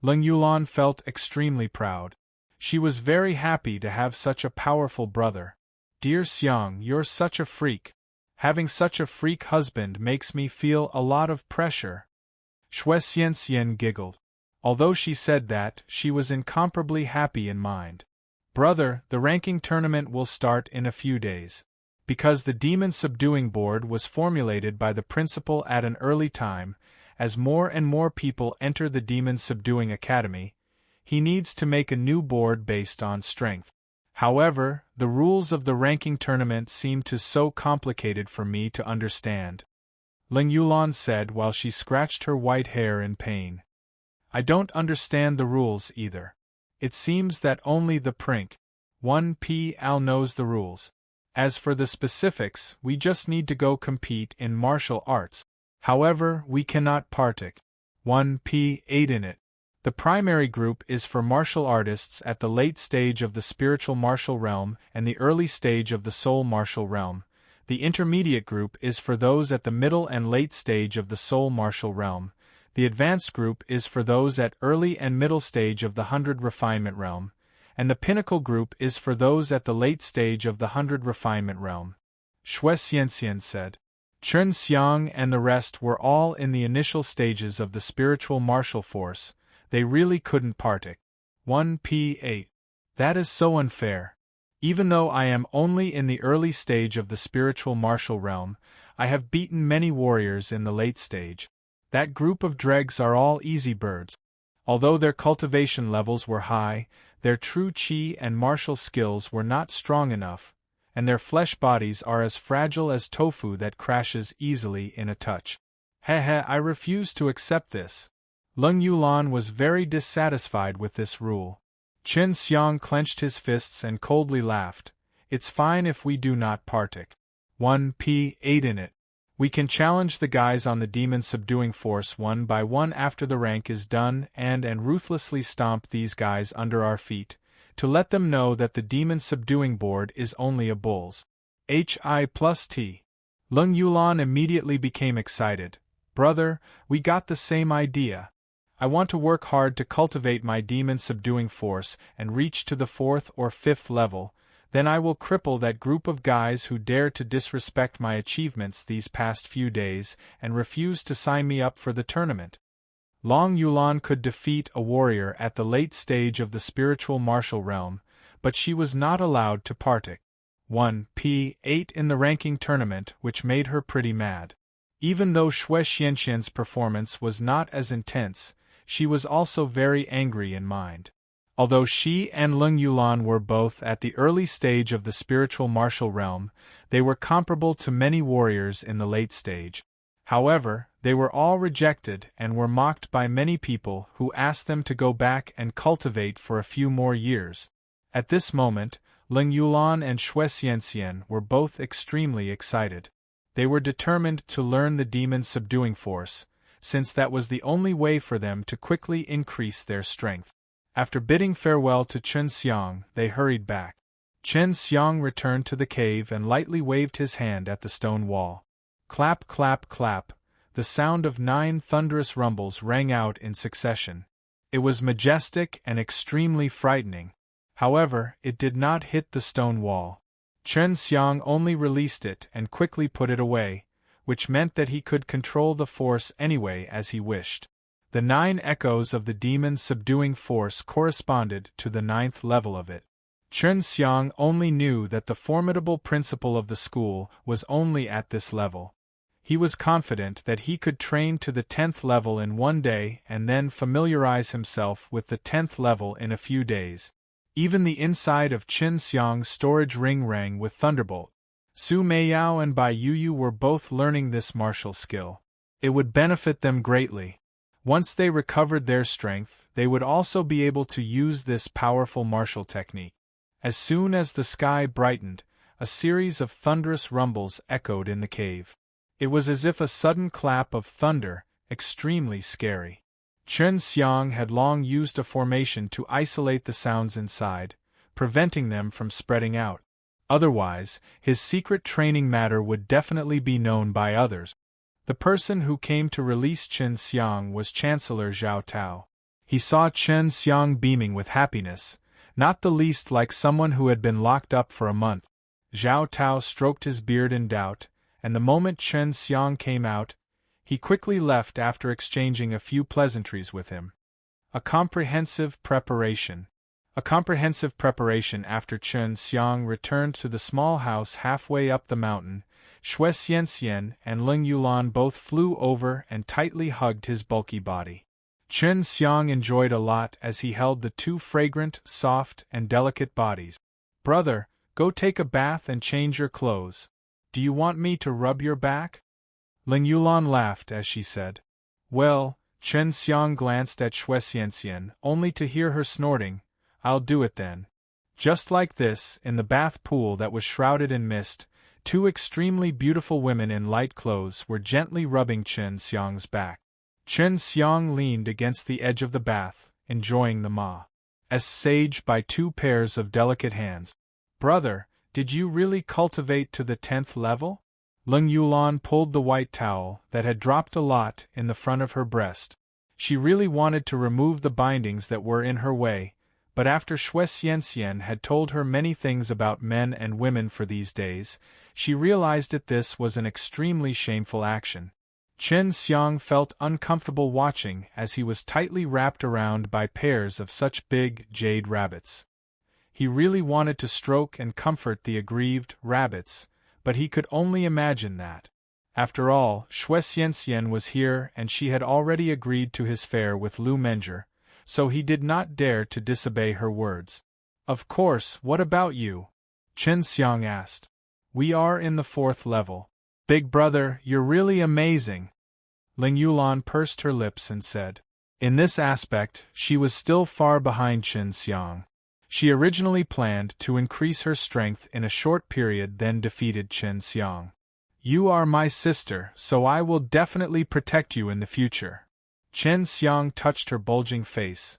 Ling Yulan felt extremely proud. She was very happy to have such a powerful brother. Dear Xiang, you're such a freak. Having such a freak husband makes me feel a lot of pressure. Xue Xianxian giggled. Although she said that, she was incomparably happy in mind. Brother, the ranking tournament will start in a few days. Because the Demon Subduing Board was formulated by the principal at an early time, as more and more people enter the Demon Subduing Academy, he needs to make a new board based on strength. However, the rules of the ranking tournament seem so complicated for me to understand. Ling Yulan said while she scratched her white hair in pain. I don't understand the rules either. It seems that only the Princ. 1PL knows the rules. As for the specifics, we just need to go compete in martial arts. However, we cannot partake 1P8 in it. The primary group is for martial artists at the late stage of the spiritual martial realm and the early stage of the soul martial realm. The intermediate group is for those at the middle and late stage of the soul martial realm. The advanced group is for those at early and middle stage of the 100 refinement realm. And the pinnacle group is for those at the late stage of the 100 refinement realm. Xue Xianxian said. Chen Xiang and the rest were all in the initial stages of the spiritual martial force. They really couldn't partake. 1P8. That is so unfair. Even though I am only in the early stage of the spiritual martial realm, I have beaten many warriors in the late stage. That group of dregs are all easy birds. Although their cultivation levels were high, their true qi and martial skills were not strong enough, and their flesh bodies are as fragile as tofu that crashes easily in a touch. I refuse to accept this. Ling Yulan was very dissatisfied with this rule. Chen Xiang clenched his fists and coldly laughed. It's fine if we do not partake. 1P8 in it. We can challenge the guys on the demon subduing force one by one after the rank is done and ruthlessly stomp these guys under our feet, to let them know that the demon subduing board is only a bull's. Hi+T. Ling Yulan immediately became excited. Brother, we got the same idea. I want to work hard to cultivate my demon subduing force and reach to the 4th or 5th level. Then I will cripple that group of guys who dare to disrespect my achievements these past few days and refuse to sign me up for the tournament. Long Yulan could defeat a warrior at the late stage of the spiritual martial realm, but she was not allowed to partake. 1P8 in the ranking tournament, which made her pretty mad. Even though Xue Xianxian's performance was not as intense, she was also very angry in mind. Although she and Ling Yulan were both at the early stage of the spiritual martial realm, they were comparable to many warriors in the late stage. However, they were all rejected and were mocked by many people who asked them to go back and cultivate for a few more years. At this moment, Ling Yulan and Xue Xianxian were both extremely excited. They were determined to learn the demon subduing force, since that was the only way for them to quickly increase their strength. After bidding farewell to Chen Xiang, they hurried back. Chen Xiang returned to the cave and lightly waved his hand at the stone wall. Clap, clap, clap. The sound of 9 thunderous rumbles rang out in succession. It was majestic and extremely frightening. However, it did not hit the stone wall. Chen Xiang only released it and quickly put it away, which meant that he could control the force anyway as he wished. The 9 echoes of the demon subduing force corresponded to the 9th level of it. Chen Xiang only knew that the formidable principal of the school was only at this level. He was confident that he could train to the 10th level in one day and then familiarize himself with the 10th level in a few days. Even the inside of Chen Xiang's storage ring rang with thunderbolt. Su Meiyao and Bai Yuyu were both learning this martial skill. It would benefit them greatly. Once they recovered their strength, they would also be able to use this powerful martial technique. As soon as the sky brightened, a series of thunderous rumbles echoed in the cave. It was as if a sudden clap of thunder, extremely scary. Chen Xiang had long used a formation to isolate the sounds inside, preventing them from spreading out. Otherwise, his secret training matter would definitely be known by others. The person who came to release Chen Xiang was Chancellor Zhao Tao. He saw Chen Xiang beaming with happiness, not the least like someone who had been locked up for a month. Zhao Tao stroked his beard in doubt, and the moment Chen Xiang came out, he quickly left after exchanging a few pleasantries with him. A comprehensive preparation after Chen Xiang returned to the small house halfway up the mountain. Xue Xianxian and Ling Yulan both flew over and tightly hugged his bulky body. Chen Xiang enjoyed a lot as he held the two fragrant, soft, and delicate bodies. "Brother, go take a bath and change your clothes. Do you want me to rub your back?" Ling Yulan laughed as she said. "Well," Chen Xiang glanced at Xue Xianxian, only to hear her snorting, "I'll do it then." Just like this, in the bath pool that was shrouded in mist, two extremely beautiful women in light clothes were gently rubbing Chen Xiang's back. Chen Xiang leaned against the edge of the bath, enjoying the massage by two pairs of delicate hands. "Brother, did you really cultivate to the 10th level?" Ling Yulan pulled the white towel that had dropped a lot in the front of her breast. She really wanted to remove the bindings that were in her way, but after Xue Xianxian had told her many things about men and women for these days, she realized that this was an extremely shameful action. Chen Xiang felt uncomfortable watching as he was tightly wrapped around by pairs of such big, jade rabbits. He really wanted to stroke and comfort the aggrieved rabbits, but he could only imagine that. After all, Xue Xianxian was here and she had already agreed to his fare with Lu Menger, so he did not dare to disobey her words. "Of course, what about you?" Chen Xiang asked. "We are in the 4th level. Big brother, you're really amazing." Ling Yulan pursed her lips and said. In this aspect, she was still far behind Chen Xiang. She originally planned to increase her strength in a short period, then defeated Chen Xiang. "You are my sister, so I will definitely protect you in the future." Chen Xiang touched her bulging face.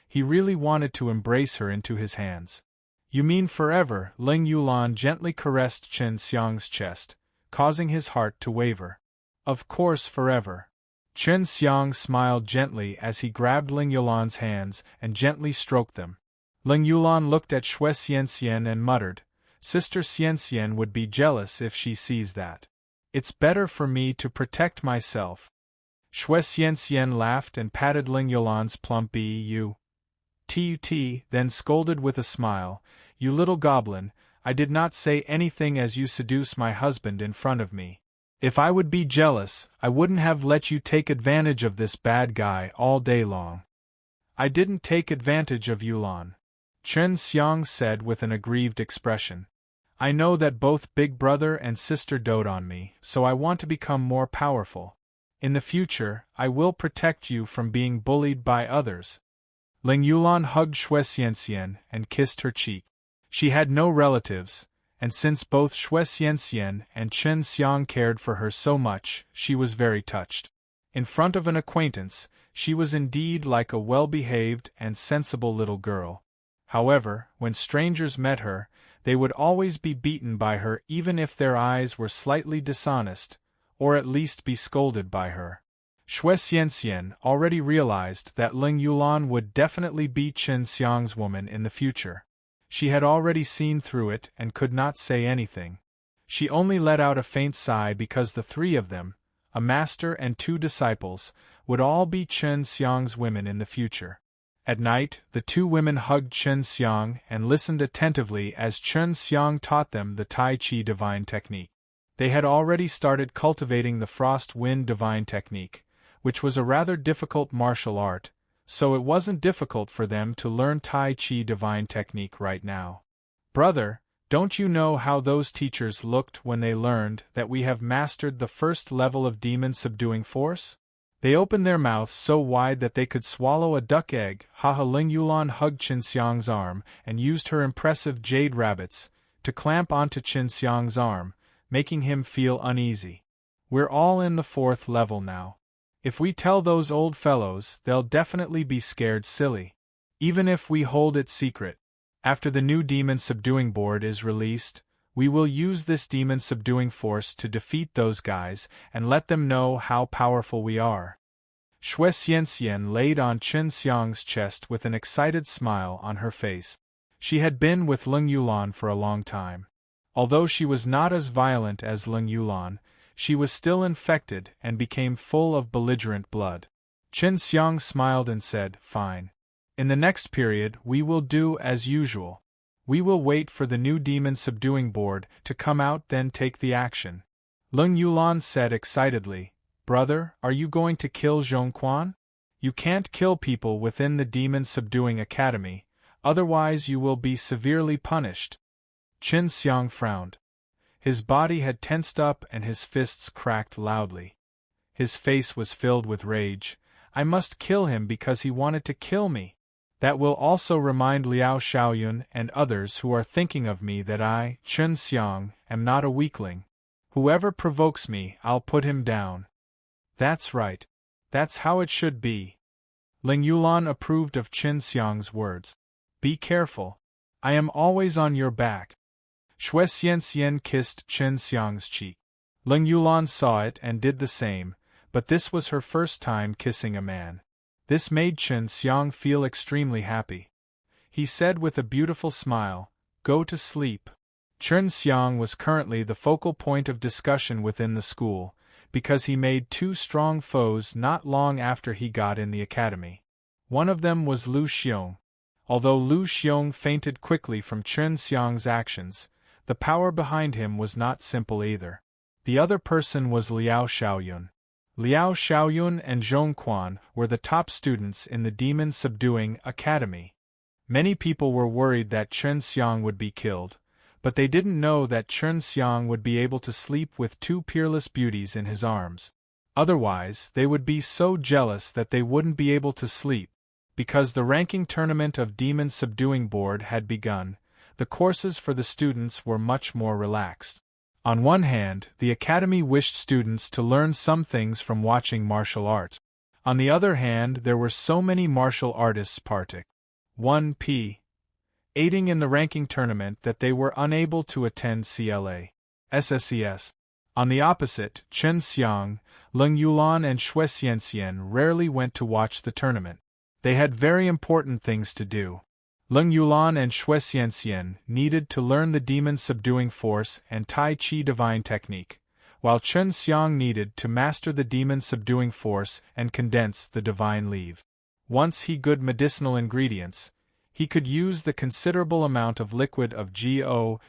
He really wanted to embrace her into his hands. "You mean forever?" Ling Yulan gently caressed Chen Xiang's chest, causing his heart to waver. "Of course forever." Chen Xiang smiled gently as he grabbed Ling Yulan's hands and gently stroked them. Ling Yulan looked at Xue Xianxian and muttered, "Sister Xianxian would be jealous if she sees that. It's better for me to protect myself." Xue Xianxian laughed and patted Ling Yulan's plump butt, then scolded with a smile, "You little goblin, I did not say anything as you seduce my husband in front of me. If I would be jealous, I wouldn't have let you take advantage of this bad guy all day long." "I didn't take advantage of Yulan," Chen Xiang said with an aggrieved expression. "I know that both big brother and sister dote on me, so I want to become more powerful. In the future, I will protect you from being bullied by others." Ling Yulan hugged Xue Xianxian and kissed her cheek. She had no relatives, and since both Xue Xianxian and Chen Xiang cared for her so much, she was very touched. In front of an acquaintance, she was indeed like a well-behaved and sensible little girl. However, when strangers met her, they would always be beaten by her even if their eyes were slightly dishonest, or at least be scolded by her. Xue Xianxian already realized that Ling Yulan would definitely be Chen Xiang's woman in the future. She had already seen through it and could not say anything. She only let out a faint sigh because the three of them, a master and two disciples, would all be Chen Xiang's women in the future. At night, the two women hugged Chen Xiang and listened attentively as Chen Xiang taught them the Tai Chi divine technique. They had already started cultivating the Frost Wind divine technique, which was a rather difficult martial art, so it wasn't difficult for them to learn Tai Chi divine technique right now. "Brother, don't you know how those teachers looked when they learned that we have mastered the 1st level of demon subduing force?" They opened their mouths so wide that they could swallow a duck egg. Haha! Ling Yulan hugged Qin Xiang's arm and used her impressive jade rabbits to clamp onto Qin Xiang's arm, making him feel uneasy. We're all in the 4th level now. If we tell those old fellows, they'll definitely be scared silly. Even if we hold it secret. After the new demon subduing board is released, we will use this demon subduing force to defeat those guys and let them know how powerful we are. Xue Xianxian laid on Qin Xiang's chest with an excited smile on her face. She had been with Ling Yulan for a long time. Although she was not as violent as Ling Yulan, she was still infected and became full of belligerent blood. Qin Xiang smiled and said, "Fine. In the next period we will do as usual. We will wait for the new demon subduing board to come out, then take the action." Ling Yulan said excitedly, "Brother, are you going to kill Zhongquan? You can't kill people within the demon subduing academy, otherwise you will be severely punished." Qin Xiang frowned. His body had tensed up and his fists cracked loudly. His face was filled with rage. "I must kill him because he wanted to kill me. That will also remind Liao Xiaoyun and others who are thinking of me that I, Qin Xiang, am not a weakling. Whoever provokes me, I'll put him down." "That's right. That's how it should be." Ling Yulan approved of Qin Xiang's words. "Be careful. I am always on your back." Xue Xianxian kissed Qin Xiang's cheek. Ling Yulan saw it and did the same, but this was her first time kissing a man. This made Qin Xiang feel extremely happy. He said with a beautiful smile, "Go to sleep." Qin Xiang was currently the focal point of discussion within the school, because he made 2 strong foes not long after he got in the academy. One of them was Lu Xiong. Although Lu Xiong fainted quickly from Qin Xiang's actions, the power behind him was not simple either. The other person was Liao Xiaoyun. Liao Xiaoyun and Zhongquan were the top students in the Demon Subduing Academy. Many people were worried that Qin Xiang would be killed, but they didn't know that Qin Xiang would be able to sleep with 2 peerless beauties in his arms. Otherwise, they would be so jealous that they wouldn't be able to sleep. Because the ranking tournament of Demon Subduing Board had begun, the courses for the students were much more relaxed. On one hand, the academy wished students to learn some things from watching martial arts. On the other hand, there were so many martial artists partaking 1p. aiding in the ranking tournament that they were unable to attend CLA. SSES. On the opposite, Qin Xiang, Ling Yulan and Xue Xianxian rarely went to watch the tournament. They had very important things to do. Ling Yulan and Xue Xianxian needed to learn the demon subduing force and Tai Chi divine technique, while Qin Xiang needed to master the demon subduing force and condense the divine leave. Once he good medicinal ingredients, he could use the considerable amount of liquid of God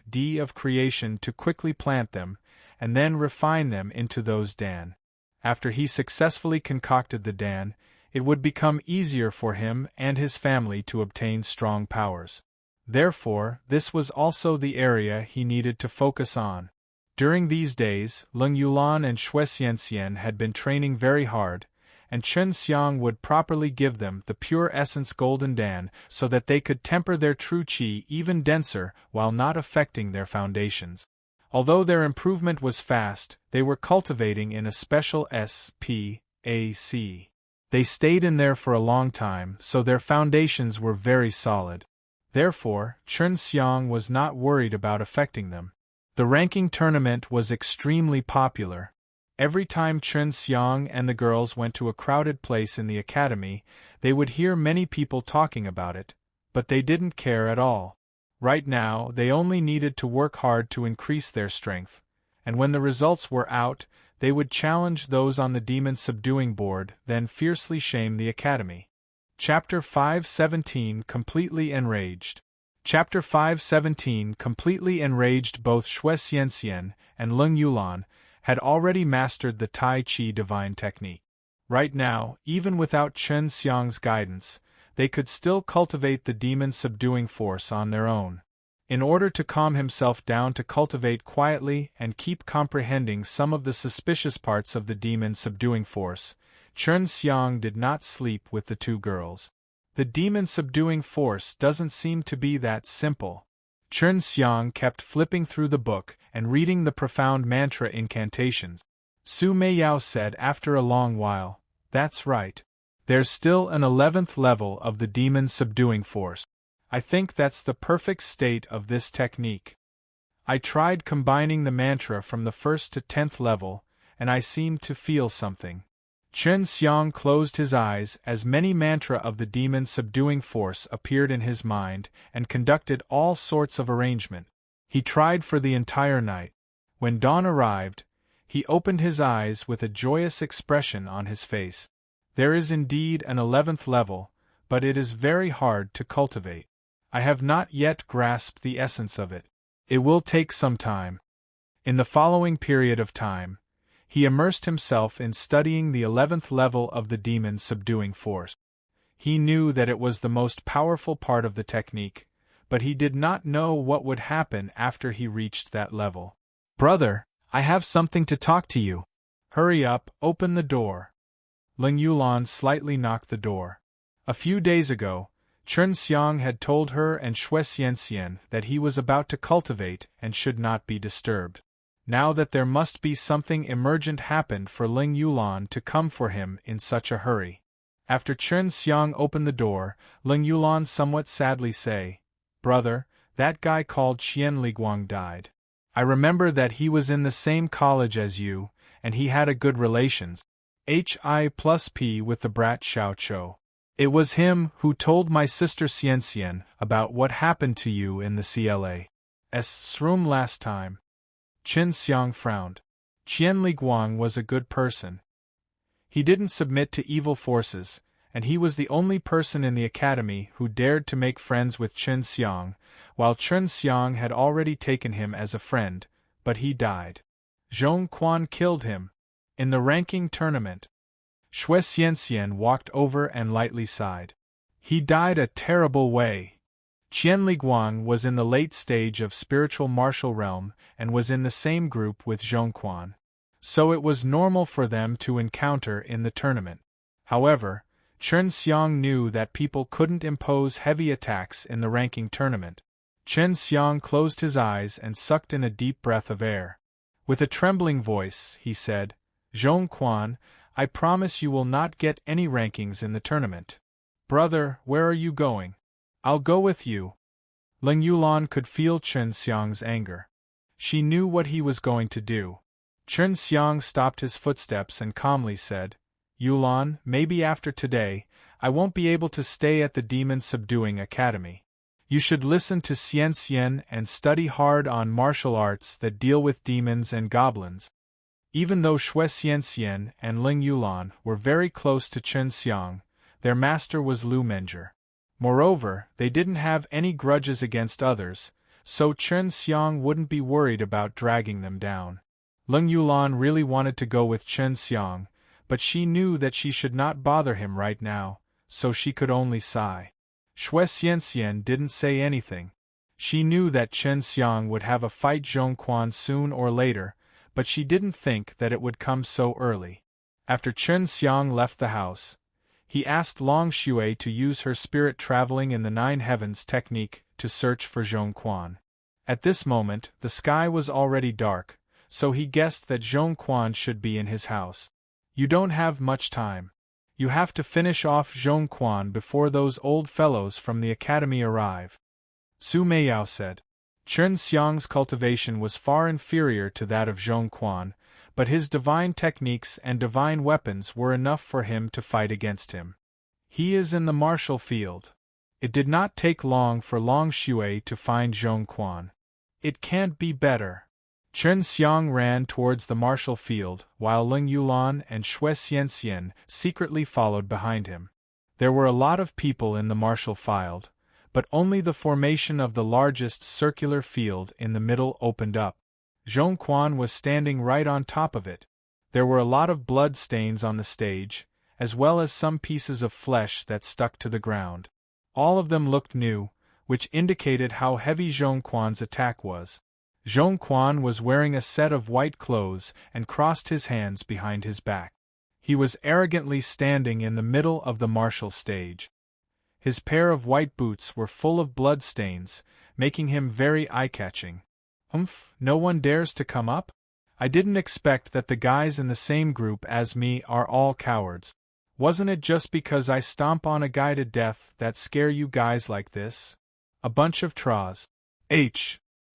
of creation to quickly plant them, and then refine them into those Dan. After he successfully concocted the Dan, it would become easier for him and his family to obtain strong powers. Therefore, this was also the area he needed to focus on. During these days, Ling Yulan and Xue Xianxian had been training very hard, and Qin Xiang would properly give them the pure essence Golden Dan so that they could temper their true qi even denser while not affecting their foundations. Although their improvement was fast, they were cultivating in a special SPAC. They stayed in there for a long time, so their foundations were very solid. Therefore, Qin Xiang was not worried about affecting them. The ranking tournament was extremely popular. Every time Qin Xiang and the girls went to a crowded place in the academy, they would hear many people talking about it, but they didn't care at all. Right now, they only needed to work hard to increase their strength, and when the results were out, they would challenge those on the Demon Subduing Board, then fiercely shame the academy. Chapter 517 Completely Enraged. Chapter 517 Completely enraged. Both Xue Xianxian and Ling Yulan had already mastered the Tai Chi divine technique. Right now, even without Qin Xiang's guidance, they could still cultivate the demon subduing force on their own. In order to calm himself down to cultivate quietly and keep comprehending some of the suspicious parts of the demon subduing force, Chen Xiang did not sleep with the two girls. The demon-subduing force doesn't seem to be that simple. Chen Xiang kept flipping through the book and reading the profound mantra incantations. Su Meiyao said after a long while, "That's right. There's still an 11th level of the demon-subduing force. I think that's the perfect state of this technique. I tried combining the mantra from the 1st to 10th level, and I seemed to feel something." Chen Xiang closed his eyes as many mantra of the demon-subduing force appeared in his mind and conducted all sorts of arrangement. He tried for the entire night. When dawn arrived, he opened his eyes with a joyous expression on his face. There is indeed an 11th level, but it is very hard to cultivate. I have not yet grasped the essence of it. It will take some time. In the following period of time, he immersed himself in studying the 11th level of the demon-subduing force. He knew that it was the most powerful part of the technique, but he did not know what would happen after he reached that level. "Brother, I have something to talk to you. Hurry up, open the door." Ling Yulan slightly knocked the door. A few days ago, Chen Xiang had told her and Xue Xianxian that he was about to cultivate and should not be disturbed. Now that there must be something emergent happened for Ling Yulan to come for him in such a hurry. After Chen Xiang opened the door, Ling Yulan somewhat sadly say, "Brother, that guy called Qian Liguang died. I remember that he was in the same college as you, and he had a good relations, Hi+P with the brat Xiao Chou. It was him who told my sister Xianxian about what happened to you in the CLA's room last time." Chen Xiang frowned. Qian Liguang was a good person. He didn't submit to evil forces, and he was the only person in the academy who dared to make friends with Chen Xiang, while Chen Xiang had already taken him as a friend, but he died. Zhong Quan killed him. In the ranking tournament. Xue Xianxian walked over and lightly sighed. He died a terrible way. Qian Liguang was in the late stage of spiritual martial realm and was in the same group with Zhong Quan. So it was normal for them to encounter in the tournament. However, Chen Xiang knew that people couldn't impose heavy attacks in the ranking tournament. Chen Xiang closed his eyes and sucked in a deep breath of air. With a trembling voice, he said, "Zhong Quan, I promise you will not get any rankings in the tournament." "Brother, where are you going?" "I'll go with you." Ling Yulan could feel Chen Xiang's anger. She knew what he was going to do. Chen Xiang stopped his footsteps and calmly said, "Yulan, maybe after today, I won't be able to stay at the demon-subduing academy. You should listen to Xianxian and study hard on martial arts that deal with demons and goblins." Even though Xue Xianxian and Ling Yulan were very close to Chen Xiang, their master was Lu Menger. Moreover, they didn't have any grudges against others, so Chen Xiang wouldn't be worried about dragging them down. Ling Yulan really wanted to go with Chen Xiang, but she knew that she should not bother him right now, so she could only sigh. Xue Xianxian didn't say anything. She knew that Chen Xiang would have a fight Zhong Quan soon or later, but she didn't think that it would come so early. After Chen Xiang left the house, he asked Long Xue to use her spirit traveling in the Nine Heavens technique to search for Zhong Quan. At this moment, the sky was already dark, so he guessed that Zhong Quan should be in his house. "You don't have much time. You have to finish off Zhong Quan before those old fellows from the academy arrive," Su Meiyao said. Chen Xiang's cultivation was far inferior to that of Zhong Quan, but his divine techniques and divine weapons were enough for him to fight against him. He is in the martial field. It did not take long for Long Xue to find Zhong Quan. It can't be better. Chen Xiang ran towards the martial field, while Ling Yulan and Xue Xianxian secretly followed behind him. There were a lot of people in the martial field, but only the formation of the largest circular field in the middle opened up. Zhong Quan was standing right on top of it. There were a lot of blood stains on the stage, as well as some pieces of flesh that stuck to the ground. All of them looked new, which indicated how heavy Zhong Quan's attack was. Zhong Quan was wearing a set of white clothes and crossed his hands behind his back. He was arrogantly standing in the middle of the martial stage. His pair of white boots were full of blood stains, making him very eye-catching. No one dares to come up? I didn't expect that the guys in the same group as me are all cowards. Wasn't it just because I stomp on a guy to death that scare you guys like this? A bunch of traws.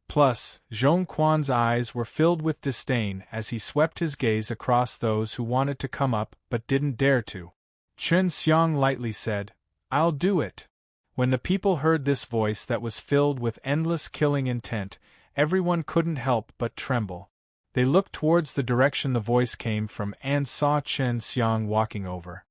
Plus, Zhong Quan's eyes were filled with disdain as he swept his gaze across those who wanted to come up but didn't dare to. Chen Xiang lightly said, "I'll do it." When the people heard this voice that was filled with endless killing intent, everyone couldn't help but tremble. They looked towards the direction the voice came from and saw Chen Xiang walking over.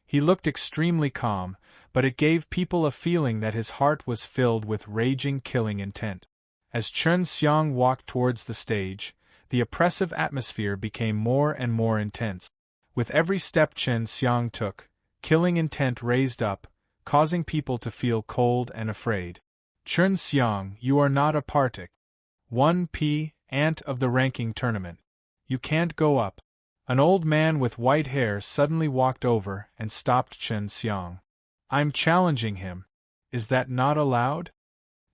He looked extremely calm, but it gave people a feeling that his heart was filled with raging killing intent. As Chen Xiang walked towards the stage, the oppressive atmosphere became more and more intense. With every step Chen Xiang took, killing intent raised up, causing people to feel cold and afraid. "Chen Xiang, you are not a partic. 1p ant of the ranking tournament. You can't go up." An old man with white hair suddenly walked over and stopped Chen Xiang. "I'm challenging him. Is that not allowed?"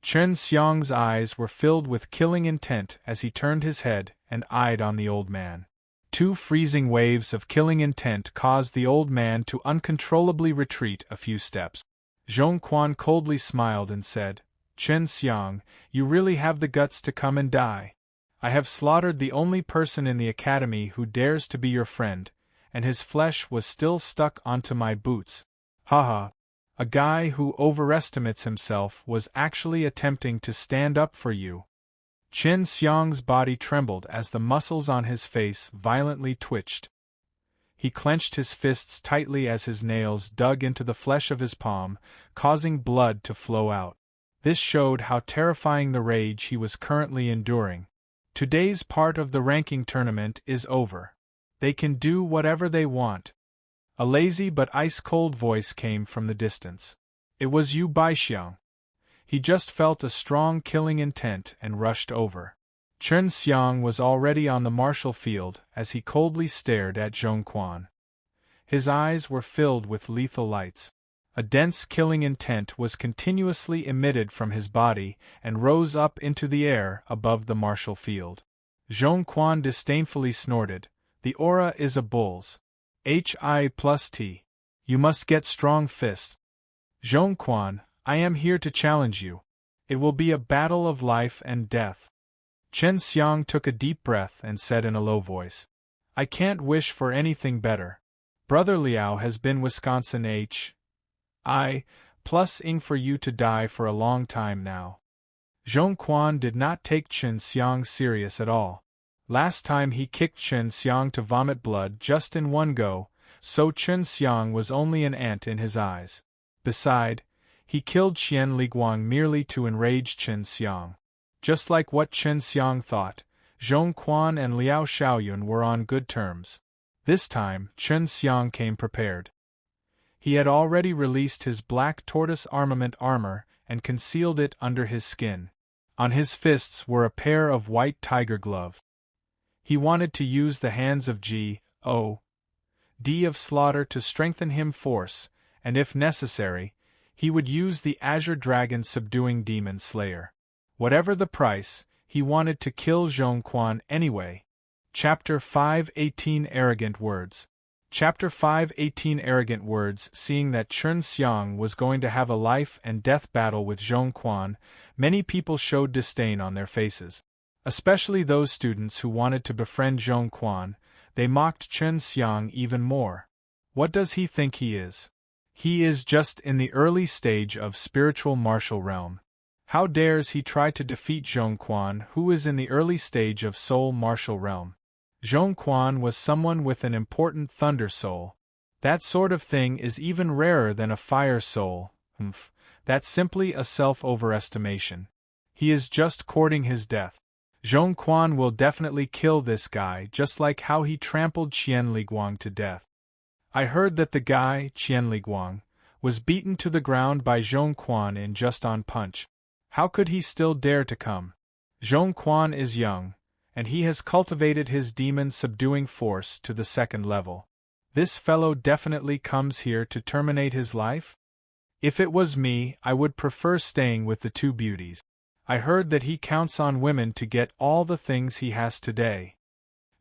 Chen Xiang's eyes were filled with killing intent as he turned his head and eyed on the old man. Two freezing waves of killing intent caused the old man to uncontrollably retreat a few steps. Zhong Quan coldly smiled and said, "Chen Xiang, you really have the guts to come and die. I have slaughtered the only person in the academy who dares to be your friend, and his flesh was still stuck onto my boots. Haha. A guy who overestimates himself was actually attempting to stand up for you." Chen Xiang's body trembled as the muscles on his face violently twitched. He clenched his fists tightly as his nails dug into the flesh of his palm, causing blood to flow out. This showed how terrifying the rage he was currently enduring. Today's part of the ranking tournament is over. They can do whatever they want. A lazy but ice-cold voice came from the distance. It was Yu Baixiang. He just felt a strong killing intent and rushed over. Chen Xiang was already on the martial field as he coldly stared at Zhong Quan. His eyes were filled with lethal lights. A dense killing intent was continuously emitted from his body and rose up into the air above the martial field. Zhong Quan disdainfully snorted, "The aura is a bull's. Hi+T. You must get strong fists. Zhong Quan, I am here to challenge you. It will be a battle of life and death." Chen Xiang took a deep breath and said in a low voice, "I can't wish for anything better. Brother Liao has been Wisconsin Hi+ing for you to die for a long time now." Zhong Quan did not take Chen Xiang serious at all. Last time he kicked Chen Xiang to vomit blood just in one go, so Chen Xiang was only an ant in his eyes. Beside, he killed Qian Liguang merely to enrage Chen Xiang. Just like what Chen Xiang thought, Zhong Quan and Liao Xiaoyun were on good terms. This time, Chen Xiang came prepared. He had already released his black tortoise armament armor and concealed it under his skin. On his fists were a pair of white tiger gloves. He wanted to use the hands of G.O.D. of slaughter to strengthen him force, and if necessary, he would use the Azure Dragon subduing demon slayer. Whatever the price, he wanted to kill Zhong Quan anyway. Chapter 5:18 Arrogant Words. Chapter 5:18 Arrogant Words. Seeing that Chen Xiang was going to have a life and death battle with Zhong Quan, many people showed disdain on their faces. Especially those students who wanted to befriend Zhong Quan, they mocked Chen Xiang even more. What does he think he is? He is just in the early stage of spiritual martial realm. How dares he try to defeat Zhong Quan, who is in the early stage of soul martial realm? Zhong Quan was someone with an important thunder soul. That sort of thing is even rarer than a fire soul. That's simply a self-overestimation. He is just courting his death. Zhong Quan will definitely kill this guy just like how he trampled Qian Liguang to death. I heard that the guy, Qian Liguang, was beaten to the ground by Zhong Quan in just on punch. How could he still dare to come? Zhong Quan is young, and he has cultivated his demon-subduing force to the second level. This fellow definitely comes here to terminate his life? If it was me, I would prefer staying with the two beauties. I heard that he counts on women to get all the things he has today.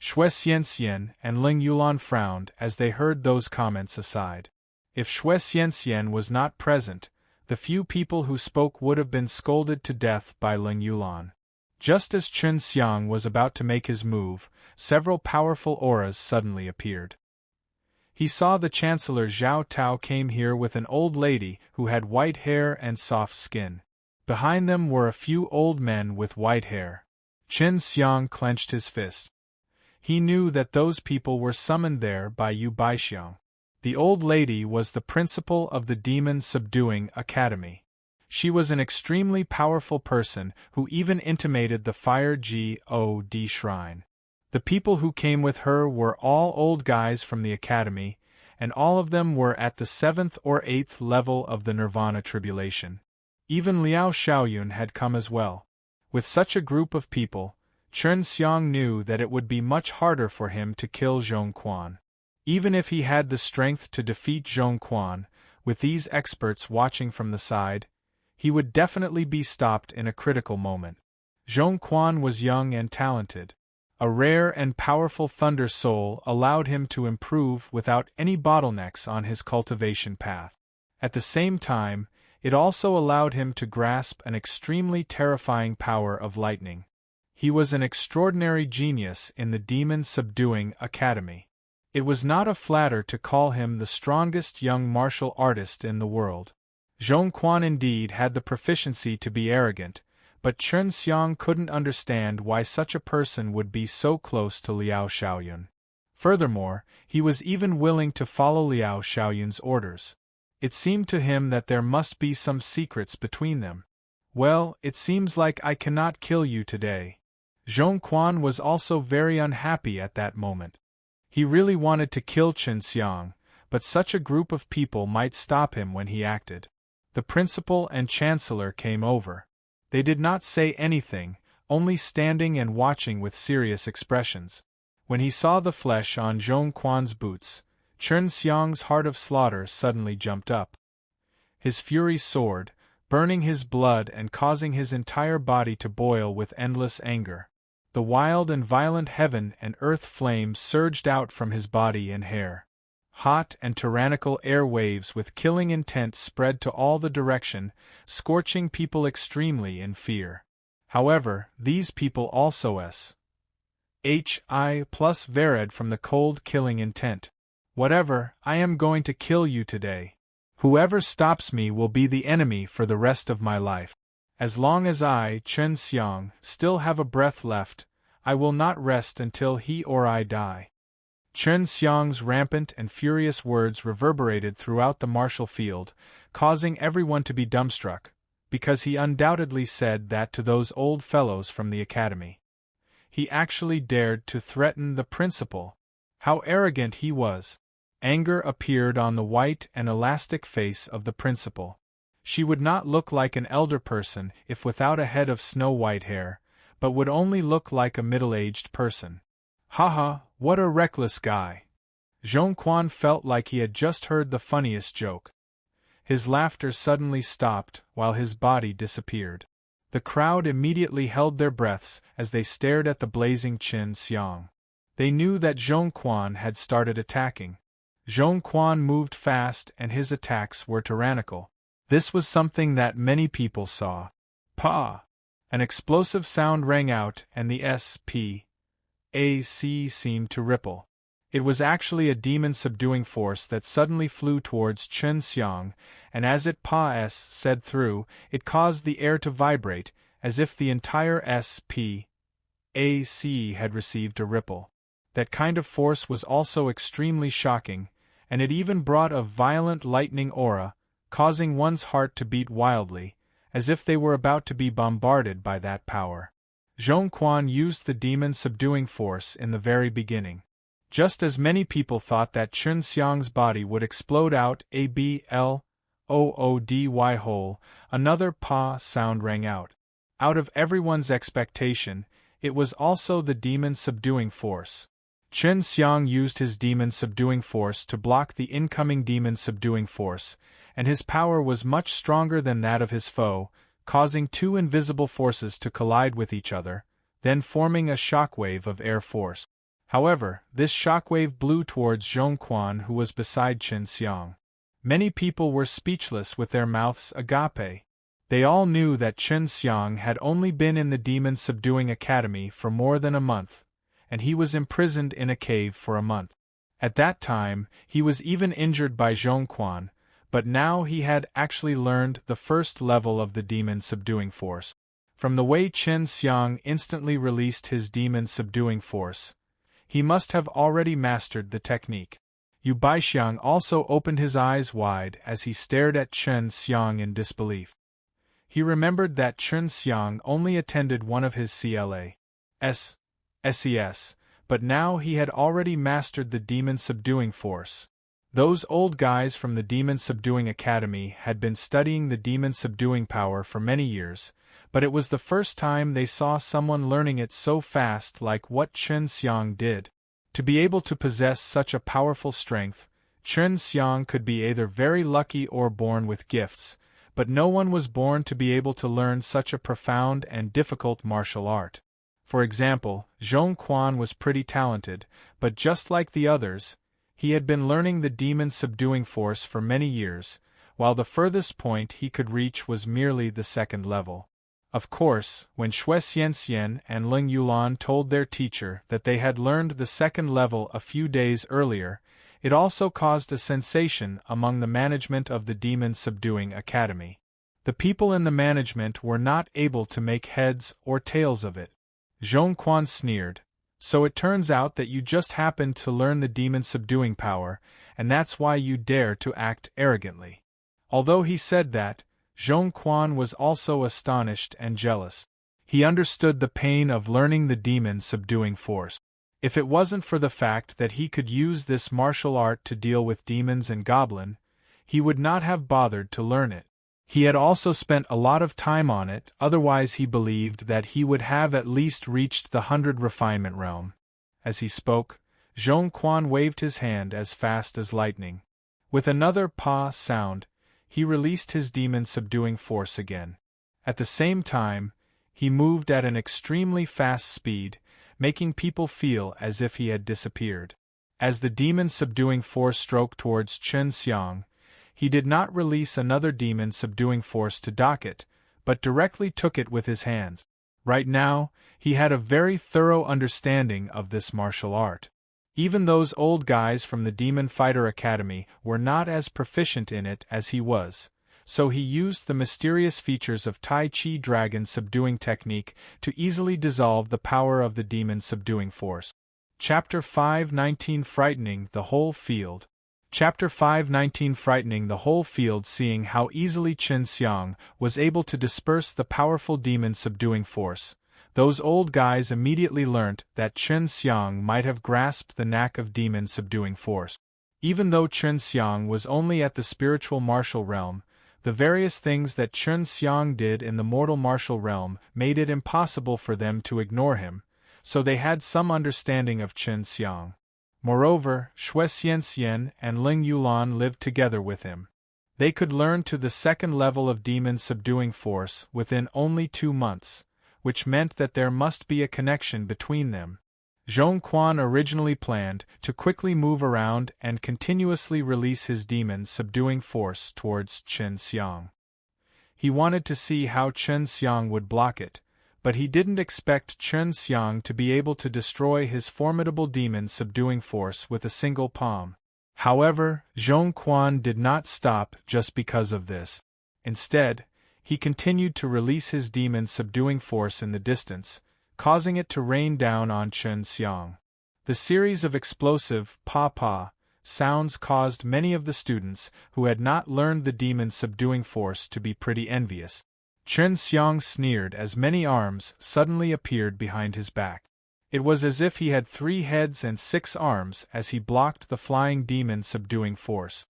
Shui Xianxian and Ling Yulan frowned as they heard those comments aside. If Shui Xianxian was not present, the few people who spoke would have been scolded to death by Ling Yulan. Just as Chen Xiang was about to make his move, several powerful auras suddenly appeared. He saw the Chancellor Zhao Tao came here with an old lady who had white hair and soft skin. Behind them were a few old men with white hair. Chen Xiang clenched his fist. He knew that those people were summoned there by Yu Baixiang. The old lady was the principal of the Demon Subduing Academy. She was an extremely powerful person who even intimated the Fire God Shrine. The people who came with her were all old guys from the academy, and all of them were at the 7th or 8th level of the Nirvana tribulation. Even Liao Xiaoyun had come as well. With such a group of people, Chen Xiang knew that it would be much harder for him to kill Zhong Quan. Even if he had the strength to defeat Zhong Quan, with these experts watching from the side, he would definitely be stopped in a critical moment. Zhong Quan was young and talented. A rare and powerful thunder soul allowed him to improve without any bottlenecks on his cultivation path. At the same time, it also allowed him to grasp an extremely terrifying power of lightning. He was an extraordinary genius in the Demon Subduing Academy. It was not a flatter to call him the strongest young martial artist in the world. Zhong Quan indeed had the proficiency to be arrogant, but Chen Xiang couldn't understand why such a person would be so close to Liao Xiaoyun. Furthermore, he was even willing to follow Liao Xiaoyun's orders. It seemed to him that there must be some secrets between them. Well, it seems like I cannot kill you today. Zhong Quan was also very unhappy at that moment. He really wanted to kill Chen Xiang, but such a group of people might stop him when he acted. The principal and chancellor came over. They did not say anything, only standing and watching with serious expressions. When he saw the flesh on Zhong Quan's boots, Chen Xiang's heart of slaughter suddenly jumped up. His fury soared, burning his blood and causing his entire body to boil with endless anger. The wild and violent heaven and earth flames surged out from his body and hair. Hot and tyrannical air waves with killing intent spread to all the direction, scorching people extremely in fear. However, these people also plus varied from the cold killing intent. Whatever, I am going to kill you today. Whoever stops me will be the enemy for the rest of my life. As long as I, Chen Xiang, still have a breath left, I will not rest until he or I die. Chen Xiang's rampant and furious words reverberated throughout the martial field, causing everyone to be dumbstruck, because he undoubtedly said that to those old fellows from the academy. He actually dared to threaten the principal. How arrogant he was! Anger appeared on the white and elastic face of the principal. She would not look like an elder person if without a head of snow-white hair, but would only look like a middle-aged person. Haha, what a reckless guy! Zhong Quan felt like he had just heard the funniest joke. His laughter suddenly stopped while his body disappeared. The crowd immediately held their breaths as they stared at the blazing Chen Xiang. They knew that Zhong Quan had started attacking. Zhong Quan moved fast and his attacks were tyrannical. This was something that many people saw. Pa! An explosive sound rang out and the SPAC seemed to ripple. It was actually a demon-subduing force that suddenly flew towards Chen Xiang, and as it said through, it caused the air to vibrate, as if the entire SPAC had received a ripple. That kind of force was also extremely shocking, and it even brought a violent lightning aura, causing one's heart to beat wildly, as if they were about to be bombarded by that power. Zhong Quan used the demon-subduing force in the very beginning. Just as many people thought that Chen Xiang's body would explode out a bloody hole, another pa sound rang out. Out of everyone's expectation, it was also the demon-subduing force. Chen Xiang used his demon-subduing force to block the incoming demon-subduing force, and his power was much stronger than that of his foe, causing two invisible forces to collide with each other, then forming a shockwave of air force. However, this shockwave blew towards Zhong Quan, who was beside Chen Xiang. Many people were speechless with their mouths agape. They all knew that Chen Xiang had only been in the demon-subduing academy for more than a month, and he was imprisoned in a cave for a month. At that time, he was even injured by Zhong Quan, but now he had actually learned the first level of the demon-subduing force. From the way Chen Xiang instantly released his demon-subduing force, he must have already mastered the technique. Yu Baixiang also opened his eyes wide as he stared at Chen Xiang in disbelief. He remembered that Chen Xiang only attended one of his SES, but now he had already mastered the demon-subduing force. Those old guys from the demon-subduing academy had been studying the demon-subduing power for many years, but it was the first time they saw someone learning it so fast like what Chen Xiang did. To be able to possess such a powerful strength, Chen Xiang could be either very lucky or born with gifts, but no one was born to be able to learn such a profound and difficult martial art. For example, Zhong Quan was pretty talented, but just like the others, he had been learning the demon-subduing force for many years, while the furthest point he could reach was merely the second level. Of course, when Xue Xianxian and Ling Yulan told their teacher that they had learned the second level a few days earlier, it also caused a sensation among the management of the demon-subduing academy. The people in the management were not able to make heads or tails of it. Zhong Quan sneered, "So it turns out that you just happened to learn the demon-subduing power, and that's why you dare to act arrogantly." Although he said that, Zhong Quan was also astonished and jealous. He understood the pain of learning the demon-subduing force. If it wasn't for the fact that he could use this martial art to deal with demons and goblin, he would not have bothered to learn it. He had also spent a lot of time on it, otherwise he believed that he would have at least reached the 100 refinement realm. As he spoke, Zhong Quan waved his hand as fast as lightning. With another pa sound, he released his demon-subduing force again. At the same time, he moved at an extremely fast speed, making people feel as if he had disappeared. As the demon-subduing force stroked towards Chen Xiang, he did not release another demon-subduing force to dock it, but directly took it with his hands. Right now, he had a very thorough understanding of this martial art. Even those old guys from the Demon Fighter Academy were not as proficient in it as he was, so he used the mysterious features of Tai Chi Dragon subduing technique to easily dissolve the power of the demon-subduing force. Chapter 5:19 Frightening the Whole Field. Chapter 5:19 Frightening the whole field. Seeing how easily Chen Xiang was able to disperse the powerful demon-subduing force, those old guys immediately learnt that Chen Xiang might have grasped the knack of demon-subduing force. Even though Chen Xiang was only at the spiritual martial realm, the various things that Chen Xiang did in the mortal martial realm made it impossible for them to ignore him, so they had some understanding of Chen Xiang. Moreover, Xue Xianxian and Ling Yulan lived together with him. They could learn to the second level of demon-subduing force within only 2 months, which meant that there must be a connection between them. Zhong Quan originally planned to quickly move around and continuously release his demon-subduing force towards Chen Xiang. He wanted to see how Chen Xiang would block it, but he didn't expect Chen Xiang to be able to destroy his formidable demon-subduing force with a single palm. However, Zhong Quan did not stop just because of this. Instead, he continued to release his demon-subduing force in the distance, causing it to rain down on Chen Xiang. The series of explosive pa-pa sounds caused many of the students who had not learned the demon-subduing force to be pretty envious. Chen Xiang sneered as many arms suddenly appeared behind his back. It was as if he had 3 heads and 6 arms as he blocked the flying demon-subduing force.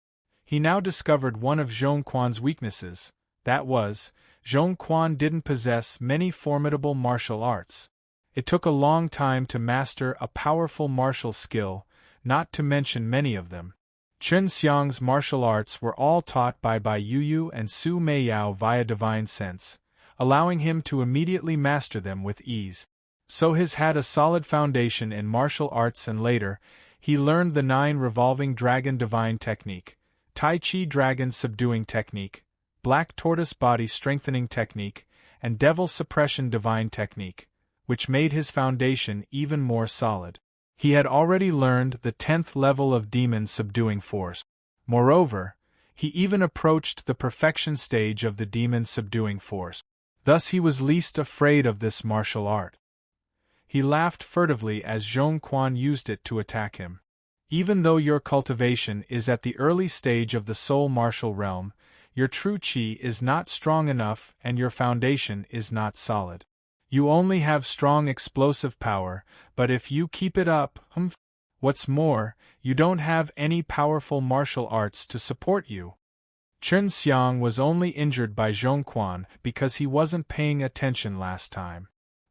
He now discovered one of Zhong Quan's weaknesses. That was, Zhong Quan didn't possess many formidable martial arts. It took a long time to master a powerful martial skill, not to mention many of them. Chen Xiang's martial arts were all taught by Bai Yuyu and Su Meiyao via divine sense, allowing him to immediately master them with ease. So he had a solid foundation in martial arts, and later, he learned the 9 revolving dragon divine technique, Tai Chi dragon subduing technique, black tortoise body strengthening technique, and devil suppression divine technique, which made his foundation even more solid. He had already learned the 10th level of demon subduing force. Moreover, he even approached the perfection stage of the demon subduing force. Thus he was least afraid of this martial art. He laughed furtively as Zhong Quan used it to attack him. Even though your cultivation is at the early stage of the soul martial realm, your true qi is not strong enough and your foundation is not solid. You only have strong explosive power, but if you keep it up, what's more, you don't have any powerful martial arts to support you. Chen Xiang was only injured by Zhong Quan because he wasn't paying attention last time.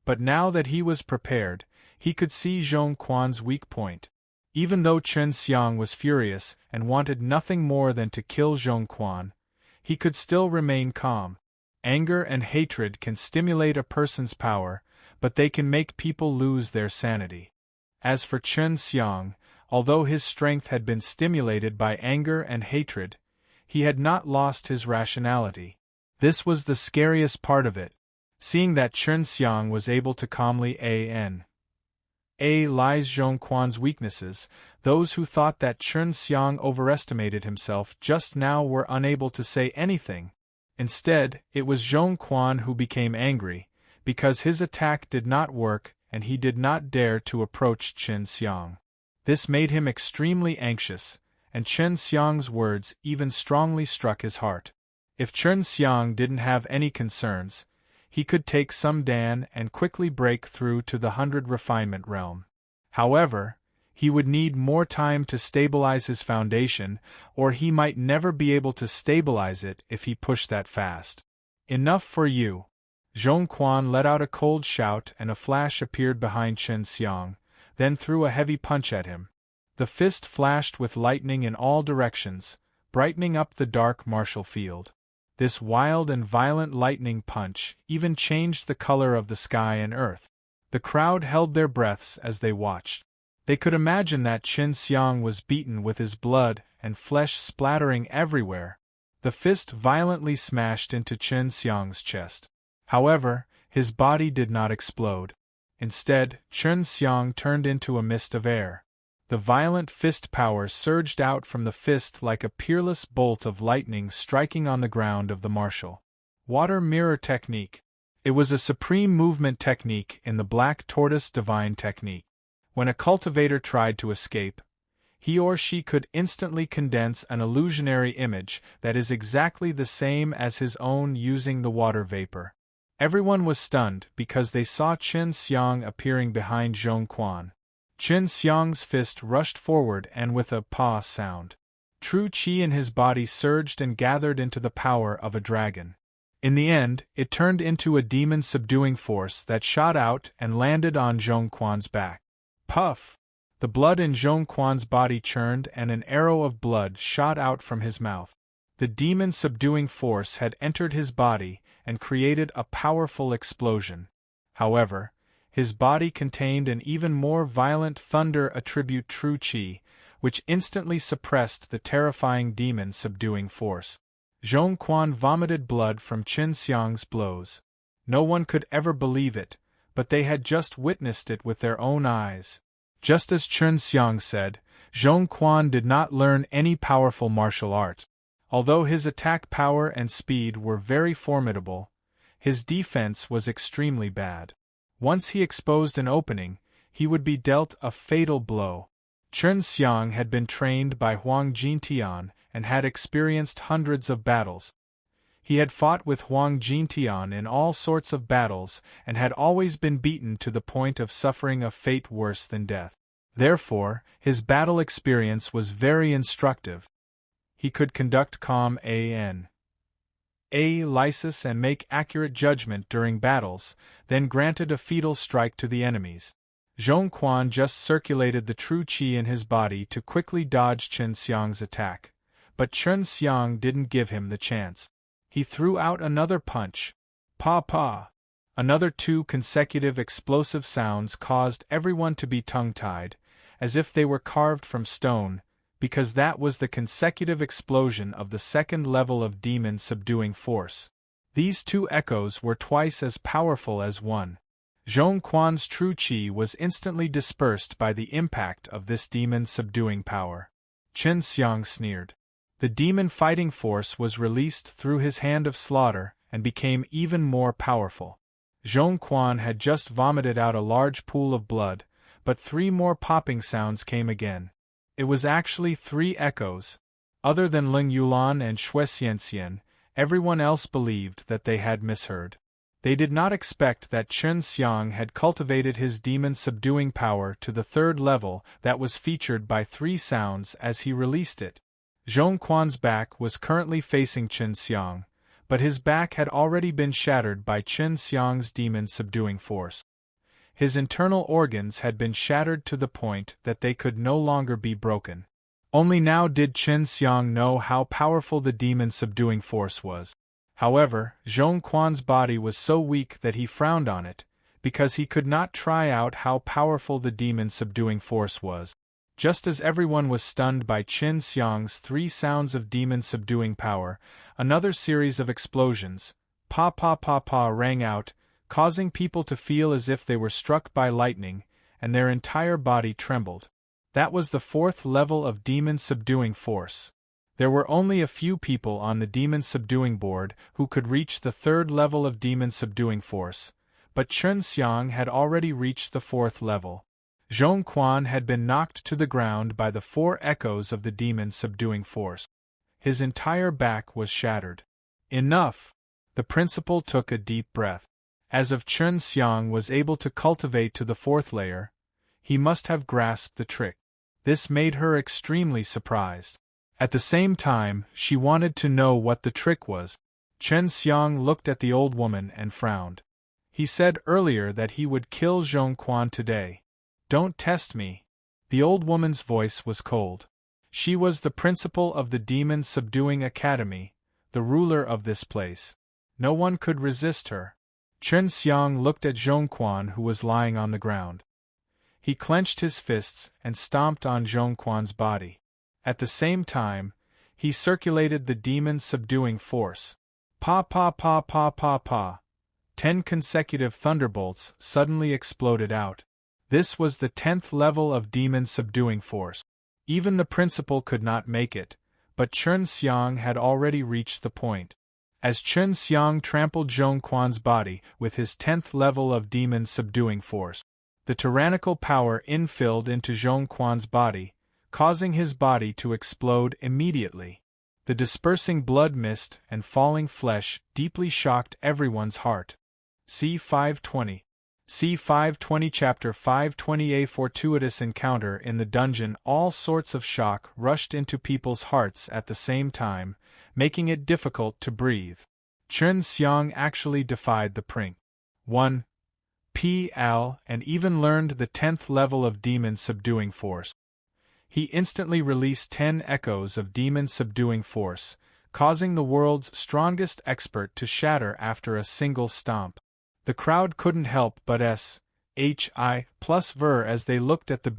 But now that he was prepared, he could see Zhong Quan's weak point. Even though Chen Xiang was furious and wanted nothing more than to kill Zhong Quan, he could still remain calm. Anger and hatred can stimulate a person's power, but they can make people lose their sanity. As for Chen Xiang, although his strength had been stimulated by anger and hatred, he had not lost his rationality. This was the scariest part of it. Seeing that Chen Xiang was able to calmly analyze Zhong Quan's weaknesses, those who thought that Chen Xiang overestimated himself just now were unable to say anything. Instead, it was Zhong Quan who became angry, because his attack did not work and he did not dare to approach Chen Xiang. This made him extremely anxious, and Chen Xiang's words even strongly struck his heart. If Chen Xiang didn't have any concerns, he could take some Dan and quickly break through to the 100 refinement realm. However, he would need more time to stabilize his foundation, or he might never be able to stabilize it if he pushed that fast. Enough for you. Zhong Quan let out a cold shout and a flash appeared behind Chen Xiang, then threw a heavy punch at him. The fist flashed with lightning in all directions, brightening up the dark martial field. This wild and violent lightning punch even changed the color of the sky and earth. The crowd held their breaths as they watched. They could imagine that Chen Xiang was beaten with his blood and flesh splattering everywhere. The fist violently smashed into Chen Xiang's chest. However, his body did not explode. Instead, Chen Xiang turned into a mist of air. The violent fist power surged out from the fist like a peerless bolt of lightning striking on the ground of the martial water mirror technique. It was a supreme movement technique in the black tortoise divine technique. When a cultivator tried to escape, he or she could instantly condense an illusionary image that is exactly the same as his own using the water vapor. Everyone was stunned because they saw Chen Xiang appearing behind Zhong Quan. Chen Xiang's fist rushed forward and with a "pa" sound, true qi in his body surged and gathered into the power of a dragon. In the end, it turned into a demon subduing force that shot out and landed on Zhong Quan's back. Puff! The blood in Zhong Quan's body churned and an arrow of blood shot out from his mouth. The demon subduing force had entered his body and created a powerful explosion. However, his body contained an even more violent thunder attribute true qi, which instantly suppressed the terrifying demon subduing force. Zhong Quan vomited blood from Chen Xiang's blows. No one could ever believe it, but they had just witnessed it with their own eyes. Just as Chen Xiang said, Zhong Quan did not learn any powerful martial art. Although his attack power and speed were very formidable, his defense was extremely bad. Once he exposed an opening, he would be dealt a fatal blow. Chen Xiang had been trained by Huang Jintian and had experienced hundreds of battles. He had fought with Huang Jintian in all sorts of battles and had always been beaten to the point of suffering a fate worse than death. Therefore, his battle experience was very instructive. He could conduct calm lysis and make accurate judgment during battles, then granted a fatal strike to the enemies. Zhong Quan just circulated the true qi in his body to quickly dodge Chen Xiang's attack, but Chen Xiang didn't give him the chance. He threw out another punch. Pa pa! Another 2 consecutive explosive sounds caused everyone to be tongue-tied, as if they were carved from stone, because that was the consecutive explosion of the second level of demon subduing force. These 2 echoes were twice as powerful as one. Zhong Quan's true qi was instantly dispersed by the impact of this demon subduing power. Chen Xiang sneered. The demon fighting force was released through his hand of slaughter and became even more powerful. Zhong Quan had just vomited out a large pool of blood, but 3 more popping sounds came again. It was actually 3 echoes. Other than Ling Yulan and Xue Xianxian, everyone else believed that they had misheard. They did not expect that Chen Xiang had cultivated his demon subduing power to the 3rd level that was featured by 3 sounds as he released it. Zhong Quan's back was currently facing Chen Xiang, but his back had already been shattered by Chen Xiang's demon subduing force. His internal organs had been shattered to the point that they could no longer be broken. Only now did Chen Xiang know how powerful the demon subduing force was. However, Zhong Quan's body was so weak that he frowned on it, because he could not try out how powerful the demon subduing force was. Just as everyone was stunned by Chen Xiang's 3 sounds of demon subduing power, another series of explosions, pa pa pa pa, rang out, causing people to feel as if they were struck by lightning, and their entire body trembled. That was the 4th level of demon subduing force. There were only a few people on the demon subduing board who could reach the 3rd level of demon subduing force, but Chen Xiang had already reached the 4th level. Zhong Quan had been knocked to the ground by the 4 echoes of the demon subduing force. His entire back was shattered. Enough! The principal took a deep breath. As if Chen Xiang was able to cultivate to the 4th layer, he must have grasped the trick. This made her extremely surprised. At the same time, she wanted to know what the trick was. Chen Xiang looked at the old woman and frowned. He said earlier that he would kill Zhong Quan today. Don't test me. The old woman's voice was cold. She was the principal of the Demon Subduing Academy, the ruler of this place. No one could resist her. Chen Xiang looked at Zhong Quan, who was lying on the ground. He clenched his fists and stomped on Zhong Quan's body. At the same time, he circulated the demon subduing force. Pa pa pa pa pa pa. 10 consecutive thunderbolts suddenly exploded out. This was the 10th level of demon subduing force. Even the principal could not make it, but Chen Xiang had already reached the point. As Chen Xiang trampled Zhong Quan's body with his 10th level of demon subduing force, the tyrannical power infilled into Zhong Quan's body, causing his body to explode immediately. The dispersing blood mist and falling flesh deeply shocked everyone's heart. C520. C520 Chapter 520. A fortuitous encounter in the dungeon. All sorts of shock rushed into people's hearts at the same time, making it difficult to breathe. Chen Xiang actually defied the Pring 1 PL and even learned the 10th level of demon subduing force. He instantly released 10 echoes of demon subduing force, causing the world's strongest expert to shatter after a single stomp. The crowd couldn't help but SHI plus ver as they looked at the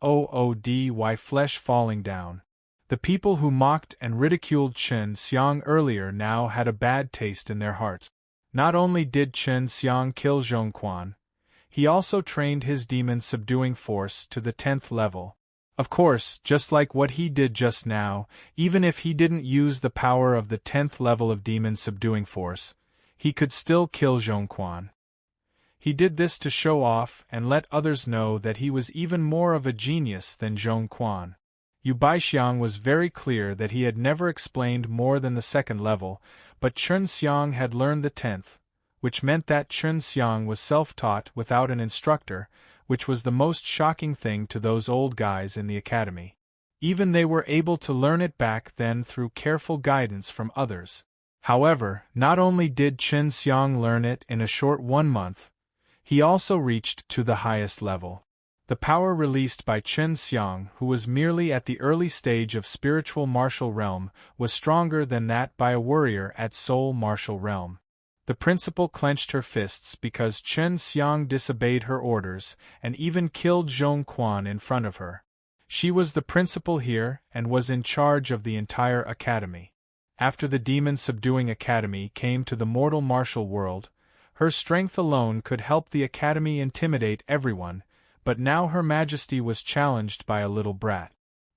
BLOODY flesh falling down. The people who mocked and ridiculed Chen Xiang earlier now had a bad taste in their hearts. Not only did Chen Xiang kill Zhong Quan, he also trained his demon subduing force to the 10th level. Of course, just like what he did just now, even if he didn't use the power of the 10th level of demon subduing force, he could still kill Zhong Quan. He did this to show off and let others know that he was even more of a genius than Zhong Quan. Yu Baixiang was very clear that he had never explained more than the 2nd level, but Chen Xiang had learned the 10th, which meant that Chen Xiang was self-taught without an instructor, which was the most shocking thing to those old guys in the academy. Even they were able to learn it back then through careful guidance from others. However, not only did Chen Xiang learn it in a short 1 month, he also reached to the highest level. The power released by Chen Xiang, who was merely at the early stage of spiritual martial realm, was stronger than that by a warrior at soul martial realm. The principal clenched her fists because Chen Xiang disobeyed her orders and even killed Zhong Quan in front of her. She was the principal here and was in charge of the entire academy. After the demon-subduing academy came to the mortal martial world, her strength alone could help the academy intimidate everyone, but now Her Majesty was challenged by a little brat.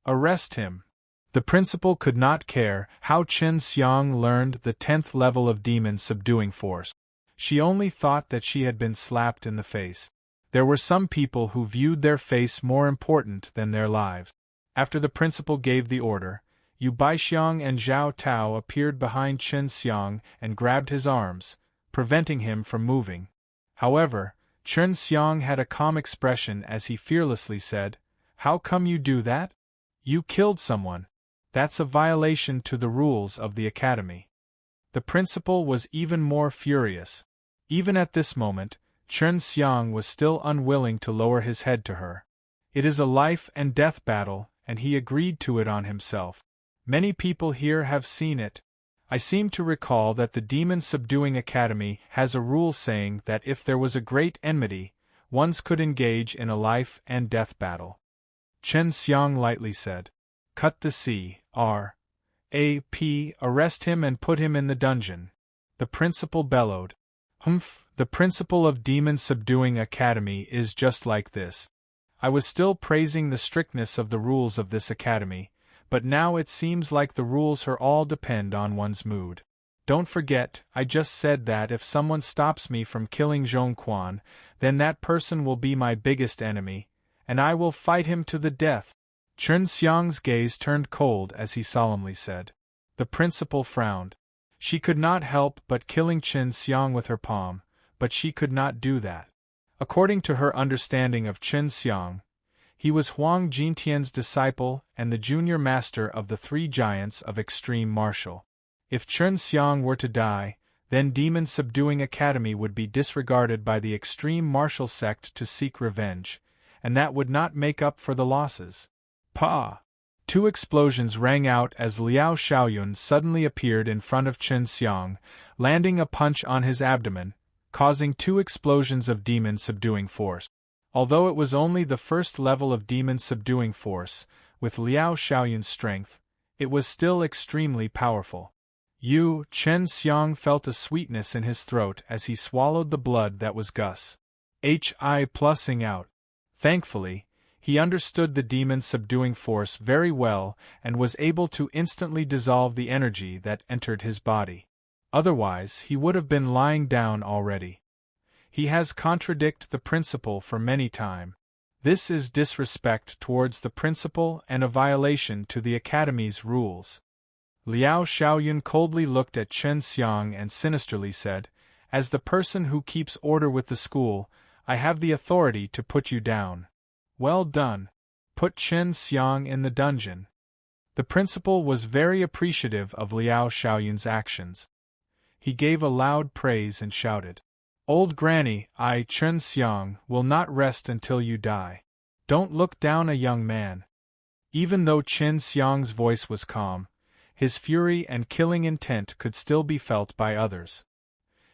Arrest him. The principal could not care how Chen Xiang learned the 10th level of demon-subduing force. She only thought that she had been slapped in the face. There were some people who viewed their face more important than their lives. After the principal gave the order, Yu Baixiang and Zhao Tao appeared behind Chen Xiang and grabbed his arms, preventing him from moving. However, Chen Xiang had a calm expression as he fearlessly said, "How come you do that? You killed someone. That's a violation to the rules of the academy." The principal was even more furious. Even at this moment, Chen Xiang was still unwilling to lower his head to her. It is a life and death battle, and he agreed to it on himself. Many people here have seen it. I seem to recall that the demon-subduing academy has a rule saying that if there was a great enmity, one could engage in a life and death battle. Chen Xiang lightly said, "Cut the C.R.A.P. Arrest him and put him in the dungeon." The principal bellowed. "Humph, the principal of demon-subduing academy is just like this." I was still praising the strictness of the rules of this academy, but now it seems like the rules here all depend on one's mood. Don't forget, I just said that if someone stops me from killing Zhong Quan, then that person will be my biggest enemy, and I will fight him to the death. Chen Xiang's gaze turned cold as he solemnly said. The principal frowned. She could not help but killing Chen Xiang with her palm, but she could not do that. According to her understanding of Chen Xiang, he was Huang Jintian's disciple and the junior master of the 3 giants of extreme martial. If Chen Xiang were to die, then demon-subduing academy would be disregarded by the extreme martial sect to seek revenge, and that would not make up for the losses. Pa! 2 explosions rang out as Liao Xiaoyun suddenly appeared in front of Chen Xiang, landing a punch on his abdomen, causing 2 explosions of demon-subduing force. Although it was only the first level of demon-subduing force, with Liao Xiaoyun's strength, it was still extremely powerful. Chen Xiang felt a sweetness in his throat as he swallowed the blood that was plusing out. Thankfully, he understood the demon-subduing force very well and was able to instantly dissolve the energy that entered his body. Otherwise, he would have been lying down already. He has contradicted the principal for many time. This is disrespect towards the principal and a violation to the academy's rules. Liao Xiaoyun coldly looked at Chen Xiang and sinisterly said, "As the person who keeps order with the school, I have the authority to put you down." "Well done. Put Chen Xiang in the dungeon." The principal was very appreciative of Liao Xiaoyun's actions. He gave a loud praise and shouted, "Old Granny, I, Chen Xiang, will not rest until you die. Don't look down a young man." Even though Chen Xiang's voice was calm, his fury and killing intent could still be felt by others.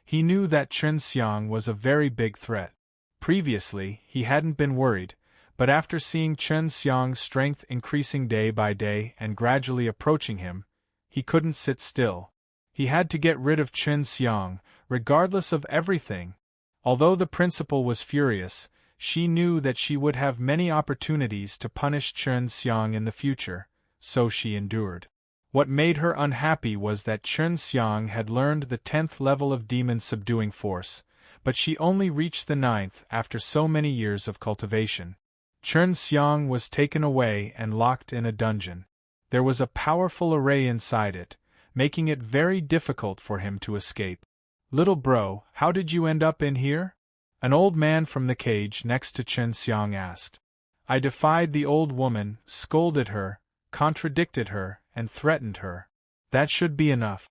He knew that Chen Xiang was a very big threat. Previously, he hadn't been worried, but after seeing Chen Xiang's strength increasing day by day and gradually approaching him, he couldn't sit still. He had to get rid of Chen Xiang, regardless of everything. Although the principal was furious, she knew that she would have many opportunities to punish Chen Xiang in the future, so she endured. What made her unhappy was that Chen Xiang had learned the 10th level of demon-subduing force, but she only reached the 9th after so many years of cultivation. Chen Xiang was taken away and locked in a dungeon. There was a powerful array inside it, making it very difficult for him to escape. "Little bro, how did you end up in here?" An old man from the cage next to Chen Xiang asked. "I defied the old woman, scolded her, contradicted her, and threatened her. That should be enough."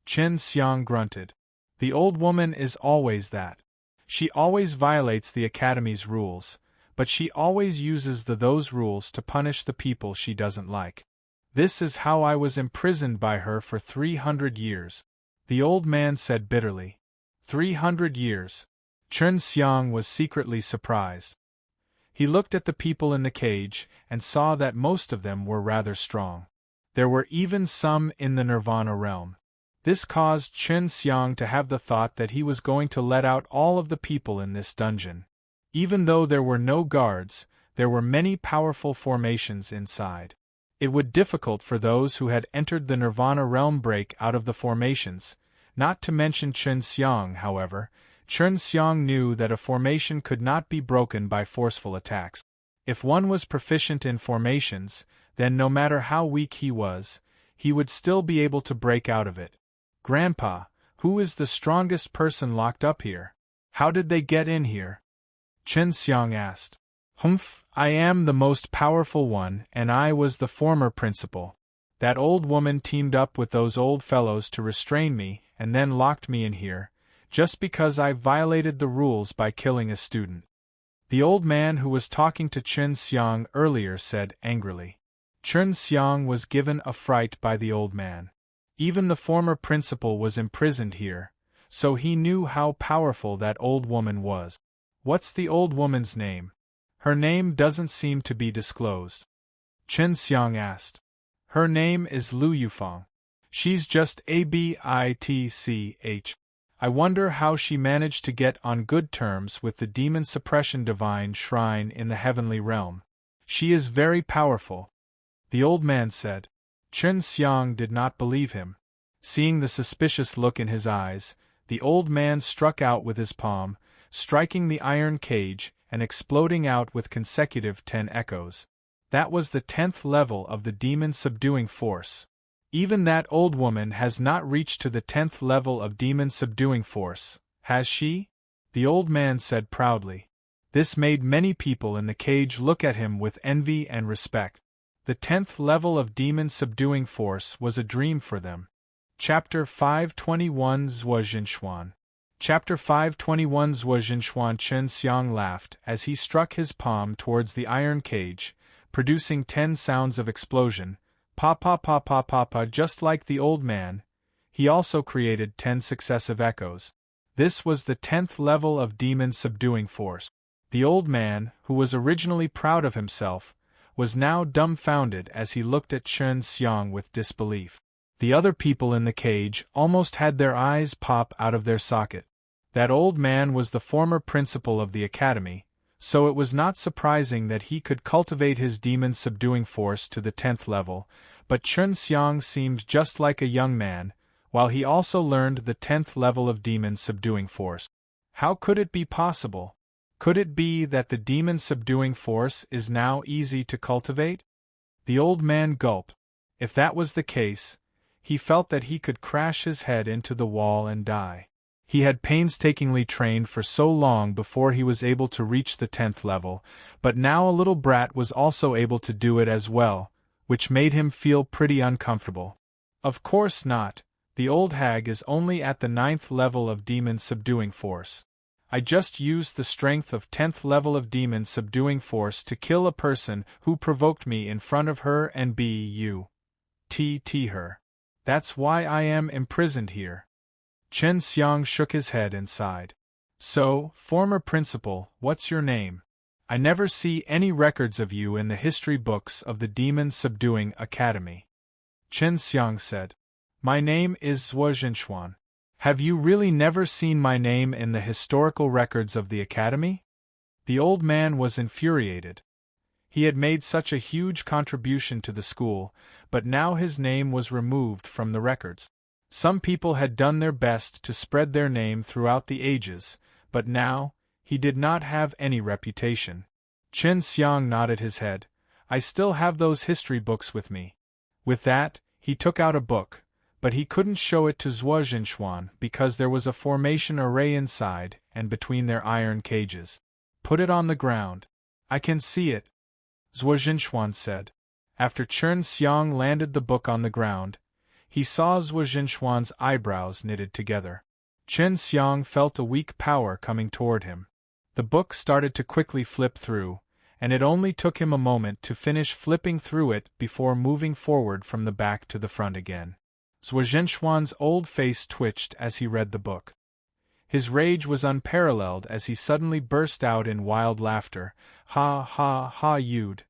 Chen Xiang grunted. The old woman is always that. She always violates the academy's rules, but she always uses those rules to punish the people she doesn't like. This is how I was imprisoned by her for 300 years. The old man said bitterly. 300 years. Chen Xiang was secretly surprised. He looked at the people in the cage and saw that most of them were rather strong. There were even some in the Nirvana realm. This caused Chen Xiang to have the thought that he was going to let out all of the people in this dungeon. Even though there were no guards, there were many powerful formations inside. It would be difficult for those who had entered the Nirvana realm break out of the formations, not to mention Chen Xiang. However, Chen Xiang knew that a formation could not be broken by forceful attacks. If one was proficient in formations, then no matter how weak he would still be able to break out of it. Grandpa, who is the strongest person locked up here? How did they get in here? Chen Xiang asked. Humph, I am the most powerful one, and I was the former principal. That old woman teamed up with those old fellows to restrain me and then locked me in here, just because I violated the rules by killing a student. The old man who was talking to Chen Xiang earlier said angrily. Chen Xiang was given a fright by the old man. Even the former principal was imprisoned here, so he knew how powerful that old woman was. What's the old woman's name? Her name doesn't seem to be disclosed. Chen Xiang asked. Her name is Lu Yufeng. She's just a bitch. I wonder how she managed to get on good terms with the demon suppression divine shrine in the heavenly realm. She is very powerful, the old man said. Chen Xiang did not believe him. Seeing the suspicious look in his eyes, the old man struck out with his palm, striking the iron cage and exploding out with consecutive 10 echoes. That was the 10th level of the demon subduing force. Even that old woman has not reached to the 10th level of demon subduing force, has she? The old man said proudly. This made many people in the cage look at him with envy and respect. The 10th level of demon subduing force was a dream for them. Chapter 521 Zhuozhinshuan. Chapter 521 Zhuozhinshuan. Chen Xiang laughed as he struck his palm towards the iron cage, producing 10 sounds of explosion. Pa pa pa pa pa pa. Just like the old man, he also created 10 successive echoes. This was the 10th level of demon subduing force. The old man, who was originally proud of himself, was now dumbfounded as he looked at Chen Xiang with disbelief. The other people in the cage almost had their eyes pop out of their socket. That old man was the former principal of the academy, so it was not surprising that he could cultivate his demon subduing force to the 10th level, but Chen Xiang seemed just like a young man, while he also learned the 10th level of demon subduing force. How could it be possible? Could it be that the demon subduing force is now easy to cultivate? The old man gulped. If that was the case, he felt that he could crash his head into the wall and die. He had painstakingly trained for so long before he was able to reach the 10th level, but now a little brat was also able to do it as well, which made him feel pretty uncomfortable. Of course not, the old hag is only at the 9th level of demon subduing force. I just used the strength of 10th level of demon subduing force to kill a person who provoked me in front of her and her. That's why I am imprisoned here. Chen Xiang shook his head and sighed. So, former principal, what's your name? I never see any records of you in the history books of the Demon Subduing Academy. Chen Xiang said. My name is Zhuozhinshuan. Have you really never seen my name in the historical records of the academy? The old man was infuriated. He had made such a huge contribution to the school, but now his name was removed from the records. Some people had done their best to spread their name throughout the ages, but now, he did not have any reputation. Chen Xiang nodded his head. I still have those history books with me. With that, he took out a book, but he couldn't show it to Zhuozhinshuan because there was a formation array inside and between their iron cages. Put it on the ground. I can see it, Zhuozhinshuan said. After Chen Xiang landed the book on the ground, He saw Zhuo Zhenxuan's eyebrows knitted together. Chen Xiang felt a weak power coming toward him. The book started to quickly flip through, and it only took him a moment to finish flipping through it before moving forward from the back to the front again. Zhuo Zhenxuan's old face twitched as he read the book. His rage was unparalleled as he suddenly burst out in wild laughter. Ha ha ha you'd.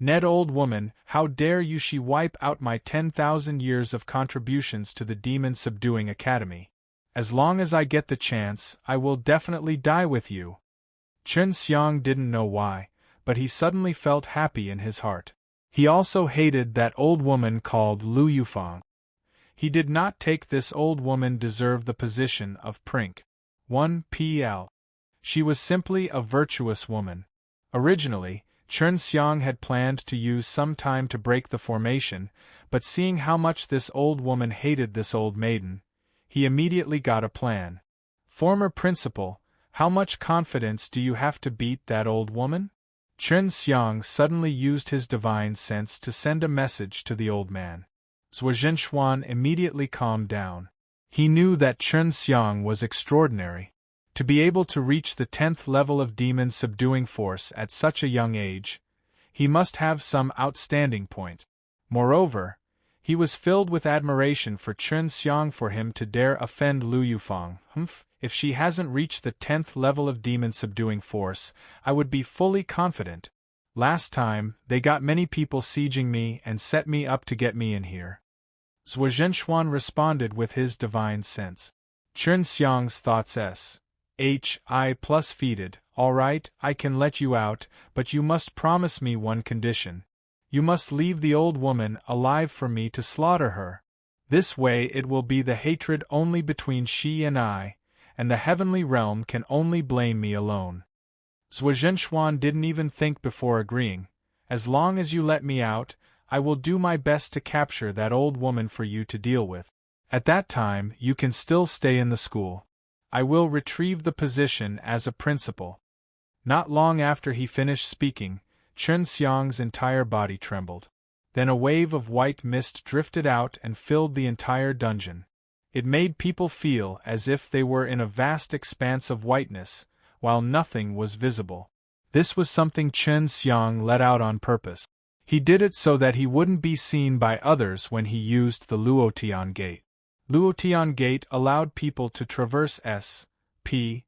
Ned old woman, how dare you she wipe out my 10,000 years of contributions to the Demon Subduing Academy. As long as I get the chance, I will definitely die with you. Chen Xiang didn't know why, but he suddenly felt happy in his heart. He also hated that old woman called Lu Yufang. He did not take this old woman deserve the position of Prink. 1pl. She was simply a virtuous woman. Originally, Chen Xiang had planned to use some time to break the formation, but seeing how much this old woman hated this old maiden, he immediately got a plan. Former principal, how much confidence do you have to beat that old woman? Chen Xiang suddenly used his divine sense to send a message to the old man. Zhuo Zhenxuan immediately calmed down. He knew that Chen Xiang was extraordinary. To be able to reach the 10th level of demon subduing force at such a young age, he must have some outstanding point. Moreover, he was filled with admiration for Chen Xiang for him to dare offend Lu Yufang. If she hasn't reached the 10th level of demon subduing force, I would be fully confident. Last time, they got many people sieging me and set me up to get me in here. Zhuo Zhenxuan responded with his divine sense. Chen Xiang's thoughts I plus feeded. All right, I can let you out, but you must promise me one condition. You must leave the old woman alive for me to slaughter her. This way it will be the hatred only between she and I, and the heavenly realm can only blame me alone. Zhuo Zhenxuan didn't even think before agreeing. As long as you let me out, I will do my best to capture that old woman for you to deal with. At that time, you can still stay in the school. I will retrieve the position as a principal. Not long after he finished speaking, Chen Xiang's entire body trembled. Then a wave of white mist drifted out and filled the entire dungeon. It made people feel as if they were in a vast expanse of whiteness, while nothing was visible. This was something Chen Xiang let out on purpose. He did it so that he wouldn't be seen by others when he used the Luotian Gate. Luotian Gate allowed people to traverse S.P.A.C.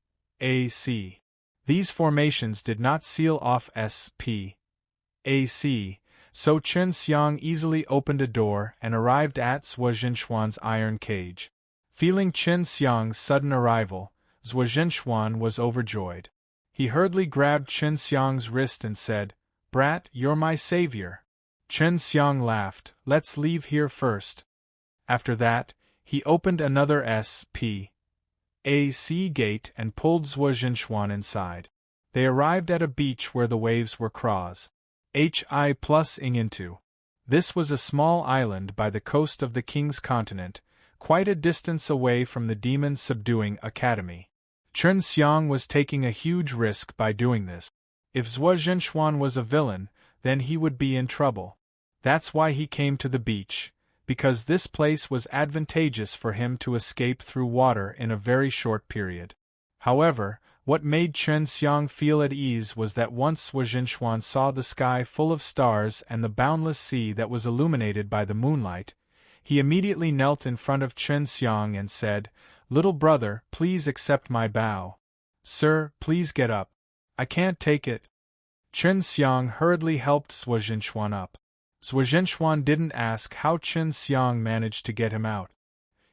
These formations did not seal off S.P.A.C., so Chen Xiang easily opened a door and arrived at Zhuo Zhenxuan's iron cage. Feeling Chen Xiang's sudden arrival, Zhuo Zhenxuan was overjoyed. He hurriedly grabbed Chen Xiang's wrist and said, "Brat, you're my savior." Chen Xiang laughed, "Let's leave here first." After that, he opened another S.P.A.C. gate and pulled Zhuo Zhenxuan inside. They arrived at a beach where the waves were Hi plus ing into. This was a small island by the coast of the King's continent, quite a distance away from the Demon Subduing Academy. Chen Xiang was taking a huge risk by doing this. If Zhuo Zhenxuan was a villain, then he would be in trouble. That's why he came to the beach, because this place was advantageous for him to escape through water in a very short period. However, what made Chen Xiang feel at ease was that once Zhuo Zhenxuan saw the sky full of stars and the boundless sea that was illuminated by the moonlight, he immediately knelt in front of Chen Xiang and said, "Little brother, please accept my bow. Sir, please get up. I can't take it." Chen Xiang hurriedly helped Zhuo Zhenxuan up. Zhuo Zhenxuan didn't ask how Chen Xiang managed to get him out.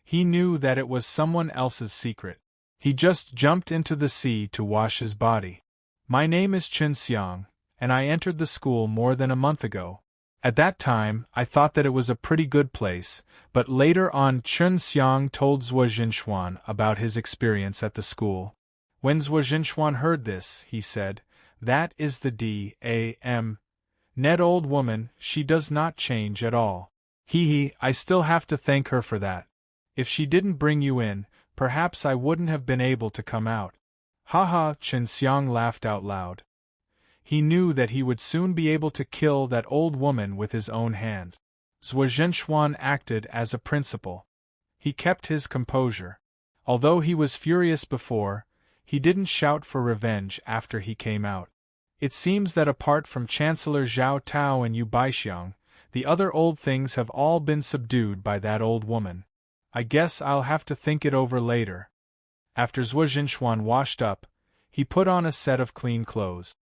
He knew that it was someone else's secret. He just jumped into the sea to wash his body. "My name is Chen Xiang, and I entered the school more than a month ago. At that time, I thought that it was a pretty good place, but later on Chen Xiang told Zhuo Zhenxuan about his experience at the school. When Zhuo Zhenxuan heard this, he said, "That is the D.A.M. Ned old woman, she does not change at all. I still have to thank her for that. If she didn't bring you in, perhaps I wouldn't have been able to come out." Ha! Chen Xiang laughed out loud. He knew that he would soon be able to kill that old woman with his own hand. Zhuo Zhenxuan acted as a principal. He kept his composure. Although he was furious before, he didn't shout for revenge after he came out. It seems that apart from Chancellor Zhao Tao and Yu Baixiang, the other old things have all been subdued by that old woman. I guess I'll have to think it over later. After Zhuo Zhenxuan washed up, he put on a set of clean clothes.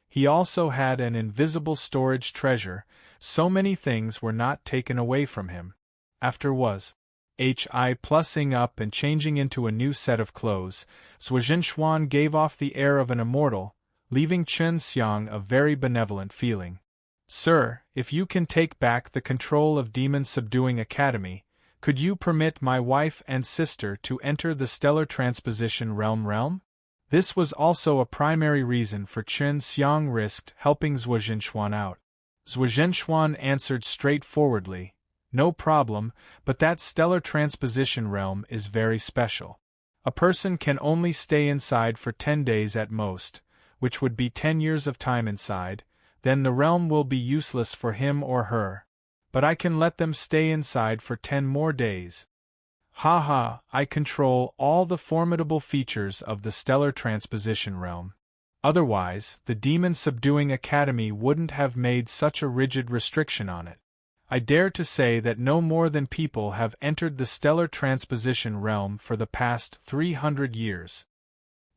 He also had an invisible storage treasure, so many things were not taken away from him. After plussing up and changing into a new set of clothes, Zhuo Zhenxuan gave off the air of an immortal, leaving Chen Xiang a very benevolent feeling. Sir, if you can take back the control of Demon Subduing Academy, could you permit my wife and sister to enter the Stellar Transposition realm? This was also a primary reason for Chen Xiang risked helping Zhuo Zhenxuan out. Zhuo Zhenxuan answered straightforwardly, "No problem, but that Stellar Transposition realm is very special. A person can only stay inside for 10 days at most, which would be 10 years of time inside, then the realm will be useless for him or her. But I can let them stay inside for 10 more days. Haha, I control all the formidable features of the Stellar Transposition realm. Otherwise, the Demon Subduing Academy wouldn't have made such a rigid restriction on it. I dare to say that no more than people have entered the Stellar Transposition realm for the past 300 years.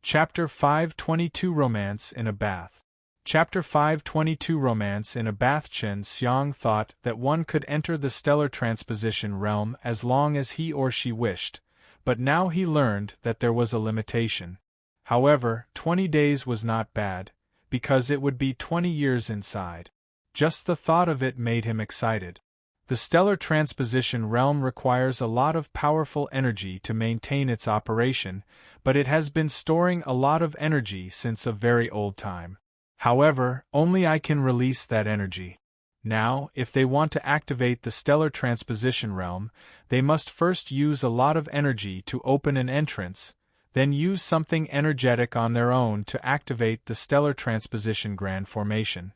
Chapter 522 Romance in a Bath. Chapter 522 Romance in a Bath. Chen Xiang thought that one could enter the Stellar Transposition realm as long as he or she wished, but now he learned that there was a limitation. However, 20 days was not bad, because it would be 20 years inside. Just the thought of it made him excited. The Stellar Transposition realm requires a lot of powerful energy to maintain its operation, but it has been storing a lot of energy since a very old time. However, only I can release that energy. Now, if they want to activate the Stellar Transposition realm, they must first use a lot of energy to open an entrance, then use something energetic on their own to activate the Stellar Transposition Grand Formation.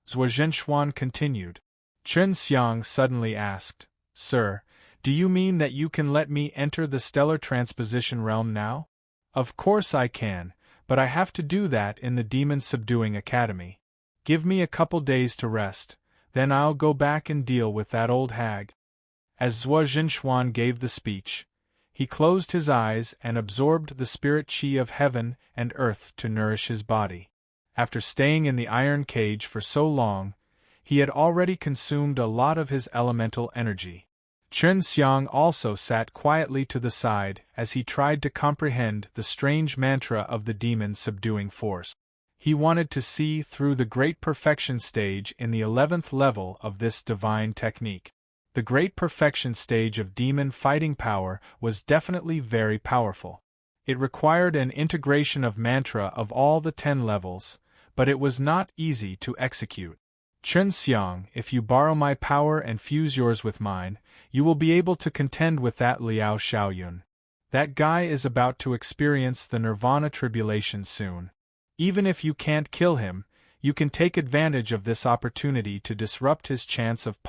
Zhuo Zhenxuan continued. Chen Xiang suddenly asked, "Sir, do you mean that you can let me enter the Stellar Transposition realm now?" "Of course I can, but I have to do that in the Demon Subduing Academy. Give me a couple days to rest, then I'll go back and deal with that old hag." As Zhuo Zhenxuan gave the speech, he closed his eyes and absorbed the spirit qi of heaven and earth to nourish his body. After staying in the iron cage for so long, he had already consumed a lot of his elemental energy. Chen Xiang also sat quietly to the side as he tried to comprehend the strange mantra of the demon subduing force. He wanted to see through the great perfection stage in the 11th level of this divine technique. The great perfection stage of demon fighting power was definitely very powerful. It required an integration of mantra of all the 10 levels, but it was not easy to execute. Chen Xiang, if you borrow my power and fuse yours with mine, you will be able to contend with that Liao Xiaoyun. That guy is about to experience the Nirvana tribulation soon. Even if you can't kill him, you can take advantage of this opportunity to disrupt his chance of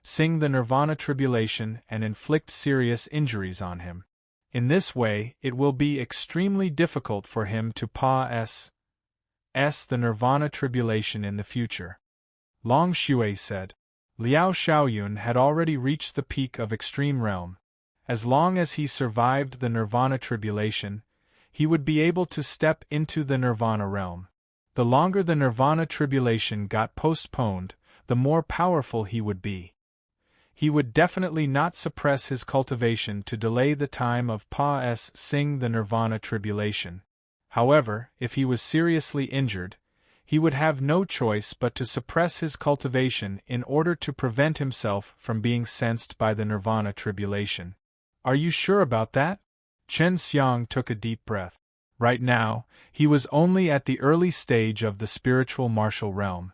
sing the Nirvana tribulation and inflict serious injuries on him. In this way, it will be extremely difficult for him to the Nirvana tribulation in the future. Long Xue said. Liao Xiaoyun had already reached the peak of extreme realm. As long as he survived the Nirvana tribulation, he would be able to step into the Nirvana realm. The longer the Nirvana tribulation got postponed, the more powerful he would be. He would definitely not suppress his cultivation to delay the time of sing the Nirvana tribulation. However, if he was seriously injured, he would have no choice but to suppress his cultivation in order to prevent himself from being sensed by the Nirvana tribulation. Are you sure about that? Chen Xiang took a deep breath. Right now, he was only at the early stage of the spiritual martial realm.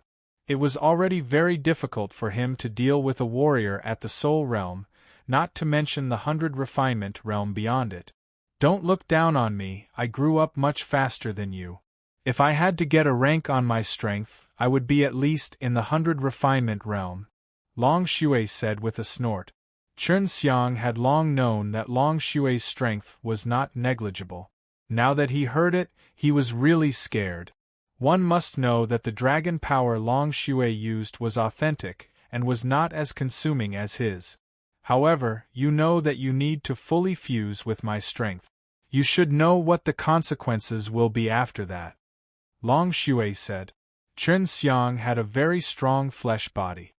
It was already very difficult for him to deal with a warrior at the soul realm, not to mention the 100 refinement realm beyond it. Don't look down on me, I grew up much faster than you. If I had to get a rank on my strength, I would be at least in the 100 refinement realm. Long Shui said with a snort. Chen Xiang had long known that Long Shui's strength was not negligible. Now that he heard it, he was really scared. One must know that the dragon power Long Shui used was authentic, and was not as consuming as his. However, you know that you need to fully fuse with my strength. You should know what the consequences will be after that. Long Shui said. Chen Xiang had a very strong flesh body.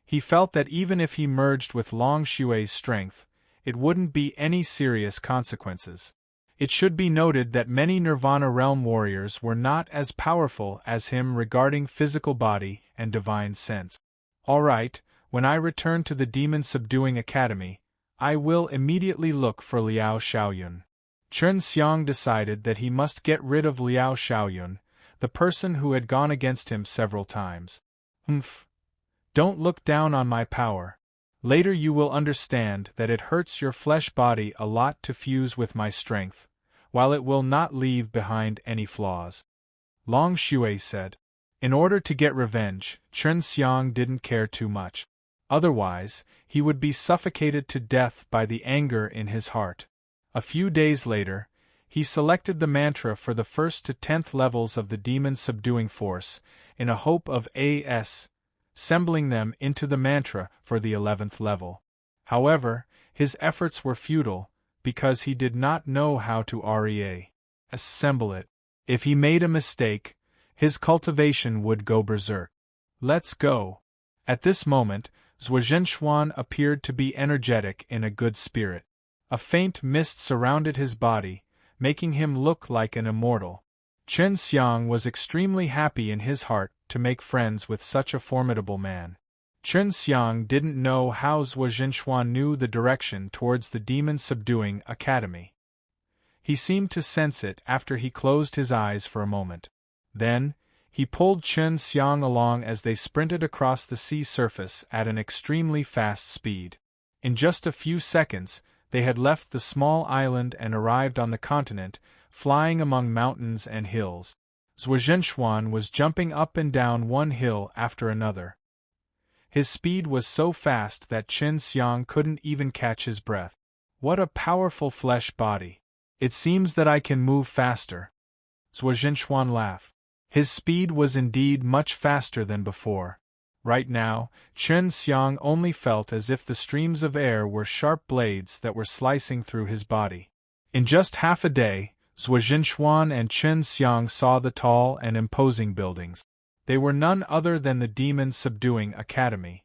He felt that even if he merged with Long Shui's strength, it wouldn't be any serious consequences. It should be noted that many Nirvana realm warriors were not as powerful as him regarding physical body and divine sense. All right, when I return to the Demon Subduing Academy, I will immediately look for Liao Xiaoyun. Chen Xiang decided that he must get rid of Liao Xiaoyun, the person who had gone against him several times. Don't look down on my power. Later you will understand that it hurts your flesh body a lot to fuse with my strength, while it will not leave behind any flaws. Long Shui said. In order to get revenge, Chen Xiang didn't care too much. Otherwise, he would be suffocated to death by the anger in his heart. A few days later, he selected the mantra for the 1st to 10th levels of the demon subduing force, in a hope of assembling them into the mantra for the 11th level. However, his efforts were futile, because he did not know how to assemble it. If he made a mistake, his cultivation would go berserk. Let's go. At this moment, Zhuozhenxuan appeared to be energetic in a good spirit. A faint mist surrounded his body, making him look like an immortal. Chen Xiang was extremely happy in his heart to make friends with such a formidable man. Chen Xiang didn't know how Zhuozhenxuan knew the direction towards the Demon Subduing Academy. He seemed to sense it after he closed his eyes for a moment. Then, he pulled Chen Xiang along as they sprinted across the sea surface at an extremely fast speed. In just a few seconds, they had left the small island and arrived on the continent, flying among mountains and hills. Zhuozhenxuan was jumping up and down one hill after another. His speed was so fast that Chen Xiang couldn't even catch his breath. What a powerful flesh body! It seems that I can move faster. Zhuozhenxuan laughed. His speed was indeed much faster than before. Right now, Chen Xiang only felt as if the streams of air were sharp blades that were slicing through his body. In just half a day, Zhuozhenxuan and Chen Xiang saw the tall and imposing buildings. They were none other than the Demon Subduing Academy.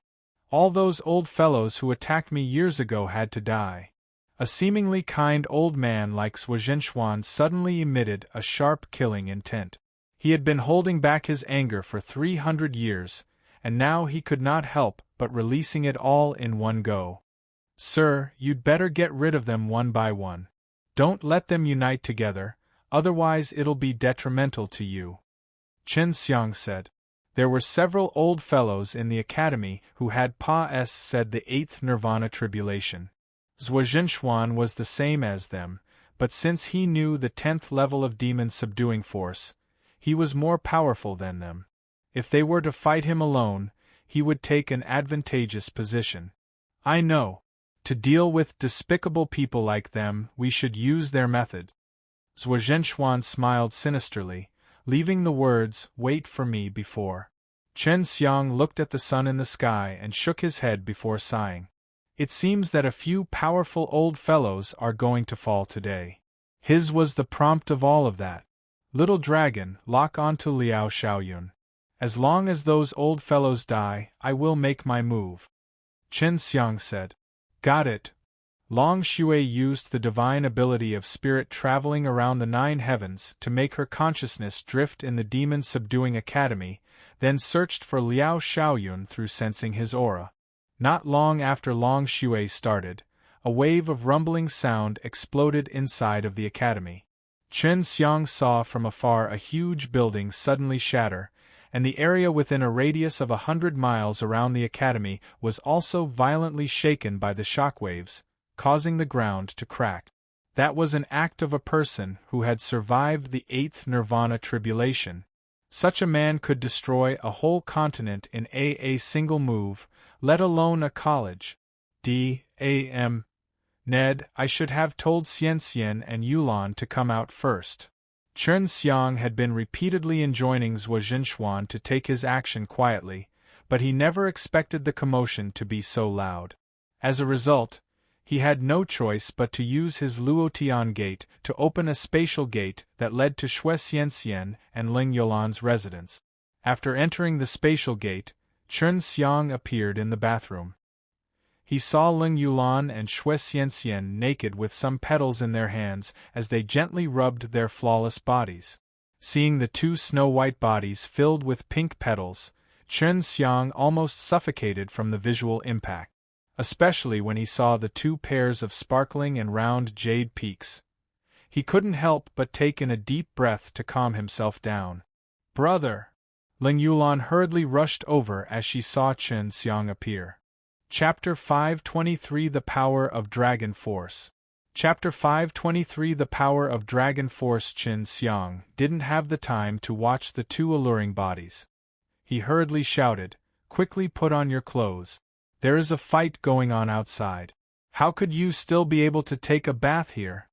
All those old fellows who attacked me years ago had to die. A seemingly kind old man like Zhuozhenxuan suddenly emitted a sharp killing intent. He had been holding back his anger for 300 years, and now he could not help but releasing it all in one go. Sir, you'd better get rid of them one by one. Don't let them unite together, otherwise it'll be detrimental to you. Chen Xiang said. There were several old fellows in the academy who had said the 8th Nirvana tribulation. Zhuozhenxuan was the same as them, but since he knew the 10th level of demon subduing force, he was more powerful than them. If they were to fight him alone, he would take an advantageous position. I know. To deal with despicable people like them, we should use their method. Zhuozhenxuan smiled sinisterly, leaving the words, "Wait for me" before. Chen Xiang looked at the sun in the sky and shook his head before sighing. It seems that a few powerful old fellows are going to fall today. His was the prompt of all of that. Little dragon, lock onto Liao Xiaoyun. As long as those old fellows die, I will make my move. Chen Xiang said. Got it. Long Shui used the divine ability of spirit traveling around the 9 heavens to make her consciousness drift in the Demon Subduing Academy, then searched for Liao Xiaoyun through sensing his aura. Not long after Long Shui started, a wave of rumbling sound exploded inside of the academy. Chen Xiang saw from afar a huge building suddenly shatter, and the area within a radius of 100 miles around the academy was also violently shaken by the shockwaves, causing the ground to crack. That was an act of a person who had survived the 8th Nirvana tribulation. Such a man could destroy a whole continent in a single move, let alone a college. Ned, I should have told Xianxian and Yulan to come out first. Chen Xiang had been repeatedly enjoining Zhuo Zhinshuan to take his action quietly, but he never expected the commotion to be so loud. As a result, he had no choice but to use his Luotian gate to open a spatial gate that led to Shui Xianxian and Ling Yulan's residence. After entering the spatial gate, Chen Xiang appeared in the bathroom. He saw Ling Yulan and Shui Xianxian naked with some petals in their hands as they gently rubbed their flawless bodies. Seeing the two snow-white bodies filled with pink petals, Chen Xiang almost suffocated from the visual impact, especially when he saw the two pairs of sparkling and round jade peaks. He couldn't help but take in a deep breath to calm himself down. "Brother!" Ling Yulan hurriedly rushed over as she saw Chen Xiang appear. Chapter 523 The Power of Dragon Force. Chapter 523 The Power of Dragon Force. Chen Xiang didn't have the time to watch the two alluring bodies. He hurriedly shouted, "Quickly put on your clothes. There is a fight going on outside. How could you still be able to take a bath here?"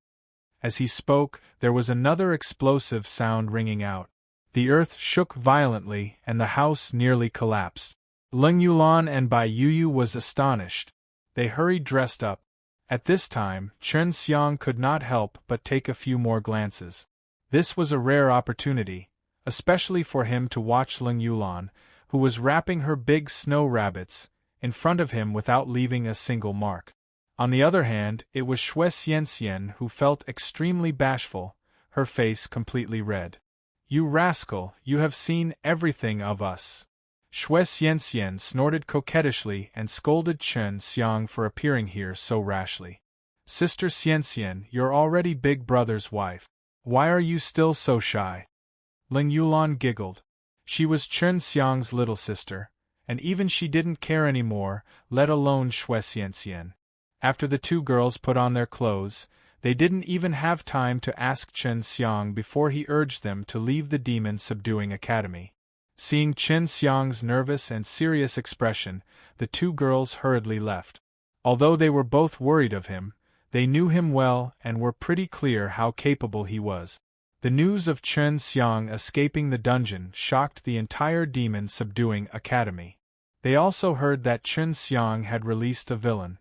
As he spoke, there was another explosive sound ringing out. The earth shook violently and the house nearly collapsed. Ling Yulan and Bai Yuyu was astonished. They hurried dressed up. At this time, Chen Xiang could not help but take a few more glances. This was a rare opportunity, especially for him to watch Ling Yulan, who was wrapping her big snow rabbits, in front of him without leaving a single mark. On the other hand, it was Shui Xianxian who felt extremely bashful, her face completely red. "You rascal, you have seen everything of us." Shui Xianxian snorted coquettishly and scolded Chen Xiang for appearing here so rashly. "Sister Xianxian, you're already Big Brother's wife. Why are you still so shy?" Ling Yulan giggled. She was Chen Xiang's little sister, and even she didn't care anymore, let alone Shui Xianxian. After the two girls put on their clothes, they didn't even have time to ask Chen Xiang before he urged them to leave the demon-subduing academy. Seeing Chen Xiang's nervous and serious expression, the two girls hurriedly left. Although they were both worried of him, they knew him well and were pretty clear how capable he was. The news of Chen Xiang escaping the dungeon shocked the entire demon-subduing academy. They also heard that Chen Xiang had released a villain.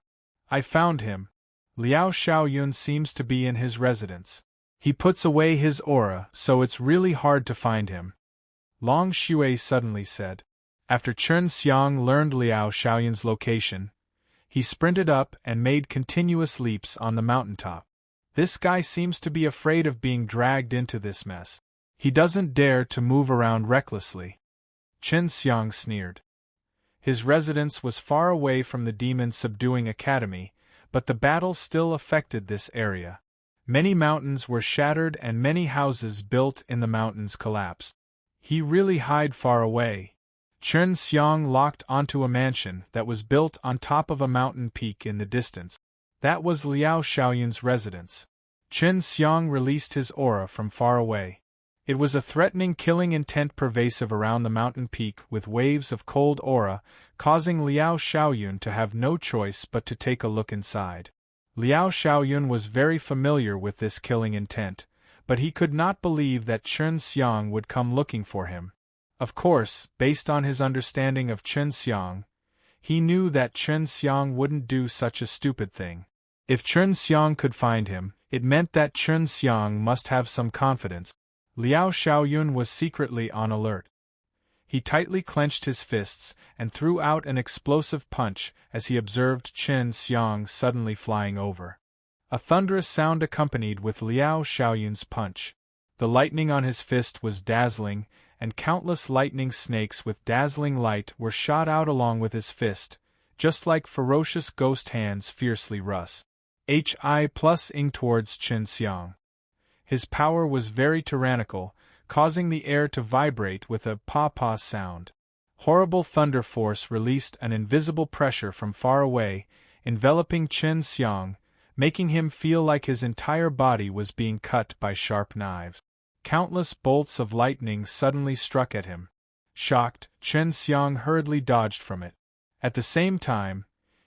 "I found him. Liao Xiaoyun seems to be in his residence. He puts away his aura, so it's really hard to find him," Long Shui suddenly said. After Chen Xiang learned Liao Xiaoyun's location, he sprinted up and made continuous leaps on the mountaintop. "This guy seems to be afraid of being dragged into this mess. He doesn't dare to move around recklessly." Chen Xiang sneered. His residence was far away from the demon-subduing academy, but the battle still affected this area. Many mountains were shattered and many houses built in the mountains collapsed. He really hid far away. Chen Xiang locked onto a mansion that was built on top of a mountain peak in the distance. That was Liao Xiaoyun's residence. Chen Xiang released his aura from far away. It was a threatening killing intent pervasive around the mountain peak with waves of cold aura, causing Liao Xiaoyun to have no choice but to take a look inside. Liao Xiaoyun was very familiar with this killing intent, but he could not believe that Chen Xiang would come looking for him. Of course, based on his understanding of Chen Xiang, he knew that Chen Xiang wouldn't do such a stupid thing. If Chen Xiang could find him, it meant that Chen Xiang must have some confidence. Liao Xiaoyun was secretly on alert. He tightly clenched his fists and threw out an explosive punch as he observed Chen Xiang suddenly flying over. A thunderous sound accompanied with Liao Xiaoyun's punch. The lightning on his fist was dazzling, and countless lightning snakes with dazzling light were shot out along with his fist, just like ferocious ghost hands fiercely ing towards Chen Xiang. His power was very tyrannical, causing the air to vibrate with a pa-pa sound. Horrible thunder force released an invisible pressure from far away, enveloping Chen Xiang, making him feel like his entire body was being cut by sharp knives. countless bolts of lightning suddenly struck at him. Shocked, Chen Xiang hurriedly dodged from it. At the same time,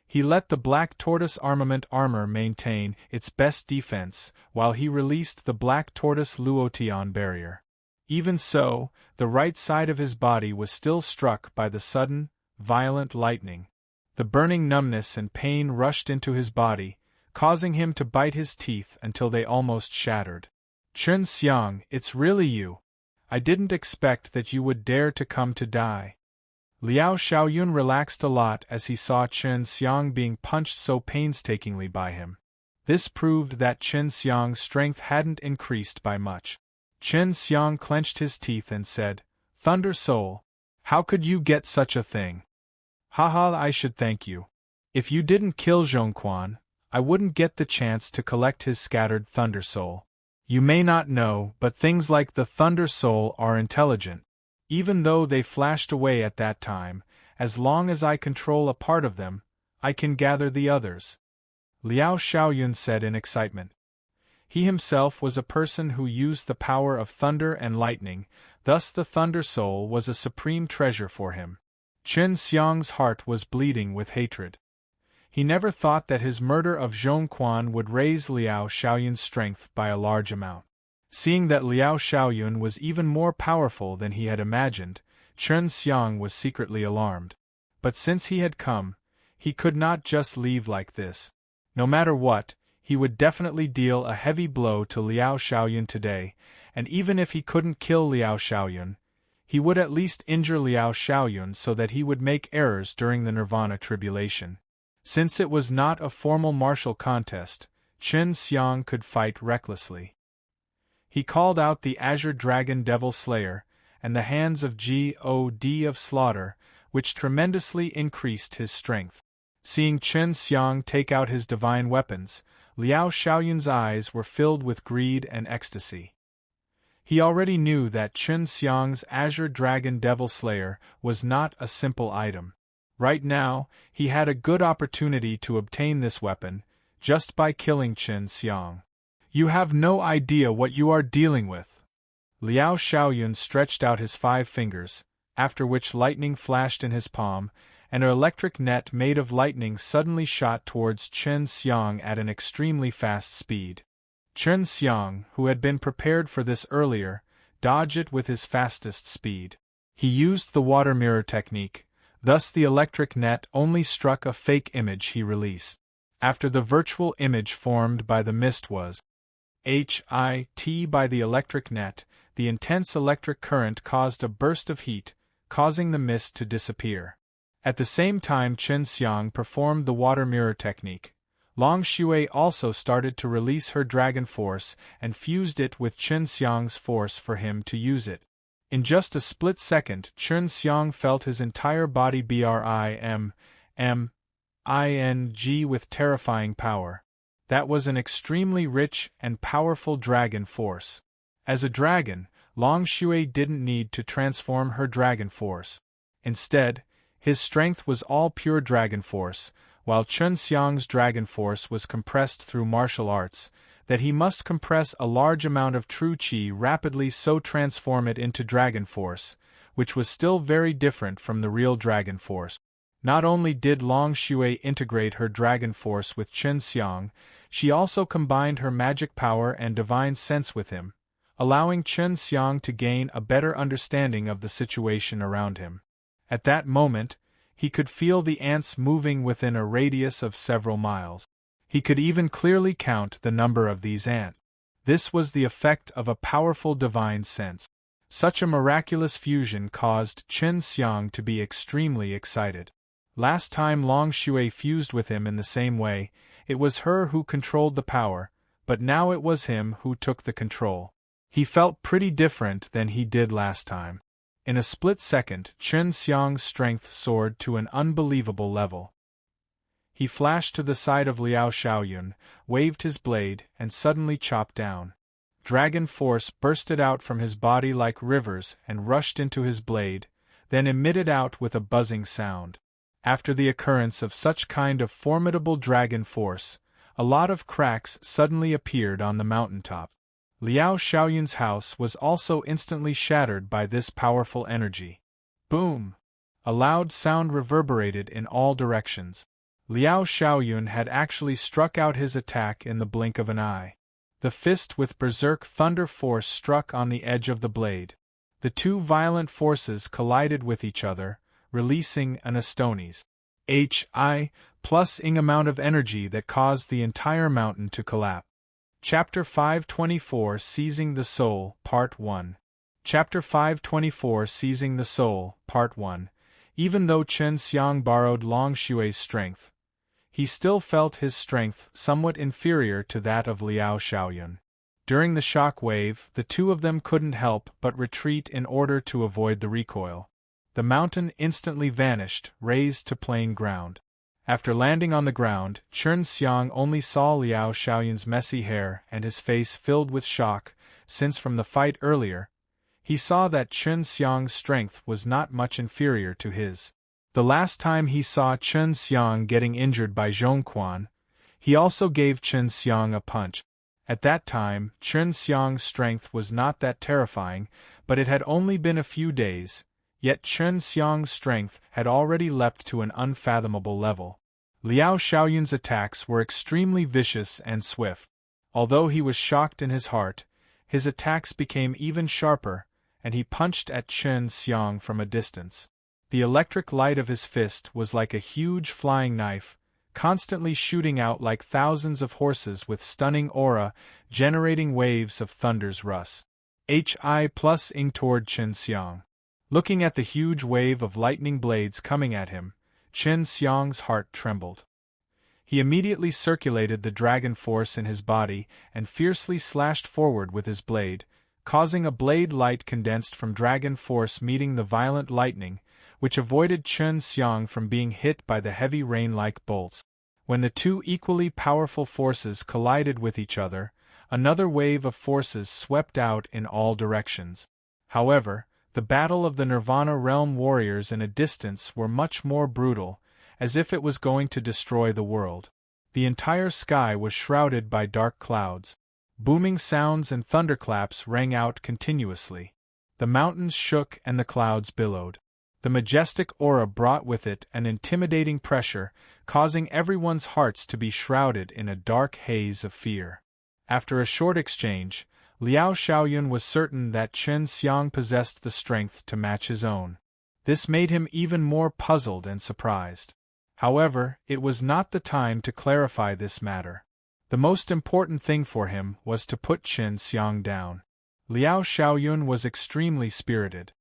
he let the black tortoise armor maintain its best defense while he released the black tortoise Luotian barrier. Even so, the right side of his body was still struck by the sudden, violent lightning. The burning numbness and pain rushed into his body, causing him to bite his teeth until they almost shattered. Chen Xiang, it's really you. I didn't expect that you would dare to come to die. Liao Xiaoyun relaxed a lot as he saw Chen Xiang being punched so painstakingly by him. This proved that Chen Xiang's strength hadn't increased by much. Chen Xiang clenched his teeth and said, "Thunder Soul, how could you get such a thing? Haha, I should thank you. If you didn't kill Zhongquan, I wouldn't get the chance to collect his scattered Thunder Soul. You may not know, but things like the Thunder Soul are intelligent. Even though they flashed away at that time, as long as I control a part of them, I can gather the others," Liao Xiaoyun said in excitement. He himself was a person who used the power of thunder and lightning, thus the Thunder Soul was a supreme treasure for him. Chen Xiang's heart was bleeding with hatred. He never thought that his murder of Zhongquan would raise Liao Xiaoyun's strength by a large amount. Seeing that Liao Xiaoyun was even more powerful than he had imagined, Chen Xiang was secretly alarmed. But since he had come, he could not just leave like this. No matter what, he would definitely deal a heavy blow to Liao Xiaoyun today, and even if he couldn't kill Liao Xiaoyun, he would at least injure Liao Xiaoyun so that he would make errors during the Nirvana tribulation. Since it was not a formal martial contest, Chen Xiang could fight recklessly. He called out the Azure Dragon Devil Slayer, and the hands of God of Slaughter, which tremendously increased his strength. Seeing Chen Xiang take out his divine weapons, Liao Xiaoyun's eyes were filled with greed and ecstasy. He already knew that Chen Xiang's Azure Dragon Devil Slayer was not a simple item. Right now, he had a good opportunity to obtain this weapon, just by killing Chen Xiang. "You have no idea what you are dealing with." Liao Xiaoyun stretched out his 5 fingers, after which lightning flashed in his palm, and an electric net made of lightning suddenly shot towards Chen Xiang at an extremely fast speed. Chen Xiang, who had been prepared for this earlier, dodged it with his fastest speed. He used the water mirror technique, thus the electric net only struck a fake image he released. After the virtual image formed by the mist was hit by the electric net, the intense electric current caused a burst of heat, causing the mist to disappear. At the same time Chen Xiang performed the water mirror technique, Long Shui also started to release her dragon force and fused it with Chen Xiang's force for him to use it. In just a split second, Chen Xiang felt his entire body briming with terrifying power. That was an extremely rich and powerful dragon force. As a dragon, Long Shui didn't need to transform her dragon force. Instead, his strength was all pure dragon force, while Chen Xiang's dragon force was compressed through martial arts, that he must compress a large amount of true qi rapidly so transform it into dragon force, which was still very different from the real dragon force. Not only did Long Shui integrate her dragon force with Chen Xiang, she also combined her magic power and divine sense with him, allowing Chen Xiang to gain a better understanding of the situation around him. At that moment, he could feel the ants moving within a radius of several miles. He could even clearly count the number of these ants. This was the effect of a powerful divine sense. Such a miraculous fusion caused Chen Xiang to be extremely excited. Last time Long Shui fused with him in the same way, it was her who controlled the power, but now it was him who took the control. He felt pretty different than he did last time. In a split second, Chen Xiang's strength soared to an unbelievable level. He flashed to the side of Liao Xiaoyun, waved his blade, and suddenly chopped down. Dragon force bursted out from his body like rivers and rushed into his blade, then emitted out with a buzzing sound. After the occurrence of such kind of formidable dragon force, a lot of cracks suddenly appeared on the mountaintop. Liao Xiaoyun's house was also instantly shattered by this powerful energy. Boom! A loud sound reverberated in all directions. Liao Xiaoyun had actually struck out his attack in the blink of an eye. The fist with berserk thunder force struck on the edge of the blade. The two violent forces collided with each other, releasing an astonies HI+ing amount of energy that caused the entire mountain to collapse. Chapter 524 Seizing the Soul, Part 1. Chapter 524 Seizing the Soul, Part 1. Even though Chen Xiang borrowed Long Xue's strength, he still felt his strength somewhat inferior to that of Liao Xiaoyun. During the shock wave, the two of them couldn't help but retreat in order to avoid the recoil. The mountain instantly vanished, razed to plain ground. After landing on the ground, Chen Xiang only saw Liao Xiaoyun's messy hair and his face filled with shock, since from the fight earlier, he saw that Chen Xiang's strength was not much inferior to his. The last time he saw Chen Xiang getting injured by Zhongquan, he also gave Chen Xiang a punch. At that time, Chen Xiang's strength was not that terrifying, but it had only been a few days, yet Chen Xiang's strength had already leapt to an unfathomable level. Liao Xiaoyun's attacks were extremely vicious and swift. Although he was shocked in his heart, his attacks became even sharper, and he punched at Chen Xiang from a distance. The electric light of his fist was like a huge flying knife, constantly shooting out like thousands of horses with stunning aura, generating waves of thunder's rush. HI+ing toward Chen Xiang. Looking at the huge wave of lightning blades coming at him, Chen Xiang's heart trembled. He immediately circulated the dragon force in his body and fiercely slashed forward with his blade, causing a blade light condensed from dragon force meeting the violent lightning, which avoided Chen Xiang from being hit by the heavy rain-like bolts. When the two equally powerful forces collided with each other, another wave of forces swept out in all directions. However, the battle of the Nirvana realm warriors in a distance were much more brutal, as if it was going to destroy the world. The entire sky was shrouded by dark clouds. Booming sounds and thunderclaps rang out continuously. The mountains shook and the clouds billowed. The majestic aura brought with it an intimidating pressure, causing everyone's hearts to be shrouded in a dark haze of fear. After a short exchange, Liao Xiaoyun was certain that Chen Xiang possessed the strength to match his own. This made him even more puzzled and surprised. However, it was not the time to clarify this matter. The most important thing for him was to put Chen Xiang down. Liao Xiaoyun was extremely spirited.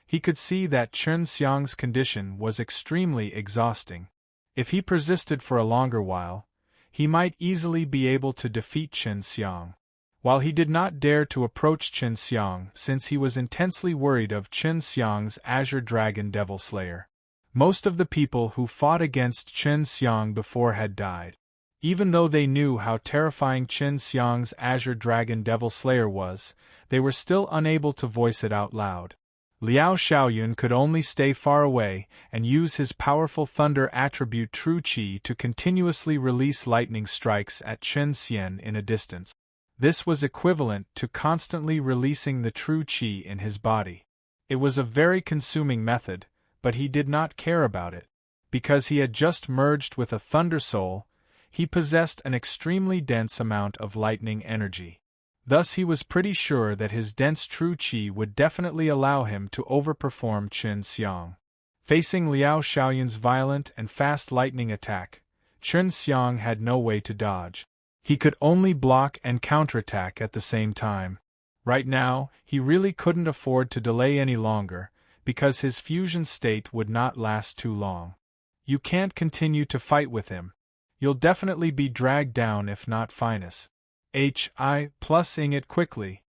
He could see that Chen Xiang's condition was extremely exhausting. If he persisted for a longer while, he might easily be able to defeat Chen Xiang. While he did not dare to approach Chen Xiang since he was intensely worried of Chen Xiang's Azure Dragon Devil Slayer. Most of the people who fought against Chen Xiang before had died. Even though they knew how terrifying Chen Xiang's Azure Dragon Devil Slayer was, they were still unable to voice it out loud. Liao Xiaoyun could only stay far away and use his powerful thunder attribute True Qi to continuously release lightning strikes at Chen Xian in a distance. This was equivalent to constantly releasing the True Qi in his body. It was a very consuming method, but he did not care about it. Because he had just merged with a Thunder Soul, he possessed an extremely dense amount of lightning energy. Thus he was pretty sure that his dense True Qi would definitely allow him to overperform Chen Xiang. Facing Liao Xiaoyun's violent and fast lightning attack, Chen Xiang had no way to dodge. He could only block and counterattack at the same time. Right now, he really couldn't afford to delay any longer, because his fusion state would not last too long. You can't continue to fight with him. You'll definitely be dragged down if not finus. HI+ing it quickly.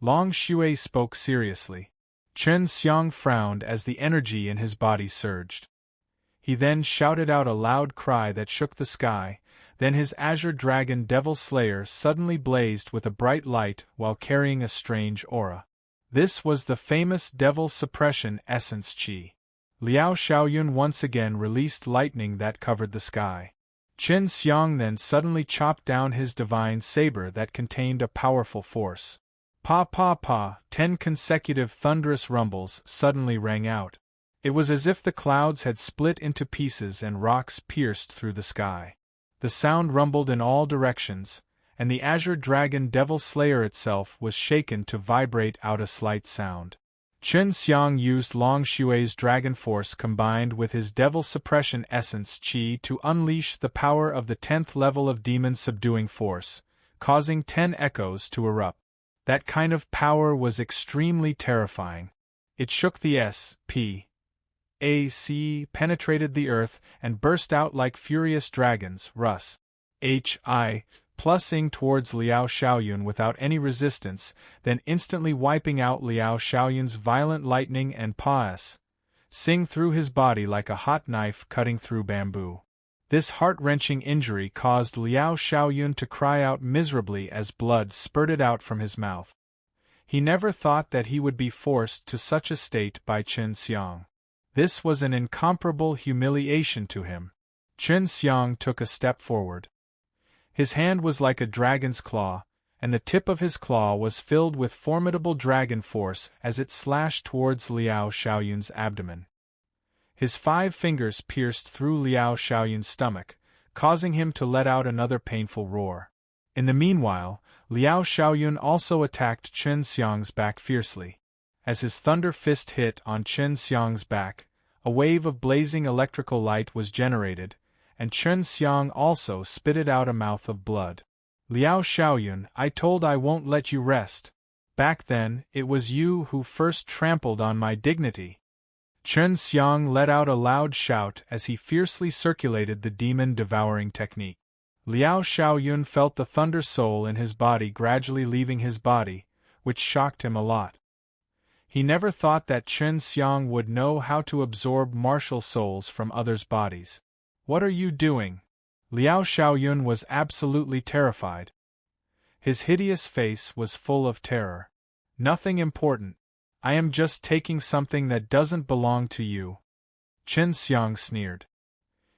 Long Xue spoke seriously. Chen Xiang frowned as the energy in his body surged. He then shouted out a loud cry that shook the sky. Then his Azure Dragon Devil Slayer suddenly blazed with a bright light while carrying a strange aura. This was the famous Devil Suppression Essence Qi. Liao Xiaoyun once again released lightning that covered the sky. Qin Xiang then suddenly chopped down his divine saber that contained a powerful force. Pa pa pa, 10 consecutive thunderous rumbles suddenly rang out. It was as if the clouds had split into pieces and rocks pierced through the sky. The sound rumbled in all directions, and the azure dragon Devil Slayer itself was shaken to vibrate out a slight sound. Qin Xiang used Long Xue's dragon force combined with his devil suppression essence Qi to unleash the power of the 10th level of demon subduing force, causing 10 echoes to erupt. That kind of power was extremely terrifying. It shook the S.P. AC, penetrated the earth, and burst out like furious dragons, Rus. H.I., plusing towards Liao Xiaoyun without any resistance, then instantly wiping out Liao Xiaoyun's violent lightning and Pas, sing through his body like a hot knife cutting through bamboo. This heart-wrenching injury caused Liao Xiaoyun to cry out miserably as blood spurted out from his mouth. He never thought that he would be forced to such a state by Qin Xiang. This was an incomparable humiliation to him. Qin Xiang took a step forward. His hand was like a dragon's claw, and the tip of his claw was filled with formidable dragon force as it slashed towards Liao Xiaoyun's abdomen. His 5 fingers pierced through Liao Xiaoyun's stomach, causing him to let out another painful roar. In the meanwhile, Liao Xiaoyun also attacked Qin Xiang's back fiercely. As his thunder fist hit on Qin Xiang's back, a wave of blazing electrical light was generated, and Qin Xiang also spitted out a mouth of blood. Liao Xiaoyun, I won't let you rest. Back then, it was you who first trampled on my dignity. Qin Xiang let out a loud shout as he fiercely circulated the demon-devouring technique. Liao Xiaoyun felt the thunder soul in his body gradually leaving his body, which shocked him a lot. He never thought that Qin Xiang would know how to absorb martial souls from others' bodies. What are you doing? Liao Xiaoyun was absolutely terrified. His hideous face was full of terror. Nothing important. I am just taking something that doesn't belong to you. Qin Xiang sneered.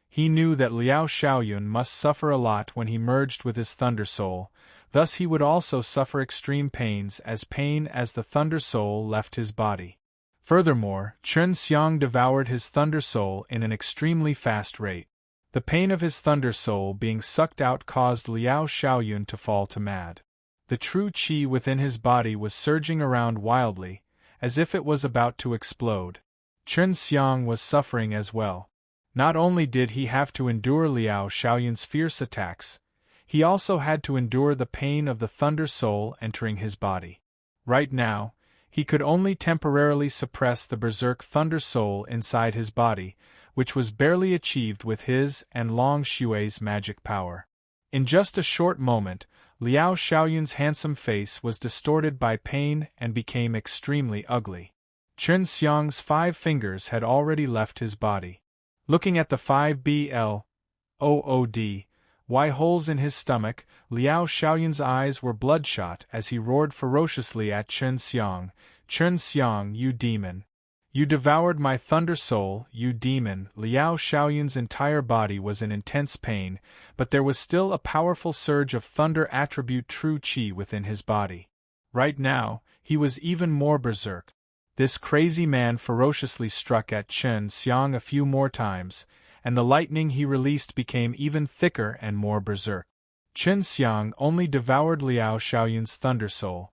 He knew that Liao Xiaoyun must suffer a lot when he merged with his Thunder Soul, thus he would also suffer extreme pain as the Thunder Soul left his body. Furthermore, Qin Xiang devoured his Thunder Soul in an extremely fast rate. The pain of his Thunder Soul being sucked out caused Liao Xiaoyun to fall to mad. The true qi within his body was surging around wildly, as if it was about to explode. Qin Xiang was suffering as well. Not only did he have to endure Liao Xiaoyun's fierce attacks, he also had to endure the pain of the Thunder Soul entering his body. Right now, he could only temporarily suppress the Berserk Thunder Soul inside his body, which was barely achieved with his and Long Xue's magic power. In just a short moment, Liao Xiaoyun's handsome face was distorted by pain and became extremely ugly. Qin Xiang's 5 fingers had already left his body. Looking at the 5 BLOODY holes in his stomach, Liao Xiaoyun's eyes were bloodshot as he roared ferociously at Qin Xiang. Qin Xiang, you demon! You devoured my Thunder Soul, you demon! Liao Xiaoyun's entire body was in intense pain, but there was still a powerful surge of Thunder attribute true qi within his body. Right now, he was even more berserk. This crazy man ferociously struck at Qin Xiang a few more times, and the lightning he released became even thicker and more berserk. Qin Xiang only devoured Liao Xiaoyun's Thunder Soul.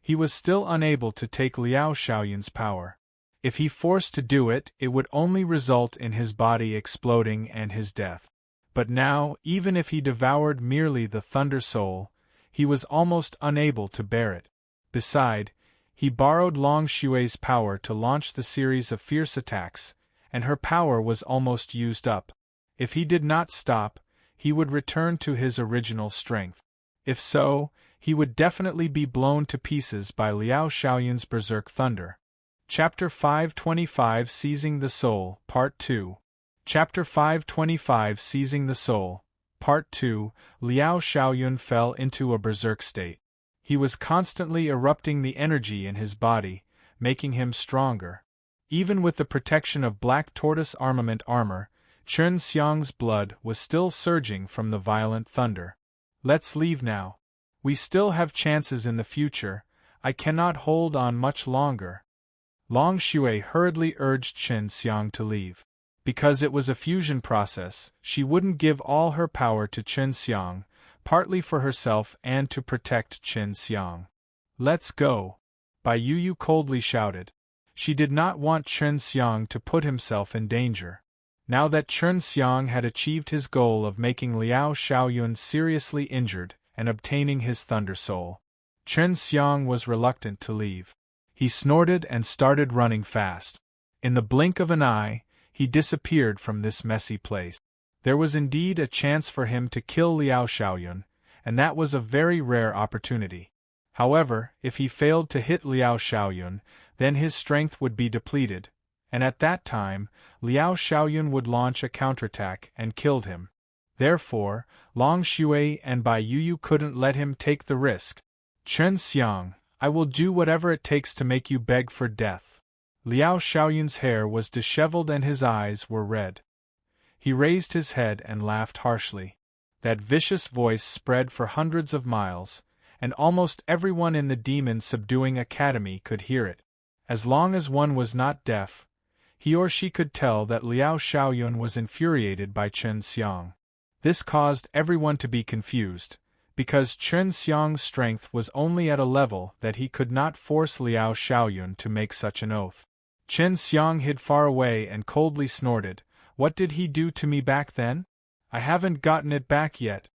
He was still unable to take Liao Xiaoyun's power. If he forced to do it, it would only result in his body exploding and his death. But now, even if he devoured merely the Thunder Soul, he was almost unable to bear it. Beside, he borrowed Long Xue's power to launch the series of fierce attacks, and her power was almost used up. If he did not stop, he would return to his original strength. If so, he would definitely be blown to pieces by Liao Xiaoyun's Berserk Thunder. Chapter 525 Seizing the Soul, Part 2. Chapter 525 Seizing the Soul, Part 2. Liao Xiaoyun fell into a berserk state. He was constantly erupting the energy in his body, making him stronger. Even with the protection of Black Tortoise armament armor, Chen Xiang's blood was still surging from the violent thunder. Let's leave now. We still have chances in the future. I cannot hold on much longer. Long Shui hurriedly urged Chen Xiang to leave. Because it was a fusion process, she wouldn't give all her power to Chen Xiang, partly for herself and to protect Chen Xiang. Let's go. Bai Yu coldly shouted. She did not want Chen Xiang to put himself in danger. Now that Chen Xiang had achieved his goal of making Liao Xiaoyun seriously injured and obtaining his Thunder Soul, Chen Xiang was reluctant to leave. He snorted and started running fast. In the blink of an eye, he disappeared from this messy place. There was indeed a chance for him to kill Liao Xiaoyun, and that was a very rare opportunity. However, if he failed to hit Liao Xiaoyun, then his strength would be depleted, and at that time, Liao Xiaoyun would launch a counterattack and killed him. Therefore, Long Shui and Bai Yu couldn't let him take the risk. Chen Xiang, I will do whatever it takes to make you beg for death. Liao Xiaoyun's hair was disheveled and his eyes were red. He raised his head and laughed harshly. That vicious voice spread for hundreds of miles, and almost everyone in the Demon Subduing Academy could hear it. As long as one was not deaf, he or she could tell that Liao Xiaoyun was infuriated by Chen Xiang. This caused everyone to be confused, because Chen Xiang's strength was only at a level that he could not force Liao Xiaoyun to make such an oath. Chen Xiang hid far away and coldly snorted, "What did he do to me back then? I haven't gotten it back yet."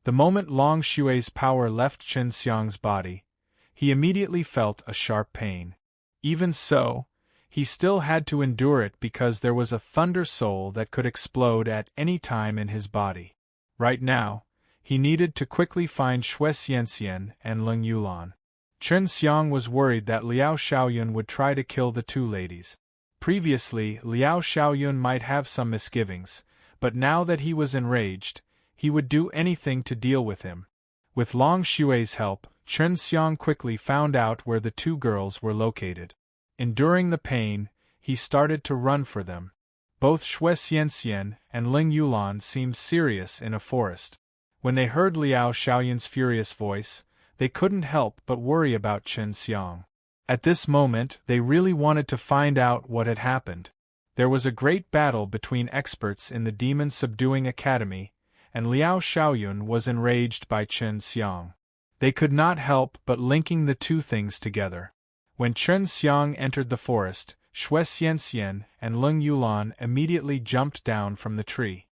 The moment Long Shui's power left Chen Xiang's body, he immediately felt a sharp pain. Even so, he still had to endure it because there was a Thunder Soul that could explode at any time in his body. Right now, he needed to quickly find Xue Xianxian and Ling Yulan. Chen Xiang was worried that Liao Xiaoyun would try to kill the two ladies. Previously, Liao Xiaoyun might have some misgivings, but now that he was enraged, he would do anything to deal with him. With Long Shui's help, Chen Xiang quickly found out where the two girls were located. Enduring the pain, he started to run for them. Both Xue Xianxian and Ling Yulan seemed serious in a forest. When they heard Liao Xiaoyun's furious voice, they couldn't help but worry about Chen Xiang. At this moment, they really wanted to find out what had happened. There was a great battle between experts in the Demon Subduing Academy, and Liao Xiaoyun was enraged by Chen Xiang. They could not help but linking the two things together. When Chen Xiang entered the forest, Xue Xianxian and Ling Yulan immediately jumped down from the tree.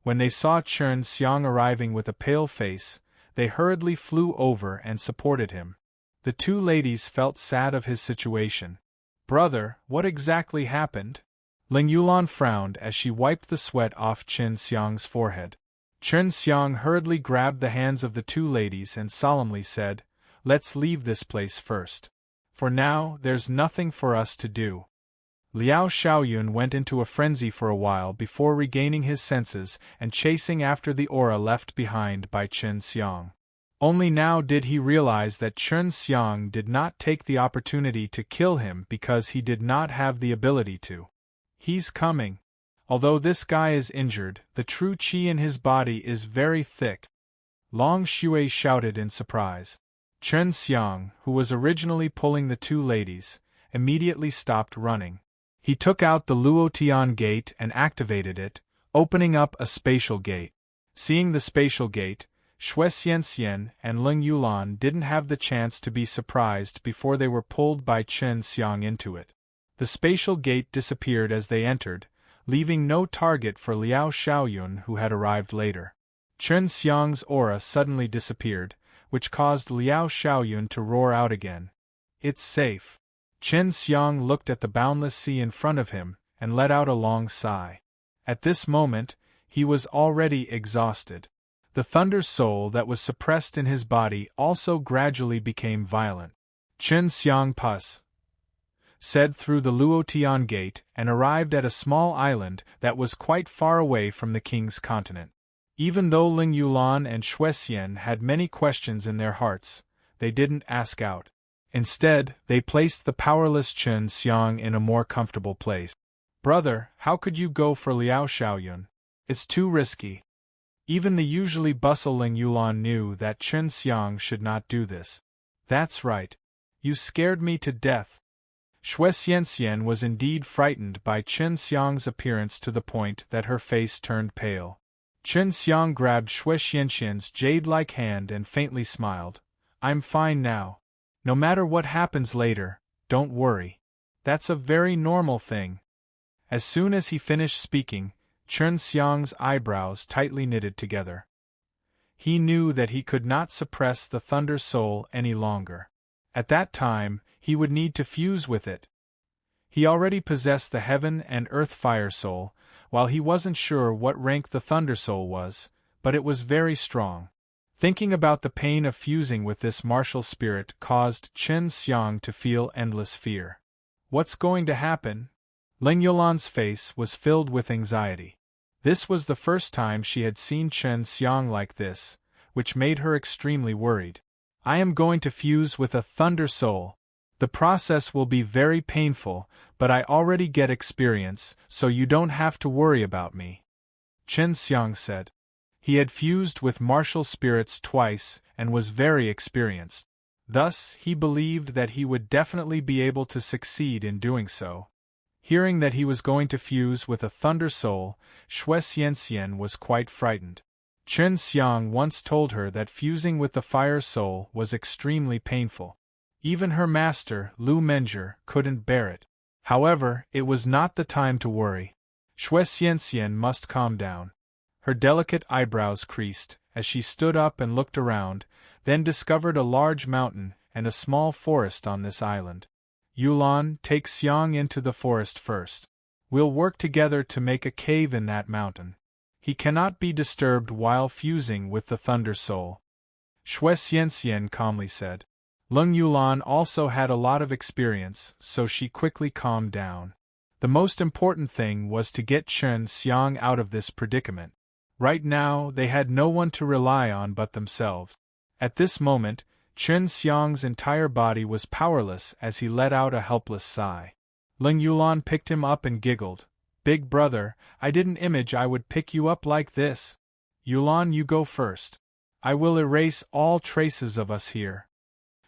When they saw Chen Xiang arriving with a pale face, they hurriedly flew over and supported him. The two ladies felt sad of his situation. "Brother, what exactly happened?" Ling Yulan frowned as she wiped the sweat off Chen Xiang's forehead. Chen Xiang hurriedly grabbed the hands of the two ladies and solemnly said, "Let's leave this place first. For now, there's nothing for us to do." Liao Xiaoyun went into a frenzy for a while before regaining his senses and chasing after the aura left behind by Chen Xiang. Only now did he realize that Chen Xiang did not take the opportunity to kill him because he did not have the ability to. He's coming. Although this guy is injured, the true qi in his body is very thick. Long Shui shouted in surprise. Chen Xiang, who was originally pulling the two ladies, immediately stopped running. He took out the Luotian gate and activated it, opening up a spatial gate. Seeing the spatial gate, Xue Xianxian and Ling Yulan didn't have the chance to be surprised before they were pulled by Chen Xiang into it. The spatial gate disappeared as they entered, leaving no target for Liao Xiaoyun who had arrived later. Chen Xiang's aura suddenly disappeared, which caused Liao Xiaoyun to roar out again. "It's safe." Chen Xiang looked at the boundless sea in front of him and let out a long sigh. At this moment, he was already exhausted. The Thunder Soul that was suppressed in his body also gradually became violent. Chen Xiang Pus said through the Luotian gate and arrived at a small island that was quite far away from the king's continent. Even though Ling Yulan and Xue Xian had many questions in their hearts, they didn't ask out. Instead, they placed the powerless Chen Xiang in a more comfortable place. Brother, how could you go for Liao Xiaoyun? It's too risky. Even the usually bustling Yulan knew that Chen Xiang should not do this. That's right. You scared me to death. Xue Xianxian was indeed frightened by Chen Xiang's appearance to the point that her face turned pale. Chen Xiang grabbed Xue Xianxian's jade-like hand and faintly smiled. I'm fine now. No matter what happens later, don't worry. That's a very normal thing. As soon as he finished speaking, Chen Xiang's eyebrows tightly knitted together. He knew that he could not suppress the Thunder Soul any longer. At that time, he would need to fuse with it. He already possessed the Heaven and Earth Fire Soul, while he wasn't sure what rank the Thunder Soul was, but it was very strong. Thinking about the pain of fusing with this martial spirit caused Chen Xiang to feel endless fear. What's going to happen? Ling Yulan's face was filled with anxiety. This was the first time she had seen Chen Xiang like this, which made her extremely worried. I am going to fuse with a Thunder Soul. The process will be very painful, but I already get experience, so you don't have to worry about me. Chen Xiang said. He had fused with martial spirits twice and was very experienced. Thus, he believed that he would definitely be able to succeed in doing so. Hearing that he was going to fuse with a Thunder Soul, Xue Xianxian was quite frightened. Chen Xiang once told her that fusing with the Fire Soul was extremely painful. Even her master, Lu Menjie, couldn't bear it. However, it was not the time to worry. Xue Xianxian must calm down. Her delicate eyebrows creased, as she stood up and looked around, then discovered a large mountain and a small forest on this island. Yulan, take Xiang into the forest first. We'll work together to make a cave in that mountain. He cannot be disturbed while fusing with the Thunder Soul. Xue Xianxian calmly said. Leng Yulan also had a lot of experience, so she quickly calmed down. The most important thing was to get Chen Xiang out of this predicament. Right now, they had no one to rely on but themselves. At this moment, Chen Xiang's entire body was powerless as he let out a helpless sigh. Ling Yulan picked him up and giggled. Big brother, I didn't imagine I would pick you up like this. Yulan, you go first. I will erase all traces of us here.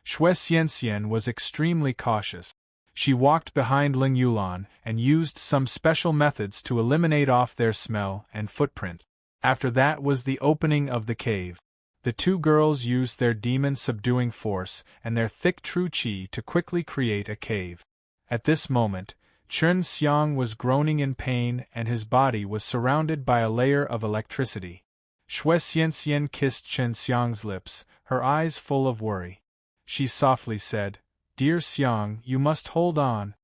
Xue Xianxian was extremely cautious. She walked behind Ling Yulan and used some special methods to eliminate off their smell and footprint. After that was the opening of the cave. The two girls used their demon-subduing force and their thick true qi to quickly create a cave. At this moment, Chen Xiang was groaning in pain and his body was surrounded by a layer of electricity. Xue Xianxian kissed Chen Xiang's lips, her eyes full of worry. She softly said, Dear Xiang, you must hold on.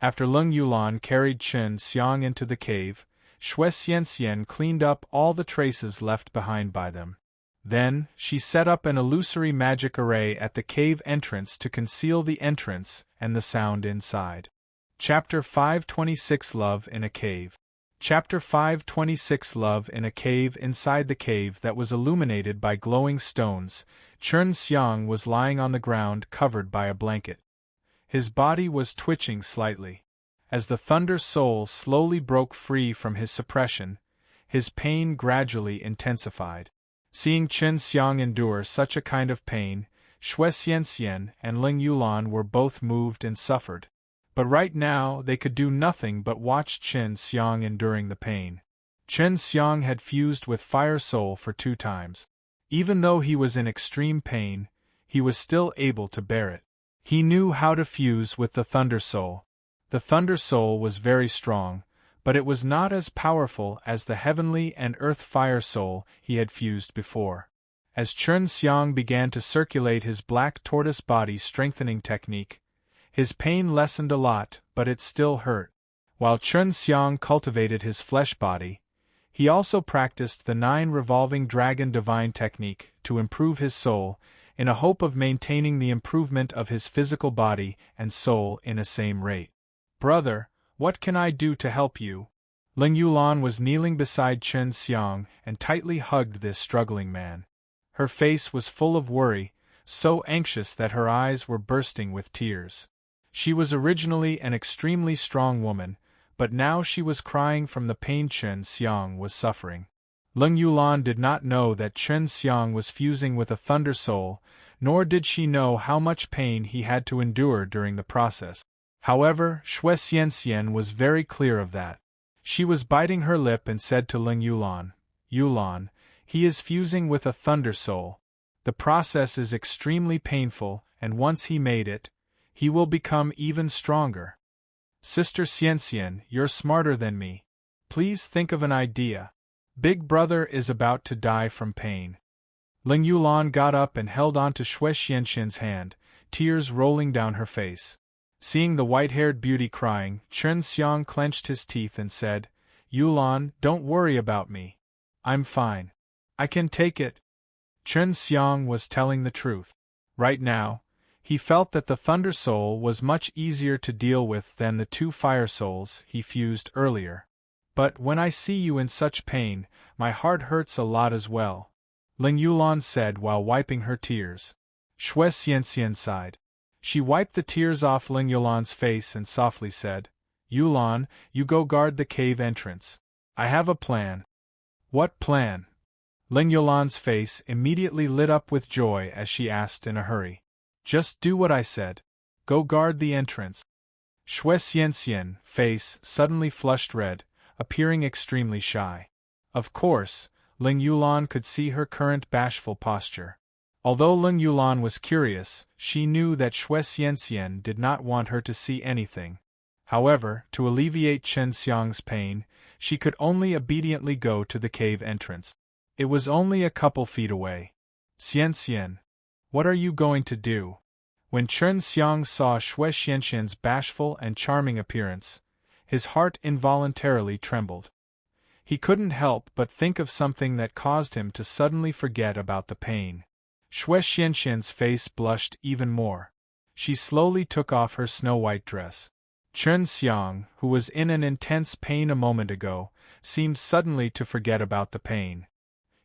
After Leng Yulan carried Chen Xiang into the cave, Xue Xianxian cleaned up all the traces left behind by them. Then, she set up an illusory magic array at the cave entrance to conceal the entrance and the sound inside. Chapter 526 Love in a Cave. Chapter 526 Love in a Cave. Inside the cave that was illuminated by glowing stones, Chen Xiang was lying on the ground covered by a blanket. His body was twitching slightly. As the Thunder Soul slowly broke free from his suppression, his pain gradually intensified. Seeing Chen Xiang endure such a kind of pain, Xue Xianxian and Ling Yulan were both moved and suffered. But right now they could do nothing but watch Chen Xiang enduring the pain. Chen Xiang had fused with Fire Soul for 2 times. Even though he was in extreme pain, he was still able to bear it. He knew how to fuse with the Thunder Soul. The Thunder Soul was very strong, but it was not as powerful as the Heavenly and Earth Fire Soul he had fused before. As Chen Xiang began to circulate his black tortoise body strengthening technique, his pain lessened a lot, but it still hurt. While Chen Xiang cultivated his flesh body, he also practiced the 9 revolving dragon divine technique to improve his soul, in a hope of maintaining the improvement of his physical body and soul in a same rate. Brother, what can I do to help you? Ling Yulan was kneeling beside Chen Xiang and tightly hugged this struggling man. Her face was full of worry, so anxious that her eyes were bursting with tears. She was originally an extremely strong woman, but now she was crying from the pain Chen Xiang was suffering. Leng Yulan did not know that Chen Xiang was fusing with a Thunder Soul, nor did she know how much pain he had to endure during the process. However, Xue Xianxian was very clear of that. She was biting her lip and said to Leng Yulan, "Yulan, he is fusing with a Thunder Soul. The process is extremely painful, and once he made it, he will become even stronger. Sister Xianxian, you're smarter than me. Please think of an idea. Big brother is about to die from pain." Ling Yulan got up and held on to Xue Xianxian's hand, tears rolling down her face. Seeing the white-haired beauty crying, Chen Xiang clenched his teeth and said, "Yulan, don't worry about me. I'm fine. I can take it." Chen Xiang was telling the truth. Right now, he felt that the Thunder Soul was much easier to deal with than the 2 Fire Souls he fused earlier. "But when I see you in such pain, my heart hurts a lot as well," Ling Yulan said while wiping her tears. Xue Xianxian sighed. She wiped the tears off Ling Yulan's face and softly said, "Yulan, you go guard the cave entrance. I have a plan." "What plan?" Ling Yulan's face immediately lit up with joy as she asked in a hurry. "Just do what I said. Go guard the entrance." Xue Xianxian face suddenly flushed red, appearing extremely shy. Of course, Ling Yulan could see her current bashful posture. Although Ling Yulan was curious, she knew that Xue Xianxian did not want her to see anything. However, to alleviate Chen Xiang's pain, she could only obediently go to the cave entrance. It was only a couple feet away. "Xianxian, what are you going to do?" When Chen Xiang saw Xue Xianxian's bashful and charming appearance, his heart involuntarily trembled. He couldn't help but think of something that caused him to suddenly forget about the pain. Xue Xianxian's face blushed even more. She slowly took off her snow-white dress. Chen Xiang, who was in an intense pain a moment ago, seemed suddenly to forget about the pain.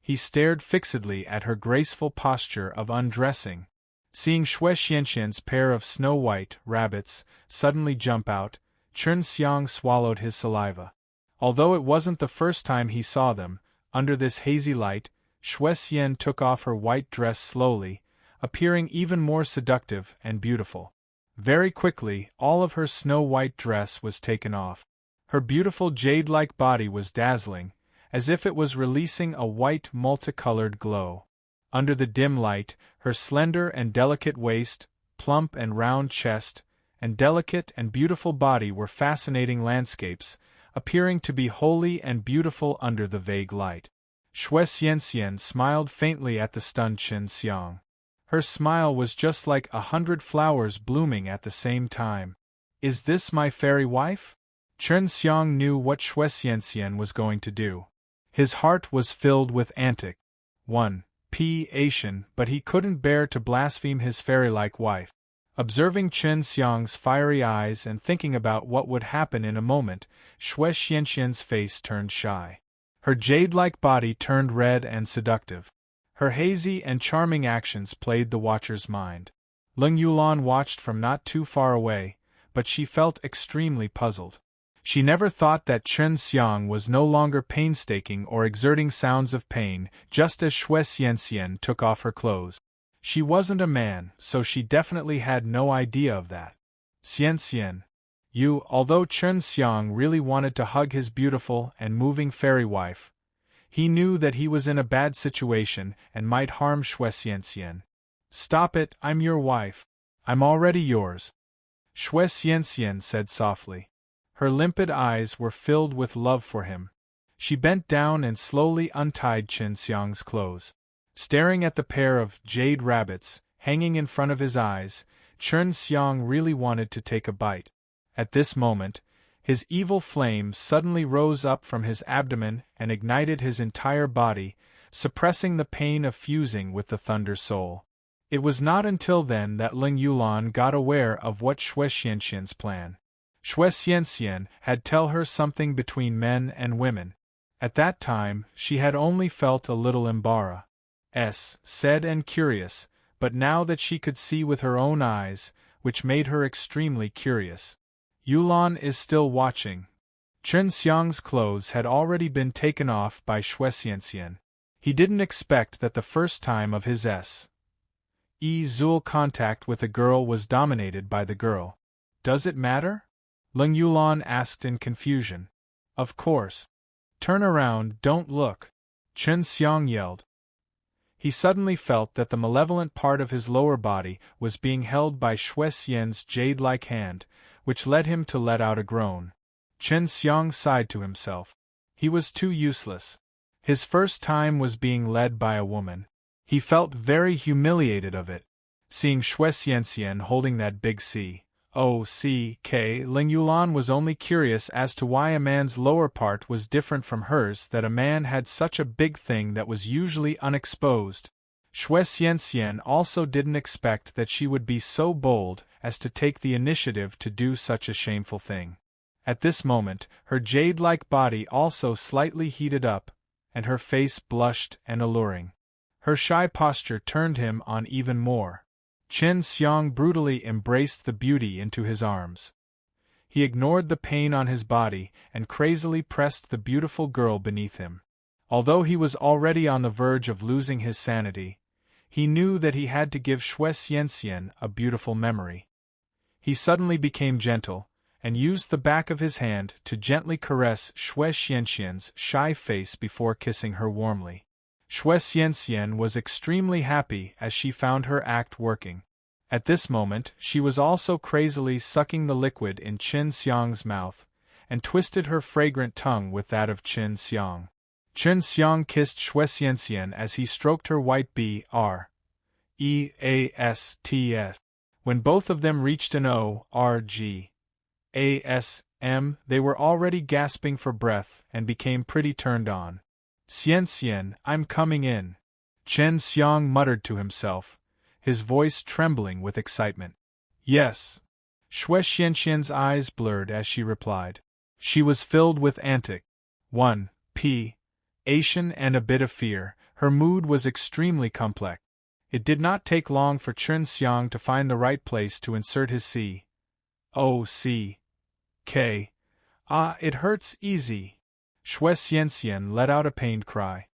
He stared fixedly at her graceful posture of undressing. Seeing Xue Xianxian's pair of snow-white rabbits suddenly jump out, Chen Xiang swallowed his saliva. Although it wasn't the first time he saw them, under this hazy light, Xue Xian took off her white dress slowly, appearing even more seductive and beautiful. Very quickly, all of her snow-white dress was taken off. Her beautiful jade-like body was dazzling, as if it was releasing a white multicolored glow. Under the dim light, her slender and delicate waist, plump and round chest, and delicate and beautiful body were fascinating landscapes, appearing to be holy and beautiful under the vague light. Xue Xianxian smiled faintly at the stunned Chen Xiang. Her smile was just like 100 flowers blooming at the same time. "Is this my fairy wife?" Chen Xiang knew what Xue Xianxian was going to do. His heart was filled with anticipation, but he couldn't bear to blaspheme his fairy-like wife. Observing Chen Xiang's fiery eyes and thinking about what would happen in a moment, Xue Xianxian's face turned shy. Her jade-like body turned red and seductive. Her hazy and charming actions played the watcher's mind. Ling Yulan watched from not too far away, but she felt extremely puzzled. She never thought that Chen Xiang was no longer painstaking or exerting sounds of pain, just as Xue Xianxian took off her clothes. She wasn't a man, so she definitely had no idea of that. "Xianxian, although Chen Xiang really wanted to hug his beautiful and moving fairy wife, he knew that he was in a bad situation and might harm Xue Xianxian. "Stop it, I'm your wife. I'm already yours," Xue Xianxian said softly. Her limpid eyes were filled with love for him. She bent down and slowly untied Chen Xiang's clothes. Staring at the pair of jade rabbits hanging in front of his eyes, Chen Xiang really wanted to take a bite. At this moment, his evil flame suddenly rose up from his abdomen and ignited his entire body, suppressing the pain of fusing with the Thunder Soul. It was not until then that Ling Yulan got aware of what Xue Xianxian's plan. Xue Xianxian had tell her something between men and women. At that time, she had only felt a little said and curious, but now that she could see with her own eyes, which made her extremely curious. "Yulan is still watching," Chen Xiang's clothes had already been taken off by Xue Xianxian. He didn't expect that the first time of his Zul contact with a girl was dominated by the girl. Does it matter? Leng Yulan asked in confusion. Of course. Turn around, don't look. Chen Xiang yelled. He suddenly felt that the malevolent part of his lower body was being held by Xue Xian's jade-like hand, which led him to let out a groan. Chen Xiang sighed to himself. He was too useless. His first time was being led by a woman. He felt very humiliated of it. Seeing Xue Xianxian holding that big C.O.C.K., Ling Yulan was only curious as to why a man's lower part was different from hers, that a man had such a big thing that was usually unexposed. Xue Xianxian also didn't expect that she would be so bold as to take the initiative to do such a shameful thing. At this moment, her jade-like body also slightly heated up, and her face blushed and alluring. Her shy posture turned him on even more. Chen Xiang brutally embraced the beauty into his arms. He ignored the pain on his body and crazily pressed the beautiful girl beneath him. Although he was already on the verge of losing his sanity, he knew that he had to give Xue Xianxian a beautiful memory. He suddenly became gentle, and used the back of his hand to gently caress Xue Xianxian's shy face before kissing her warmly. Xue Xianxian was extremely happy as she found her act working. At this moment, she was also crazily sucking the liquid in Chen Xiang's mouth, and twisted her fragrant tongue with that of Chen Xiang. Chen Xiang kissed Xue Xianxian as he stroked her white B.R.E.A.S.T.S. When both of them reached an O.R.G.A.S.M., they were already gasping for breath and became pretty turned on. Xianxian, I'm coming in. Chen Xiang muttered to himself, his voice trembling with excitement. Yes. Xue Xianxian's eyes blurred as she replied. She was filled with anticipation and a bit of fear. Her mood was extremely complex. It did not take long for Chen Xiang to find the right place to insert his C.O.C.K. Ah, it hurts easy. Xue Xianxian let out a pained cry.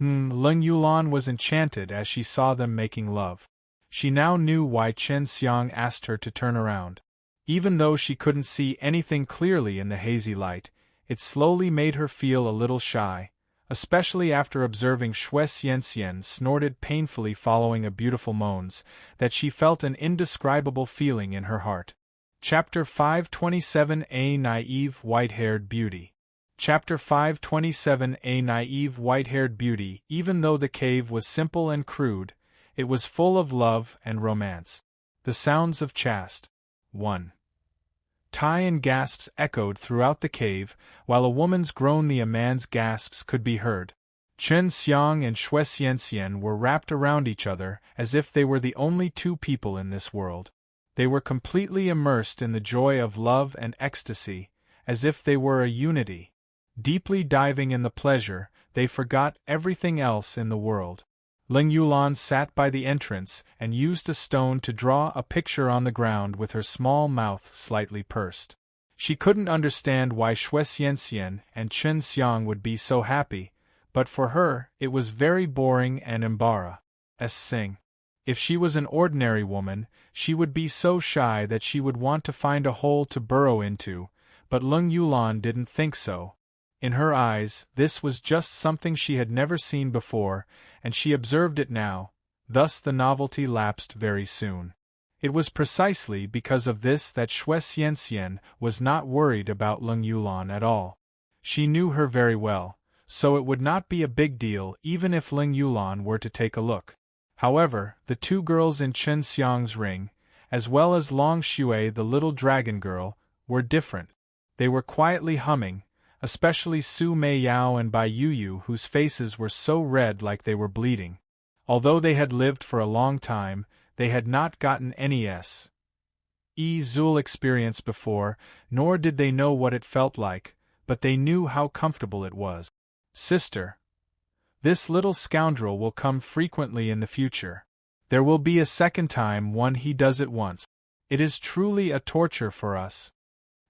Leng Yulan was enchanted as she saw them making love. She now knew why Chen Xiang asked her to turn around. Even though she couldn't see anything clearly in the hazy light, it slowly made her feel a little shy, especially after observing Xue Xianxian snorted painfully following a beautiful moans, that she felt an indescribable feeling in her heart. Chapter 527, A Naive White-Haired Beauty. Chapter 527, A Naive White-Haired Beauty. Even though the cave was simple and crude, it was full of love and romance. The sounds of chaste 1. Tai and gasps echoed throughout the cave, while a woman's groan, a man's gasps could be heard. Chen Xiang and Xue Xianxian were wrapped around each other as if they were the only two people in this world. They were completely immersed in the joy of love and ecstasy, as if they were a unity. Deeply diving in the pleasure, they forgot everything else in the world. Ling Yulan sat by the entrance and used a stone to draw a picture on the ground with her small mouth slightly pursed. She couldn't understand why Xue Xianxian and Chen Xiang would be so happy, but for her, it was very boring and embarrassing. If she was an ordinary woman, she would be so shy that she would want to find a hole to burrow into, but Leng Yulan didn't think so. In her eyes, this was just something she had never seen before, and she observed it now, thus the novelty lapsed very soon. It was precisely because of this that Xue Xianxian was not worried about Leng Yulan at all. She knew her very well, so it would not be a big deal even if Leng Yulan were to take a look. However, the two girls in Chen Xiang's ring, as well as Long Xue the little dragon girl, were different. They were quietly humming, especially Su Mei Yao and Bai Yuyu, whose faces were so red like they were bleeding. Although they had lived for a long time, they had not gotten any Zul experience before, nor did they know what it felt like, but they knew how comfortable it was. Sister, this little scoundrel will come frequently in the future. There will be a second time when he does it once. It is truly a torture for us.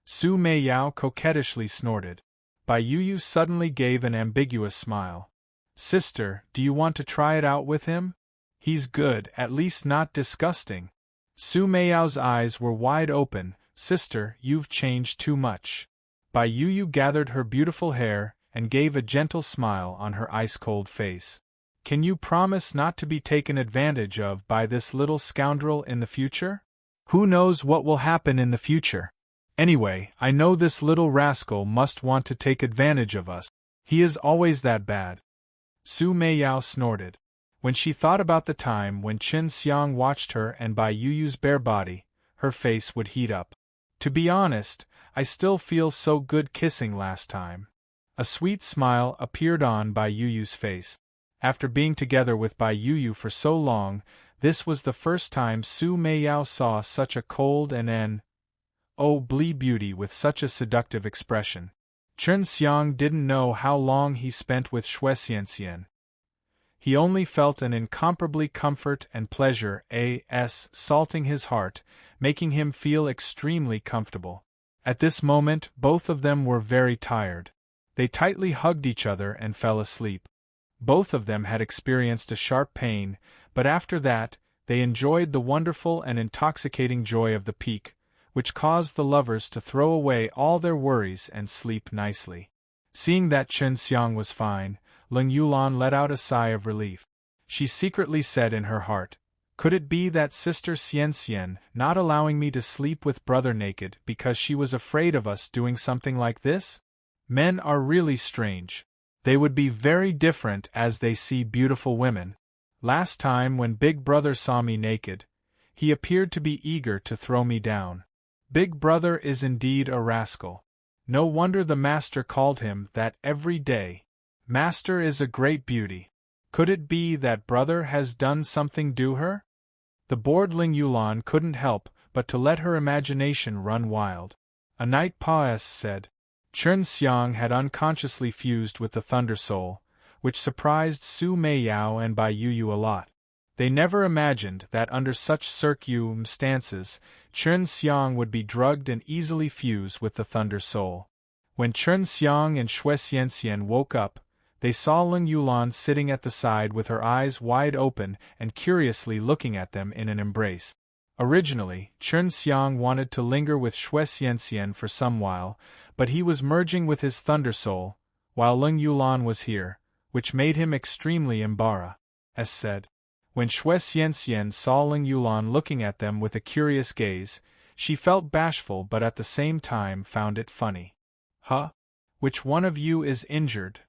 Su Meiyao coquettishly snorted. Bai Yu suddenly gave an ambiguous smile. Sister, do you want to try it out with him? He's good, at least not disgusting. Su Meiyao's eyes were wide open. Sister, you've changed too much. Bai Yu gathered her beautiful hair and gave a gentle smile on her ice-cold face. Can you promise not to be taken advantage of by this little scoundrel in the future? Who knows what will happen in the future? Anyway, I know this little rascal must want to take advantage of us. He is always that bad. Su Meiyao snorted. When she thought about the time when Qin Xiang watched her and Bai Yu's bare body, her face would heat up. To be honest, I still feel so good kissing last time. A sweet smile appeared on Bai Yu's face. After being together with Bai Yu for so long, this was the first time Su Meiyao saw such a cold and blee beauty with such a seductive expression. Qin Xiang didn't know how long he spent with Xue Xianxian. He only felt an incomparably comfort and pleasure salting his heart, making him feel extremely comfortable. At this moment, both of them were very tired. They tightly hugged each other and fell asleep. Both of them had experienced a sharp pain, but after that, they enjoyed the wonderful and intoxicating joy of the peak, which caused the lovers to throw away all their worries and sleep nicely. Seeing that Qin Xiang was fine, Ling Yulan let out a sigh of relief. She secretly said in her heart, could it be that Sister Xianxian not allowing me to sleep with brother naked because she was afraid of us doing something like this? Men are really strange. They would be very different as they see beautiful women. Last time when Big Brother saw me naked, he appeared to be eager to throw me down. Big Brother is indeed a rascal. No wonder the master called him that every day. Master is a great beauty. Could it be that brother has done something to her? The bored Ling Yulan couldn't help but to let her imagination run wild. A night Paes said. Qin Xiang had unconsciously fused with the Thunder Soul, which surprised Su Meiyao and Bai Yu a lot. They never imagined that under such circumstances, Qin Xiang would be drugged and easily fuse with the Thunder Soul. When Qin Xiang and Xue Xianxian woke up, they saw Ling Yulan sitting at the side with her eyes wide open and curiously looking at them in an embrace. Originally, Qin Xiang wanted to linger with Xue Xianxian for some while, but he was merging with his Thunder Soul, while Ling Yulan was here, which made him extremely embarrassed. As said. When Xue Xianxian saw Ling Yulan looking at them with a curious gaze, she felt bashful but at the same time found it funny. Huh? Which one of you is injured?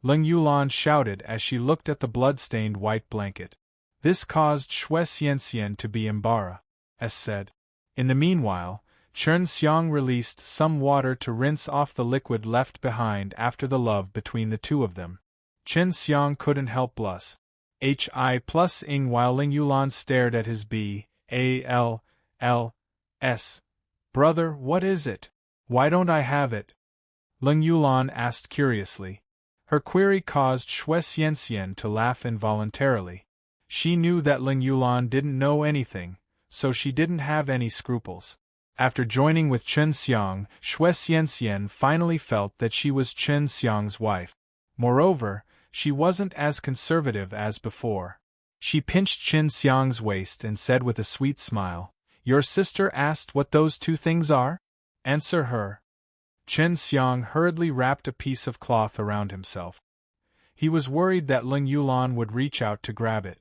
Ling Yulan shouted as she looked at the blood-stained white blanket. This caused Xue Xianxian to be embarrassed. As said. In the meanwhile, Qin Xiang released some water to rinse off the liquid left behind after the love between the two of them. Qin Xiang couldn't help blush. Hi+ing while Ling Yulan stared at his BALLS. Brother, what is it? Why don't I have it? Ling Yulan asked curiously. Her query caused Xue Xianxian to laugh involuntarily. She knew that Ling Yulan didn't know anything, so she didn't have any scruples. After joining with Qin Xiang, Xue Xianxian finally felt that she was Qin Xiang's wife. Moreover, she wasn't as conservative as before. She pinched Qin Xiang's waist and said with a sweet smile, Your sister asked what those two things are? Answer her. Qin Xiang hurriedly wrapped a piece of cloth around himself. He was worried that Ling Yulan would reach out to grab it.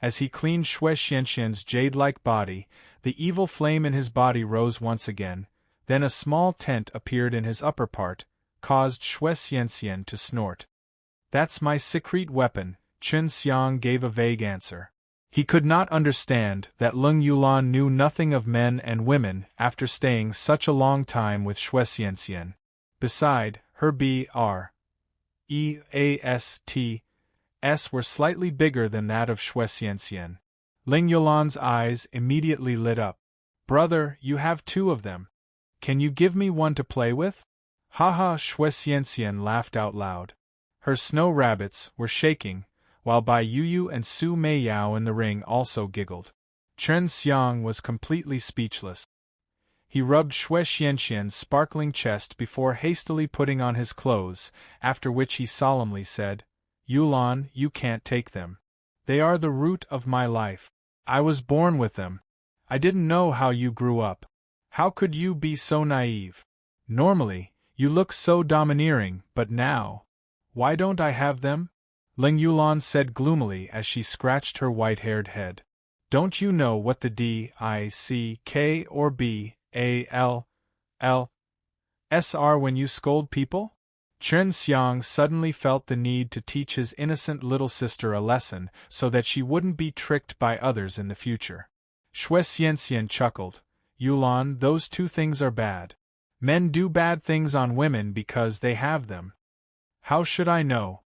As he cleaned Xue Xianxian's jade-like body, the evil flame in his body rose once again, then a small tent appeared in his upper part, caused Xue Xianxian to snort. That's my secret weapon, Qin Xiang gave a vague answer. He could not understand that Ling Yulan knew nothing of men and women after staying such a long time with Xue Xianxian. Beside, her breasts were slightly bigger than that of Xue Xianxian. Ling Yulan's eyes immediately lit up. Brother, you have two of them. Can you give me one to play with? Ha! Xue Xianxian laughed out loud. Her snow rabbits were shaking, while Bai Yu and Su Meiyao in the ring also giggled. Qin Xiang was completely speechless. He rubbed Xue Xianxian's sparkling chest before hastily putting on his clothes, after which he solemnly said, Yulan, you can't take them. They are the root of my life. I was born with them. I didn't know how you grew up. How could you be so naive? Normally, you look so domineering, but now… Why don't I have them? Ling Yulan said gloomily as she scratched her white-haired head. Don't you know what the D-I-C-K or B-A-L-L-S are when you scold people? Chen Xiang suddenly felt the need to teach his innocent little sister a lesson so that she wouldn't be tricked by others in the future. Xue Xianxian chuckled. Yulan, those two things are bad. Men do bad things on women because they have them. How should I know?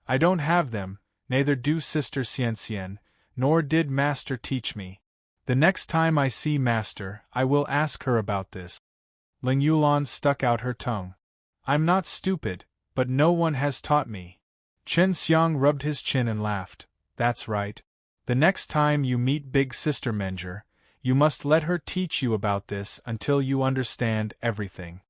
I don't have them, neither do Sister Xianxian, nor did Master teach me. The next time I see Master, I will ask her about this. Ling Yulan stuck out her tongue. I'm not stupid, but no one has taught me. Chen Xiang rubbed his chin and laughed. That's right. The next time you meet Big Sister Menger, you must let her teach you about this until you understand everything.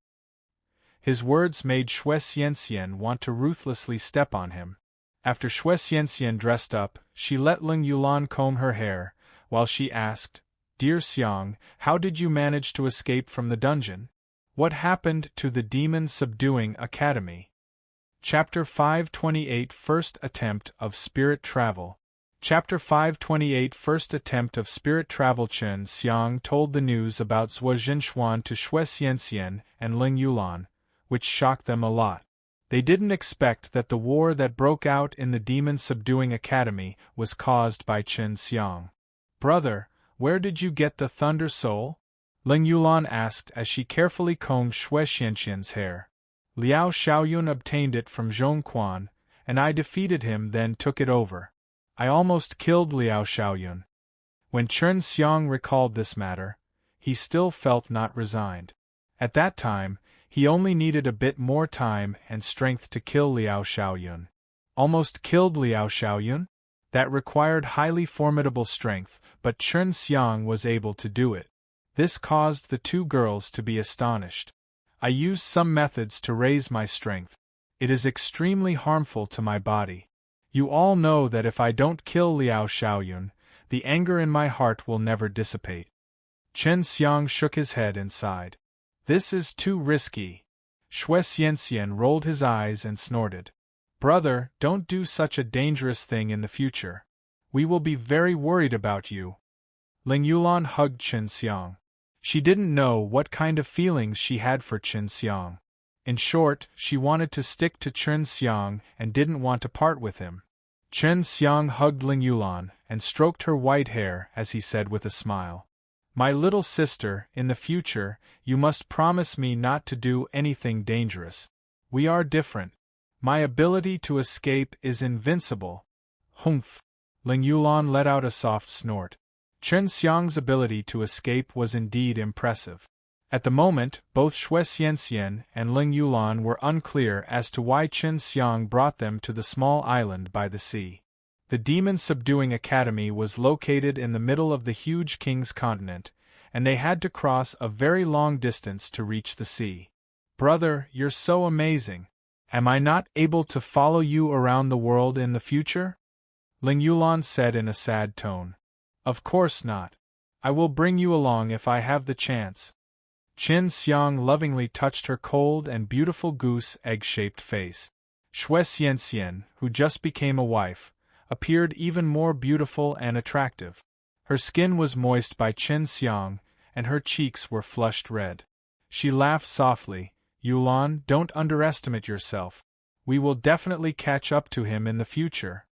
His words made Xue Xianxian want to ruthlessly step on him. After Xue Xianxian dressed up, she let Ling Yulan comb her hair, while she asked, Dear Xiang, how did you manage to escape from the dungeon? What happened to the Demon Subduing Academy? Chapter 528 First Attempt of Spirit Travel. Chapter 528 First Attempt of Spirit Travel. Chen Xiang told the news about Zhuo Zhenxuan to Xue Xianxian and Ling Yulan, which shocked them a lot. They didn't expect that the war that broke out in the Demon Subduing Academy was caused by Chen Xiang. Brother, where did you get the Thunder Soul? Ling Yulan asked as she carefully combed Xue Xianxian's hair. Liao Xiaoyun obtained it from Zhong Quan, and I defeated him, then took it over. I almost killed Liao Xiaoyun. When Chen Xiang recalled this matter, he still felt not resigned. At that time, he only needed a bit more time and strength to kill Liao Xiaoyun. Almost killed Liao Xiaoyun? That required highly formidable strength, but Chen Xiang was able to do it. This caused the two girls to be astonished. I used some methods to raise my strength. It is extremely harmful to my body. You all know that if I don't kill Liao Xiaoyun, the anger in my heart will never dissipate. Chen Xiang shook his head and sighed. This is too risky. Xue Xianxian rolled his eyes and snorted. Brother, don't do such a dangerous thing in the future. We will be very worried about you. Ling Yulan hugged Chen Xiang. She didn't know what kind of feelings she had for Chen Xiang. In short, she wanted to stick to Chen Xiang and didn't want to part with him. Chen Xiang hugged Ling Yulan and stroked her white hair as he said with a smile. My little sister, in the future, you must promise me not to do anything dangerous. We are different. My ability to escape is invincible. Humph! Ling Yulan let out a soft snort. Chen Xiang's ability to escape was indeed impressive. At the moment, both Xue Xianxian and Ling Yulan were unclear as to why Chen Xiang brought them to the small island by the sea. The Demon Subduing Academy was located in the middle of the huge King's continent, and they had to cross a very long distance to reach the sea. Brother, you're so amazing. Am I not able to follow you around the world in the future? Ling Yulan said in a sad tone. Of course not. I will bring you along if I have the chance. Chen Xiang lovingly touched her cold and beautiful goose-egg-shaped face. Xue Xianxian, who just became a wife, appeared even more beautiful and attractive. Her skin was moist by Chen Xiang, and her cheeks were flushed red. She laughed softly. Yulan, don't underestimate yourself. We will definitely catch up to him in the future.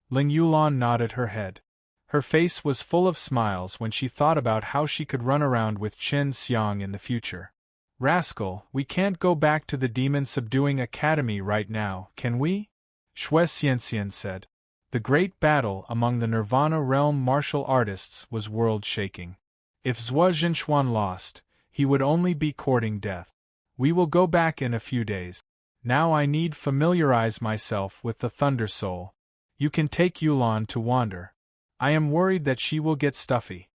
Ling Yulan nodded her head. Her face was full of smiles when she thought about how she could run around with Chen Xiang in the future. Rascal, we can't go back to the Demon Subduing Academy right now, can we? Xue Xianxian said. The great battle among the Nirvana realm martial artists was world-shaking. If Zhuo Zhenxuan lost, he would only be courting death. We will go back in a few days. Now I need familiarize myself with the Thunder Soul. You can take Yulan to wander. I am worried that she will get stuffy.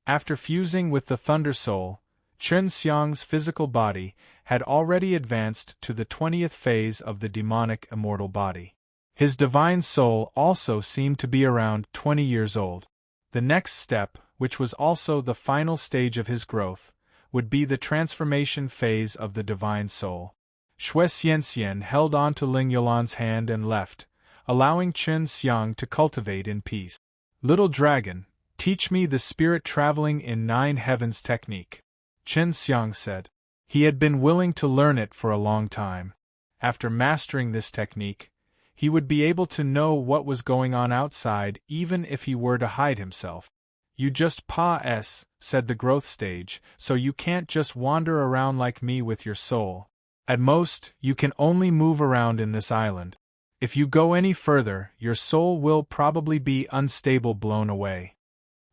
After fusing with the Thunder Soul, Chen Xiang's physical body had already advanced to the 20th phase of the demonic immortal body. His divine soul also seemed to be around 20 years old. The next step, which was also the final stage of his growth, would be the transformation phase of the divine soul. Xue Xianxian held on to Ling Yulan's hand and left, allowing Chen Xiang to cultivate in peace. Little dragon, teach me the spirit traveling in 9 heavens technique, Chen Xiang said. He had been willing to learn it for a long time. After mastering this technique, he would be able to know what was going on outside even if he were to hide himself. You just pass, said the growth stage, so you can't just wander around like me with your soul. At most, you can only move around in this island. If you go any further, your soul will probably be unstable, blown away.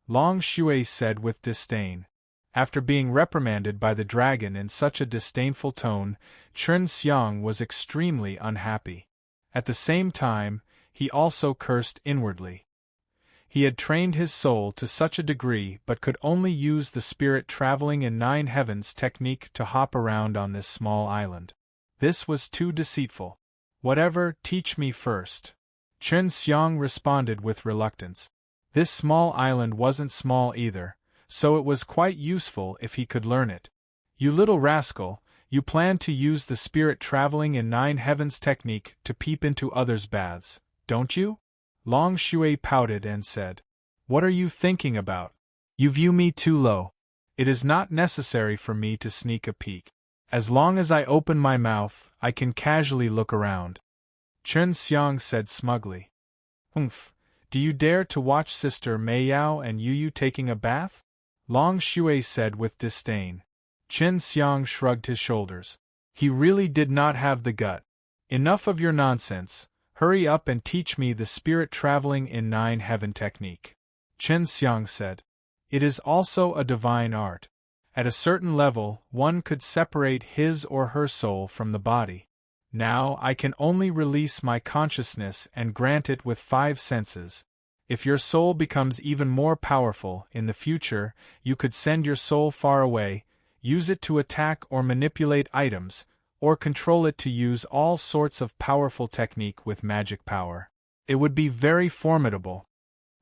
Long Shui said with disdain. After being reprimanded by the dragon in such a disdainful tone, Chen Xiang was extremely unhappy. At the same time, he also cursed inwardly. He had trained his soul to such a degree but could only use the spirit traveling in 9 heavens technique to hop around on this small island. This was too deceitful. Whatever, teach me first. Chen Xiang responded with reluctance. This small island wasn't small either, so it was quite useful if he could learn it. You little rascal, you plan to use the spirit traveling in 9 heavens technique to peep into others' baths, don't you? Long Shui pouted and said, What are you thinking about? You view me too low. It is not necessary for me to sneak a peek. As long as I open my mouth, I can casually look around. Chen Xiang said smugly. Humph, do you dare to watch Sister Mei Yao and Yu taking a bath? Long Shui said with disdain. Chen Xiang shrugged his shoulders. He really did not have the gut. Enough of your nonsense. Hurry up and teach me the spirit traveling in 9 heaven technique. Chen Xiang said. It is also a divine art. At a certain level, one could separate his or her soul from the body. Now I can only release my consciousness and grant it with 5 senses. If your soul becomes even more powerful in the future, you could send your soul far away, use it to attack or manipulate items, or control it to use all sorts of powerful technique with magic power. It would be very formidable.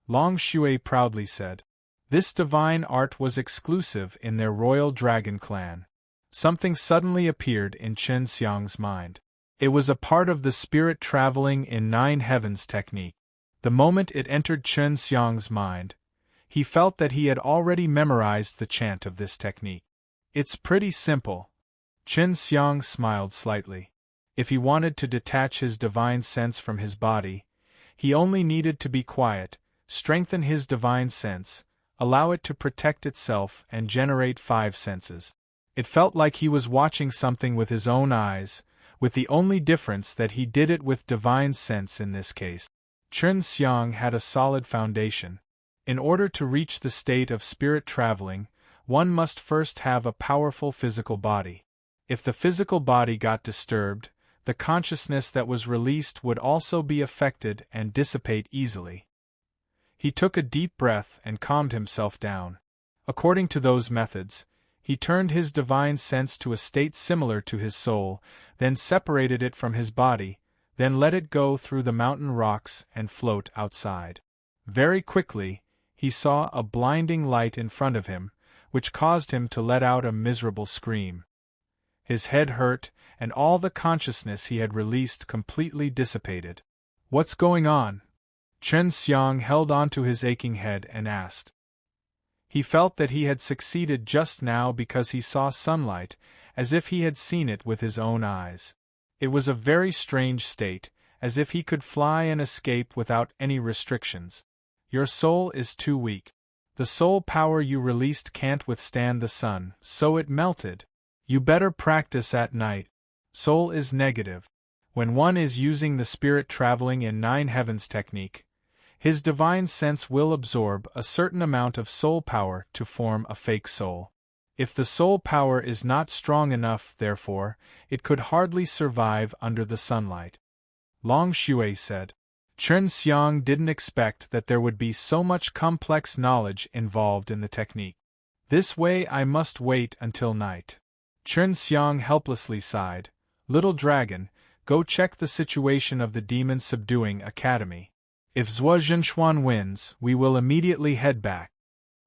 Long Shui proudly said. This divine art was exclusive in their royal dragon clan. Something suddenly appeared in Chen Xiang's mind. It was a part of the spirit traveling in 9 heavens technique. The moment it entered Chen Xiang's mind, he felt that he had already memorized the chant of this technique. It's pretty simple. Chen Xiang smiled slightly. If he wanted to detach his divine sense from his body, he only needed to be quiet, strengthen his divine sense, allow it to protect itself and generate 5 senses. It felt like he was watching something with his own eyes, with the only difference that he did it with divine sense in this case. Chen Xiang had a solid foundation. In order to reach the state of spirit traveling, one must first have a powerful physical body. If the physical body got disturbed, the consciousness that was released would also be affected and dissipate easily. He took a deep breath and calmed himself down. According to those methods, he turned his divine sense to a state similar to his soul, then separated it from his body, then let it go through the mountain rocks and float outside. Very quickly, he saw a blinding light in front of him, which caused him to let out a miserable scream. His head hurt, and all the consciousness he had released completely dissipated. What's going on? Chen Xiang held on to his aching head and asked. He felt that he had succeeded just now because he saw sunlight, as if he had seen it with his own eyes. It was a very strange state, as if he could fly and escape without any restrictions. Your soul is too weak. The soul power you released can't withstand the sun, so it melted. You better practice at night. Soul is negative. When one is using the spirit traveling in 9 heavens technique, his divine sense will absorb a certain amount of soul power to form a fake soul. If the soul power is not strong enough, therefore, it could hardly survive under the sunlight. Long Shui said. Chen Xiang didn't expect that there would be so much complex knowledge involved in the technique. This way I must wait until night. Chen Xiang helplessly sighed. Little dragon, go check the situation of the demon subduing academy. If Zhuo Zhenxuan wins, we will immediately head back.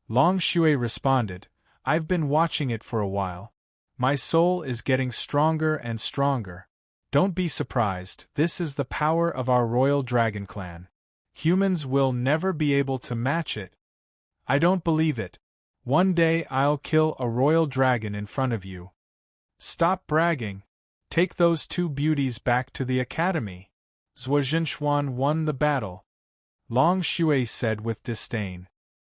Long Shui responded, I've been watching it for a while. My soul is getting stronger and stronger. Don't be surprised, this is the power of our royal dragon clan. Humans will never be able to match it. I don't believe it. One day I'll kill a royal dragon in front of you. Stop bragging. Take those two beauties back to the academy. Zhuo Zhenxuan won the battle. Long Shui said with disdain.